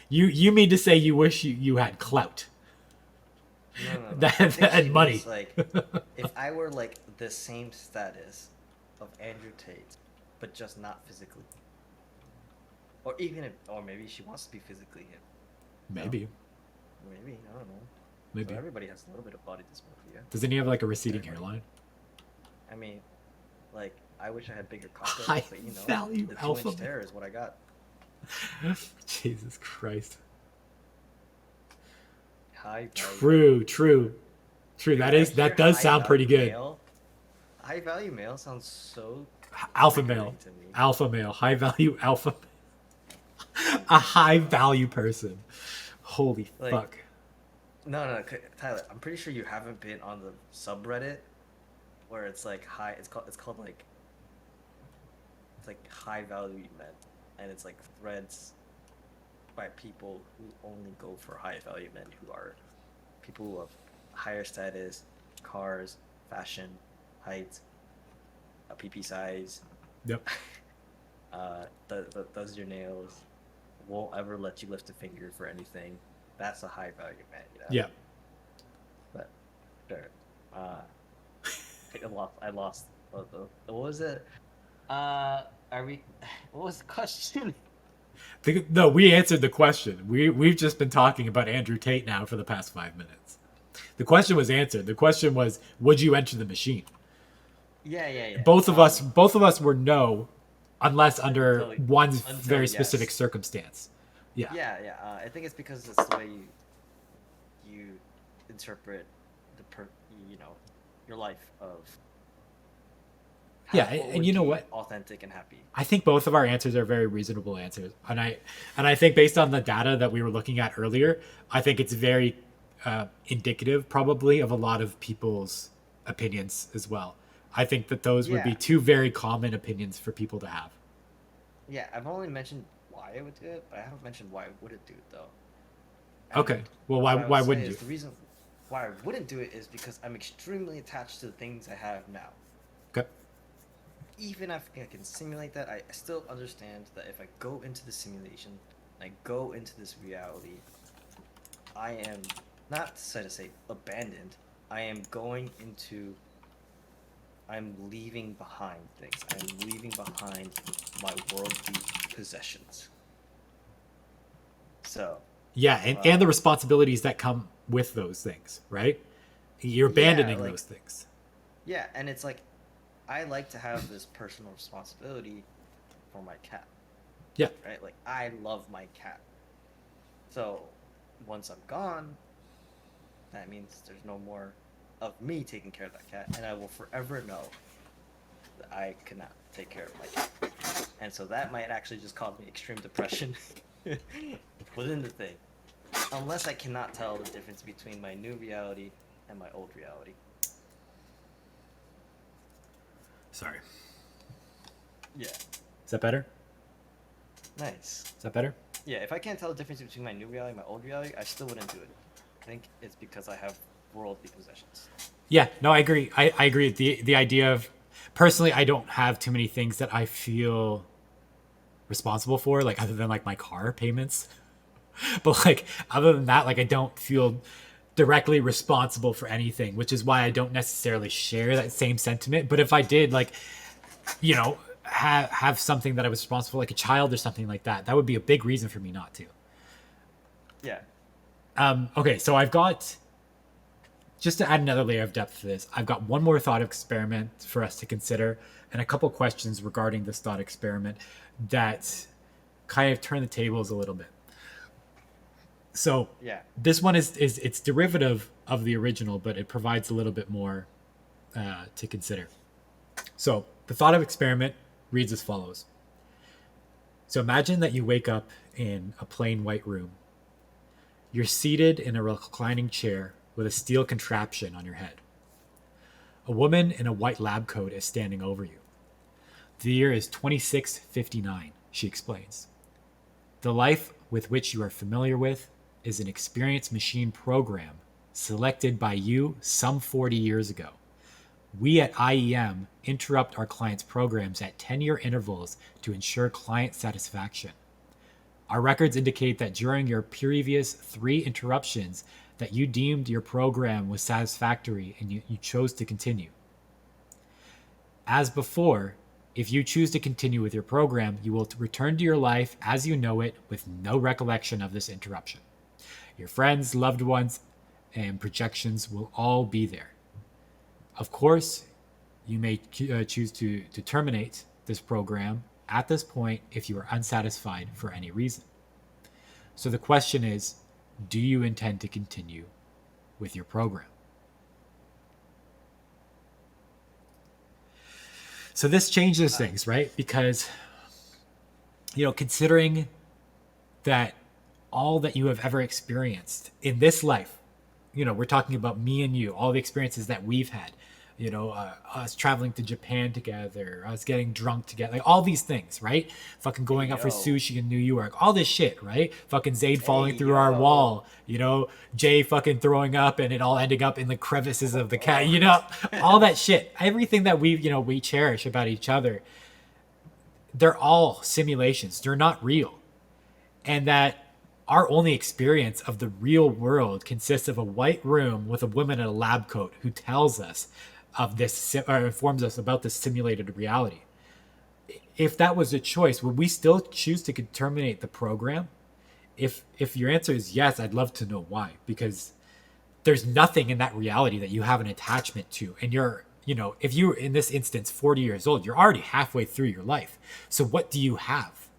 Speaker 1: You mean to say you wish you had clout?
Speaker 3: No.
Speaker 1: And money.
Speaker 3: Like, if I were like the same status of Andrew Tate, but just not physically, or maybe she wants to be physically him.
Speaker 1: Maybe.
Speaker 3: Maybe, I don't know.
Speaker 1: Maybe.
Speaker 3: So everybody has a little bit of body dysmorphia.
Speaker 1: Doesn't he have like a receding hairline?
Speaker 3: I mean, like, I wish I had bigger cocktails,
Speaker 1: High
Speaker 3: but
Speaker 1: value
Speaker 3: the
Speaker 1: alpha
Speaker 3: 2-inch tear is what I got.
Speaker 1: Jesus Christ.
Speaker 3: High value.
Speaker 1: True. That does sound pretty good.
Speaker 3: High value male sounds so
Speaker 1: Alpha male.
Speaker 3: to me.
Speaker 1: Alpha male. High value alpha. A high value person. Holy
Speaker 3: Like,
Speaker 1: fuck.
Speaker 3: No, Tyler, I'm pretty sure you haven't been on the subreddit where it's like it's called like, it's like high value men, and it's like threads by people who only go for high value men, who are people who have higher status, cars, fashion, height, a PP size.
Speaker 1: Yep.
Speaker 3: Does your nails, won't ever let you lift a finger for anything. That's a high value man,
Speaker 1: Yeah.
Speaker 3: But sure. I lost. What was it? What was the question?
Speaker 1: No, we answered the question. We've just been talking about Andrew Tate now for the past 5 minutes. The question was answered. The question was, would you enter the machine?
Speaker 3: Yeah.
Speaker 1: Both of us were no, unless under one very
Speaker 3: yes.
Speaker 1: specific circumstance. Yeah.
Speaker 3: Yeah. I think it's because it's the way you interpret your life of.
Speaker 1: Yeah, and you know what?
Speaker 3: Authentic and happy.
Speaker 1: I think both of our answers are very reasonable answers, and I think based on the data that we were looking at earlier, I think it's very indicative, probably, of a lot of people's opinions as well. I think that those would be two very common opinions for people to have.
Speaker 3: Yeah, I've only mentioned why I would do it, but I haven't mentioned why I wouldn't do it though. And
Speaker 1: okay, well, why wouldn't you?
Speaker 3: The reason why I wouldn't do it is because I'm extremely attached to the things I have now.
Speaker 1: Okay.
Speaker 3: Even if I can simulate that, I still understand that if I go into the simulation, I go into this reality, I am not to say abandoned. I'm leaving behind things. I'm leaving behind my worldly possessions. So.
Speaker 1: Yeah, and the responsibilities that come with those things, right? You're abandoning those things.
Speaker 3: Yeah, and it's like, I like to have this personal responsibility for my cat.
Speaker 1: Yeah.
Speaker 3: Right? Like, I love my cat. So, once I'm gone, that means there's no more of me taking care of that cat, and I will forever know that I cannot take care of my cat. And so that might actually just cause me extreme depression within the thing. Unless I cannot tell the difference between my new reality and my old reality.
Speaker 1: Sorry.
Speaker 3: Yeah.
Speaker 1: Is that better?
Speaker 3: Nice.
Speaker 1: Is that better?
Speaker 3: Yeah, if I can't tell the difference between my new reality and my old reality, I still wouldn't do it. I think it's because I have worldly possessions.
Speaker 1: Yeah, no, I agree. I agree. The idea of, personally, I don't have too many things that I feel responsible for, like other than like my car payments. But like other than that, like I don't feel directly responsible for anything, which is why I don't necessarily share that same sentiment. But if I did, like, have something that I was responsible, like a child or something like that, that would be a big reason for me not to.
Speaker 3: Yeah.
Speaker 1: Okay, so I've got, just to add another layer of depth to this, I've got one more thought experiment for us to consider, and a couple questions regarding this thought experiment that kind of turn the tables a little bit. So
Speaker 3: Yeah.
Speaker 1: this one is it's derivative of the original, but it provides a little bit more to consider. So the thought of experiment reads as follows. So imagine that you wake up in a plain white room. You're seated in a reclining chair with a steel contraption on your head. A woman in a white lab coat is standing over you. The year is 2659, she explains. The life with which you are familiar with is an experience machine program selected by you some 40 years ago. We at IEM interrupt our clients' programs at 10-year intervals to ensure client satisfaction. Our records indicate that during your previous 3 interruptions that you deemed your program was satisfactory and you chose to continue. As before, if you choose to continue with your program, you will return to your life as you know it with no recollection of this interruption. Your friends, loved ones, and projections will all be there. Of course, you may choose to terminate this program at this point if you are unsatisfied for any reason. So the question is, do you intend to continue with your program? So this changes things, right? Because, considering that all that you have ever experienced in this life, we're talking about me and you, all the experiences that we've had, us traveling to Japan together, us getting drunk together, like all these things, right? Fucking going out for sushi in New York, all this shit, right? Fucking Zayd falling through our wall, Jay fucking throwing up and it all ending up in the crevices of the cat, all that shit. Everything that we cherish about each other, they're all simulations. They're not real. And that our only experience of the real world consists of a white room with a woman in a lab coat who tells us of this, or informs us about this simulated reality. If that was a choice, would we still choose to terminate the program? If your answer is yes, I'd love to know why, because there's nothing in that reality that you have an attachment to. And you're, if you're in this instance 40 years old, you're already halfway through your life. So what do you have?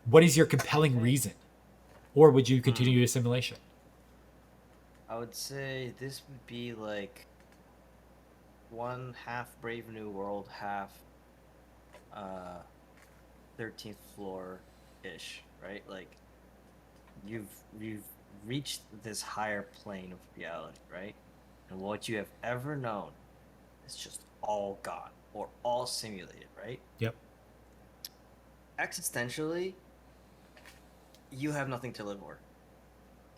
Speaker 1: What is your compelling reason? Or would you continue the simulation?
Speaker 3: I would say this would be like one half Brave New World, half 13th floor ish, right? Like you've reached this higher plane of reality, right? And what you have ever known is just all gone or all simulated, right?
Speaker 1: Yep.
Speaker 3: Existentially, you have nothing to live for.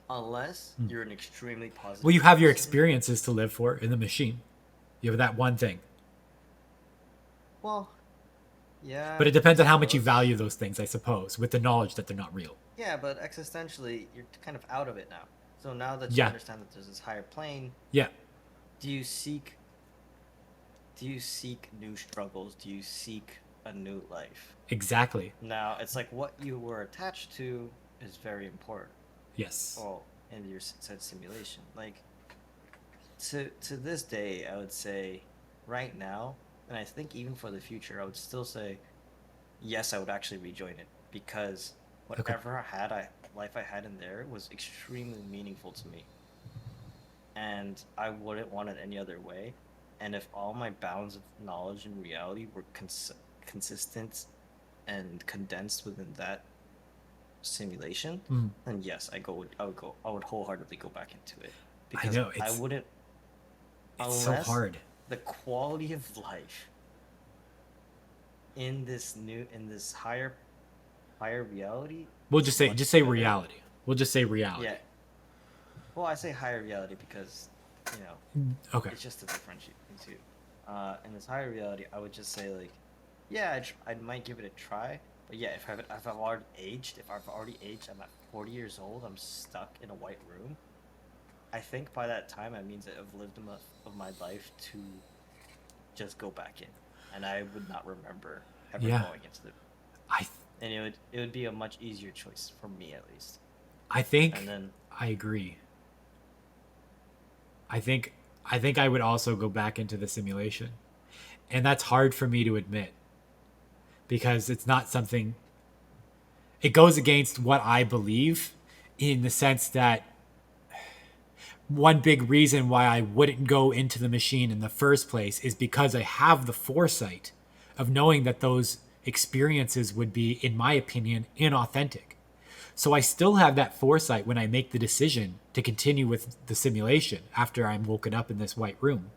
Speaker 3: Unless you're an extremely positive.
Speaker 1: Well, you have your
Speaker 3: person.
Speaker 1: experiences to live for in the machine. You have that one thing.
Speaker 3: Well, yeah.
Speaker 1: But it depends on how much you value those things, I suppose, with the knowledge that they're not real.
Speaker 3: Yeah, but existentially, you're kind of out of it now. So now that you understand that there's this higher plane,
Speaker 1: yeah.
Speaker 3: Do you seek new struggles? Do you seek a new life?
Speaker 1: Exactly.
Speaker 3: Now, it's like what you were attached to is very important.
Speaker 1: Yes.
Speaker 3: Well, in your said simulation, like to this day, I would say right now, and I think even for the future, I would still say yes. I would actually rejoin it because whatever life I had in there was extremely meaningful to me, and I wouldn't want it any other way. And if all my bounds of knowledge and reality were consistent and condensed within that simulation, then yes, I would wholeheartly go back into it because I wouldn't.
Speaker 1: It's so hard.
Speaker 3: The quality of life in this higher reality.
Speaker 1: We'll just say reality. We'll just say reality.
Speaker 3: Yeah. Well, I say higher reality because
Speaker 1: okay.
Speaker 3: It's just to differentiate things too. In this higher reality, I would just say like, yeah, I might give it a try. But yeah, if I've already aged, I'm at 40 years old, I'm stuck in a white room. I think by that time, it means that I've lived enough of my life to just go back in, and I would not remember ever going into the. And it would be a much easier choice for me at least.
Speaker 1: I think. And then I agree. I think I would also go back into the simulation, and that's hard for me to admit. Because it's not something, it goes against what I believe in the sense that one big reason why I wouldn't go into the machine in the first place is because I have the foresight of knowing that those experiences would be, in my opinion, inauthentic. So I still have that foresight when I make the decision to continue with the simulation after I'm woken up in this white room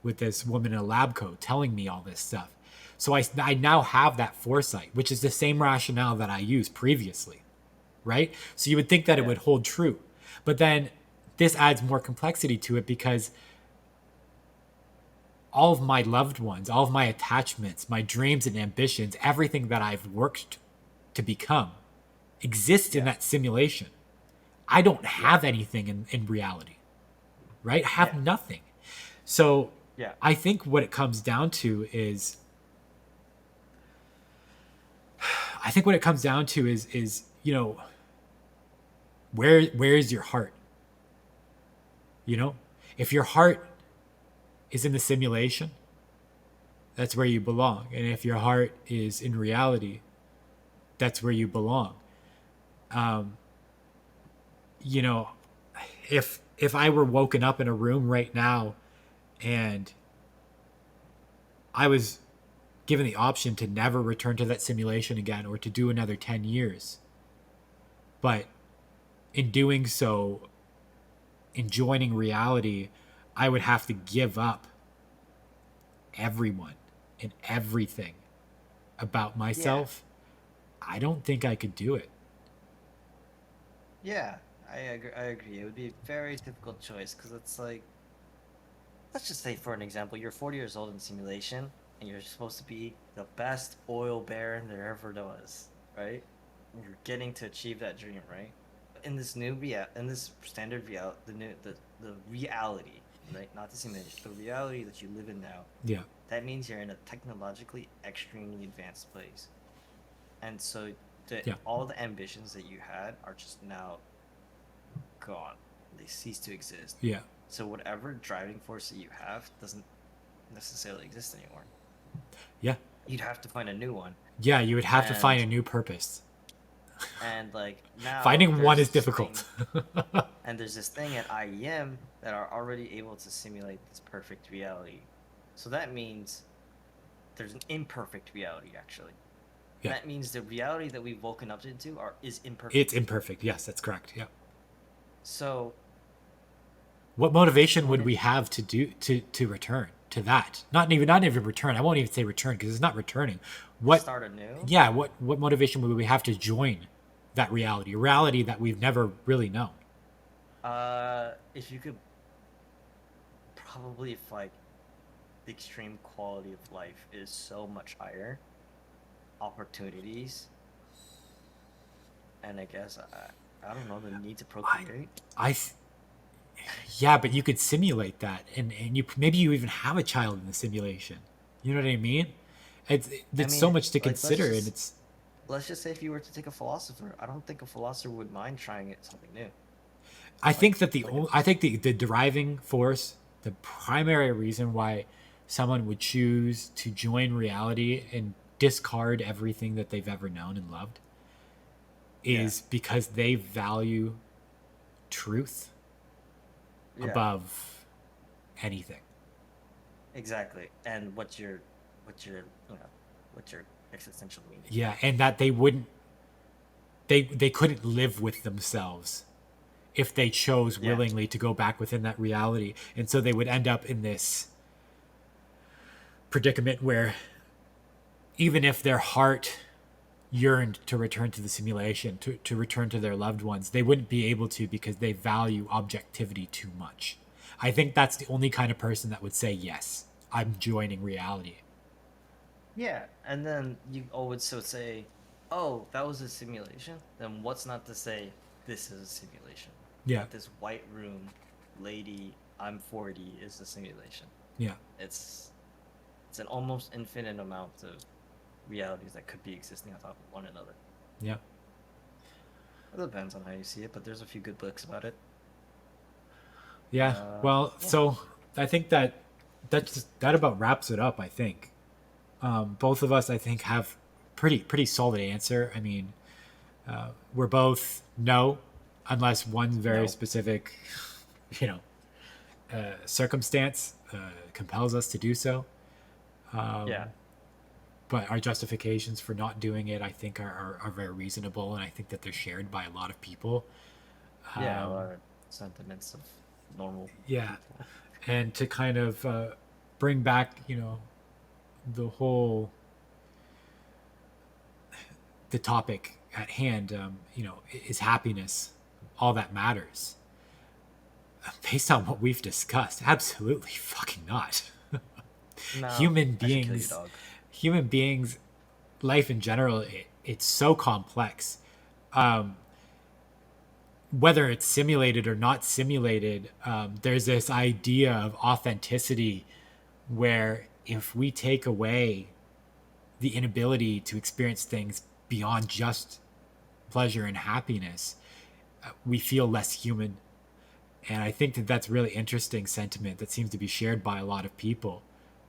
Speaker 1: with this woman in a lab coat telling me all this stuff. So I now have that foresight, which is the same rationale that I used previously, right? So you would think that it would hold true. But then this adds more complexity to it because all of my loved ones, all of my attachments, my dreams and ambitions, everything that I've worked to become exists in that simulation. I don't have anything in reality, right? I have nothing. So I think what it comes down to is, you know, where is your heart? You know, if your heart is in the simulation, that's where you belong. And if your heart is in reality, that's where you belong. You know, if I were woken up in a room right now and I was given the option to never return to that simulation again or to do another 10 years, but in doing so, in joining reality, I would have to give up everyone and everything about myself. I don't think I could do it.
Speaker 3: Yeah, I agree. It would be a very difficult choice because it's like, let's just say for an example, you're 40 years old in simulation and you're supposed to be the best oil baron there ever was, right? And you're getting to achieve that dream, right? In this in this standard reality, the reality, right? Not the simulation, the reality that you live in now.
Speaker 1: Yeah.
Speaker 3: That means you're in a technologically extremely advanced place, and so all the ambitions that you had are just now gone. They cease to exist.
Speaker 1: Yeah.
Speaker 3: So whatever driving force that you have doesn't necessarily exist anymore.
Speaker 1: Yeah.
Speaker 3: You'd have to find a new one.
Speaker 1: Yeah, you would have to find a new purpose.
Speaker 3: And like now
Speaker 1: finding one is difficult.
Speaker 3: And there's this thing at IEM that are already able to simulate this perfect reality. So that means there's an imperfect reality actually. Yeah. That means the reality that we've woken up into is imperfect.
Speaker 1: It's imperfect. Yes, that's correct. Yeah.
Speaker 3: So
Speaker 1: what motivation would we have to return to that? Not even return. I won't even say return because it's not returning.
Speaker 3: Start anew?
Speaker 1: Yeah, what motivation would we have to join that reality? A reality that we've never really known.
Speaker 3: If you could probably, if like the extreme quality of life is so much higher, opportunities, and I guess I don't know, the need to procreate.
Speaker 1: Yeah, but you could simulate that, and maybe you even have a child in the simulation. You know what I mean? There's so much to consider, and it's.
Speaker 3: Let's just say if you were to take a philosopher, I don't think a philosopher would mind trying something new.
Speaker 1: I think that the driving force, the primary reason why someone would choose to join reality and discard everything that they've ever known and loved is because they value truth above anything.
Speaker 3: Exactly. And what's your existential meaning?
Speaker 1: Yeah, and that they couldn't live with themselves if they chose willingly to go back within that reality. And so they would end up in this predicament where even if their heart yearned to return to the simulation, to return to their loved ones, they wouldn't be able to because they value objectivity too much. I think that's the only kind of person that would say, yes, I'm joining reality.
Speaker 3: Yeah, and then you always say, oh, that was a simulation? Then what's not to say this is a simulation?
Speaker 1: Yeah.
Speaker 3: Like this white room, lady, I'm 40 is a simulation.
Speaker 1: Yeah.
Speaker 3: It's an almost infinite amount of realities that could be existing on top of one another.
Speaker 1: Yeah.
Speaker 3: It depends on how you see it, but there's a few good books about it.
Speaker 1: Yeah. So I think that about wraps it up, I think. Both of us, I think, have pretty solid answer. I mean, we're both no. unless one very
Speaker 3: No.
Speaker 1: specific, you know, circumstance compels us to do so.
Speaker 3: Yeah.
Speaker 1: But our justifications for not doing it, I think, are very reasonable, and I think that they're shared by a lot of people.
Speaker 3: Yeah, a lot of sentiments of normal
Speaker 1: Yeah,
Speaker 3: people.
Speaker 1: and to kind of bring back, you know, the whole the topic at hand. You know, is happiness all that matters? Based on what we've discussed, absolutely fucking not.
Speaker 3: No,
Speaker 1: Human
Speaker 3: I should kill your
Speaker 1: beings,
Speaker 3: dog.
Speaker 1: human beings, life in general, it's so complex. Whether it's simulated or not simulated, there's this idea of authenticity where if we take away the inability to experience things beyond just pleasure and happiness, we feel less human. And I think that that's really interesting sentiment that seems to be shared by a lot of people.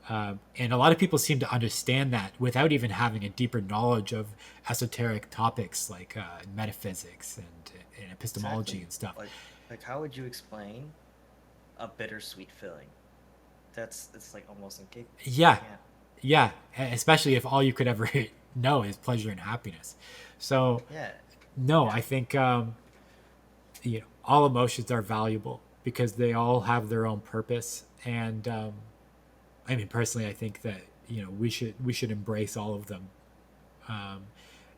Speaker 1: And a lot of people seem to understand that without even having a deeper knowledge of esoteric topics like metaphysics and epistemology
Speaker 3: Exactly.
Speaker 1: and stuff.
Speaker 3: Like how would you explain a bittersweet feeling? It's like almost incapable.
Speaker 1: Yeah,
Speaker 3: Yeah.
Speaker 1: yeah. Especially if all you could ever know is pleasure and happiness. So
Speaker 3: Yeah.
Speaker 1: no,
Speaker 3: Yeah.
Speaker 1: I think you know, all emotions are valuable because they all have their own purpose. And I mean, personally, I think that, you know, we should embrace all of them,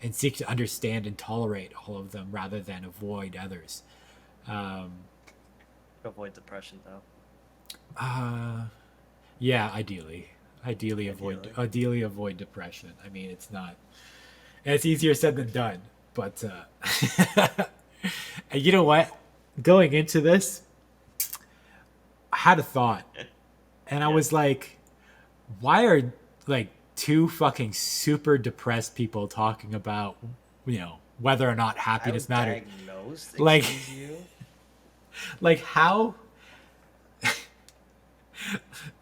Speaker 1: and seek to understand and tolerate all of them rather than avoid others.
Speaker 3: Avoid depression though.
Speaker 1: Yeah, ideally avoid depression. I mean, it's not. It's easier said than done, but and you know what? Going into this, I had a thought, and I
Speaker 3: Yeah.
Speaker 1: was like, why are like two fucking super depressed people talking about, you know, whether or not happiness
Speaker 3: How
Speaker 1: matters?
Speaker 3: diagnosed,
Speaker 1: Like-
Speaker 3: excuse you?
Speaker 1: Like how?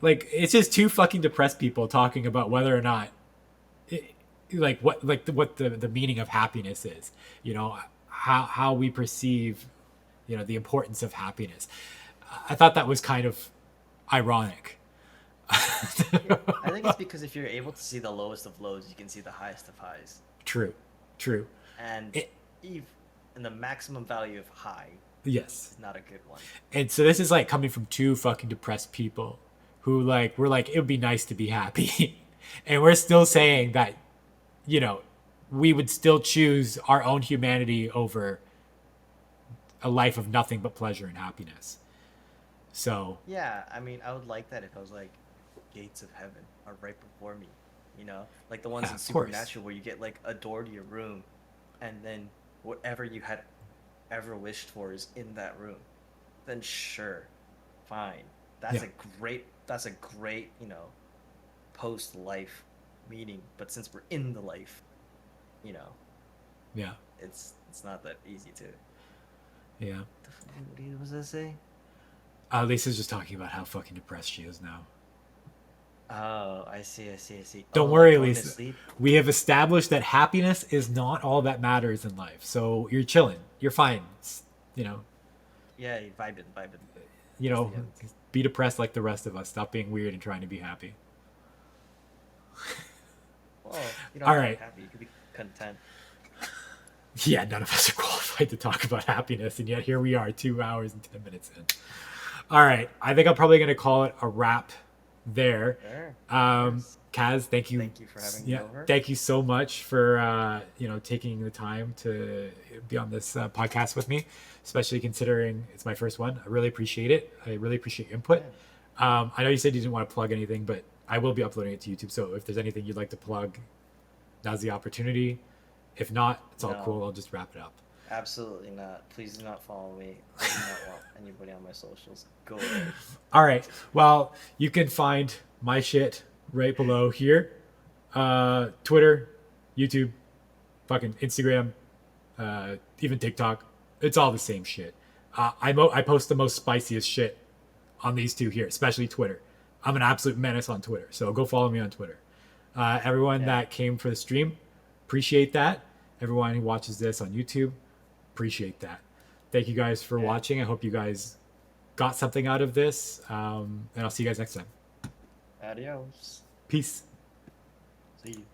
Speaker 1: Like it's just two fucking depressed people talking about whether or not, like what the meaning of happiness is. You know, how we perceive, you know, the importance of happiness. I thought that was kind of ironic.
Speaker 3: I think it's because if you're able to see the lowest of lows, you can see the highest of highs.
Speaker 1: True.
Speaker 3: And
Speaker 1: It-
Speaker 3: and the maximum value of high
Speaker 1: Yes.
Speaker 3: is not a good one.
Speaker 1: And so this is like coming from two fucking depressed people who like we're like it would be nice to be happy, and we're still saying that, you know, we would still choose our own humanity over a life of nothing but pleasure and happiness. So
Speaker 3: Yeah, I mean, I would like that if I was like, gates of heaven are right before me, you know, like the ones
Speaker 1: Yeah,
Speaker 3: in
Speaker 1: of course.
Speaker 3: Supernatural where you get like a door to your room, and then whatever you had ever wished for is in that room. Then sure, fine. That's
Speaker 1: Yeah.
Speaker 3: a great, you know, post life meaning. But since we're in the life, you know,
Speaker 1: yeah,
Speaker 3: it's not that easy to.
Speaker 1: yeah.
Speaker 3: What was I say?
Speaker 1: Lisa's just talking about how fucking depressed she is now.
Speaker 3: Oh, I see.
Speaker 1: Don't
Speaker 3: Oh,
Speaker 1: worry,
Speaker 3: going to
Speaker 1: Lisa.
Speaker 3: sleep?
Speaker 1: We have established that happiness is not all that matters in life. So you're chilling. You're fine. You know,
Speaker 3: Yeah, vibing.
Speaker 1: you know,
Speaker 3: Yeah.
Speaker 1: be depressed like the rest of us. Stop being weird and trying to be happy.
Speaker 3: Well, you don't
Speaker 1: All
Speaker 3: have to
Speaker 1: right.
Speaker 3: be happy. You could be content.
Speaker 1: Yeah, none of us are qualified to talk about happiness, and yet here we are, 2 hours and 10 minutes in. All right, I think I'm probably going to call it a wrap there.
Speaker 3: Sure.
Speaker 1: Kaz, thank you.
Speaker 3: Thank you for having me over.
Speaker 1: Thank you so much for you know, taking the time to be on this podcast with me, especially considering it's my first one. I really appreciate it. I really appreciate your input. I know you said you didn't want to plug anything, but I will be uploading it to YouTube. So if there's anything you'd like to plug, now's the opportunity. If not, it's all
Speaker 3: No.
Speaker 1: cool. I'll just wrap it up.
Speaker 3: Absolutely not. Please do not follow me. I do not want anybody on my socials. Go away.
Speaker 1: All right. Well, you can find my shit right below here. Twitter, YouTube, fucking Instagram, even TikTok. It's all the same shit. I post the most spiciest shit on these two here, especially Twitter. I'm an absolute menace on Twitter, so go follow me on Twitter. Everyone that came for the stream, appreciate that. Everyone who watches this on YouTube, appreciate that. Thank you guys for
Speaker 2: Yeah.
Speaker 1: watching. I hope you guys got something out of this. And I'll see you guys next time.
Speaker 2: Adios.
Speaker 1: Peace.
Speaker 2: See you.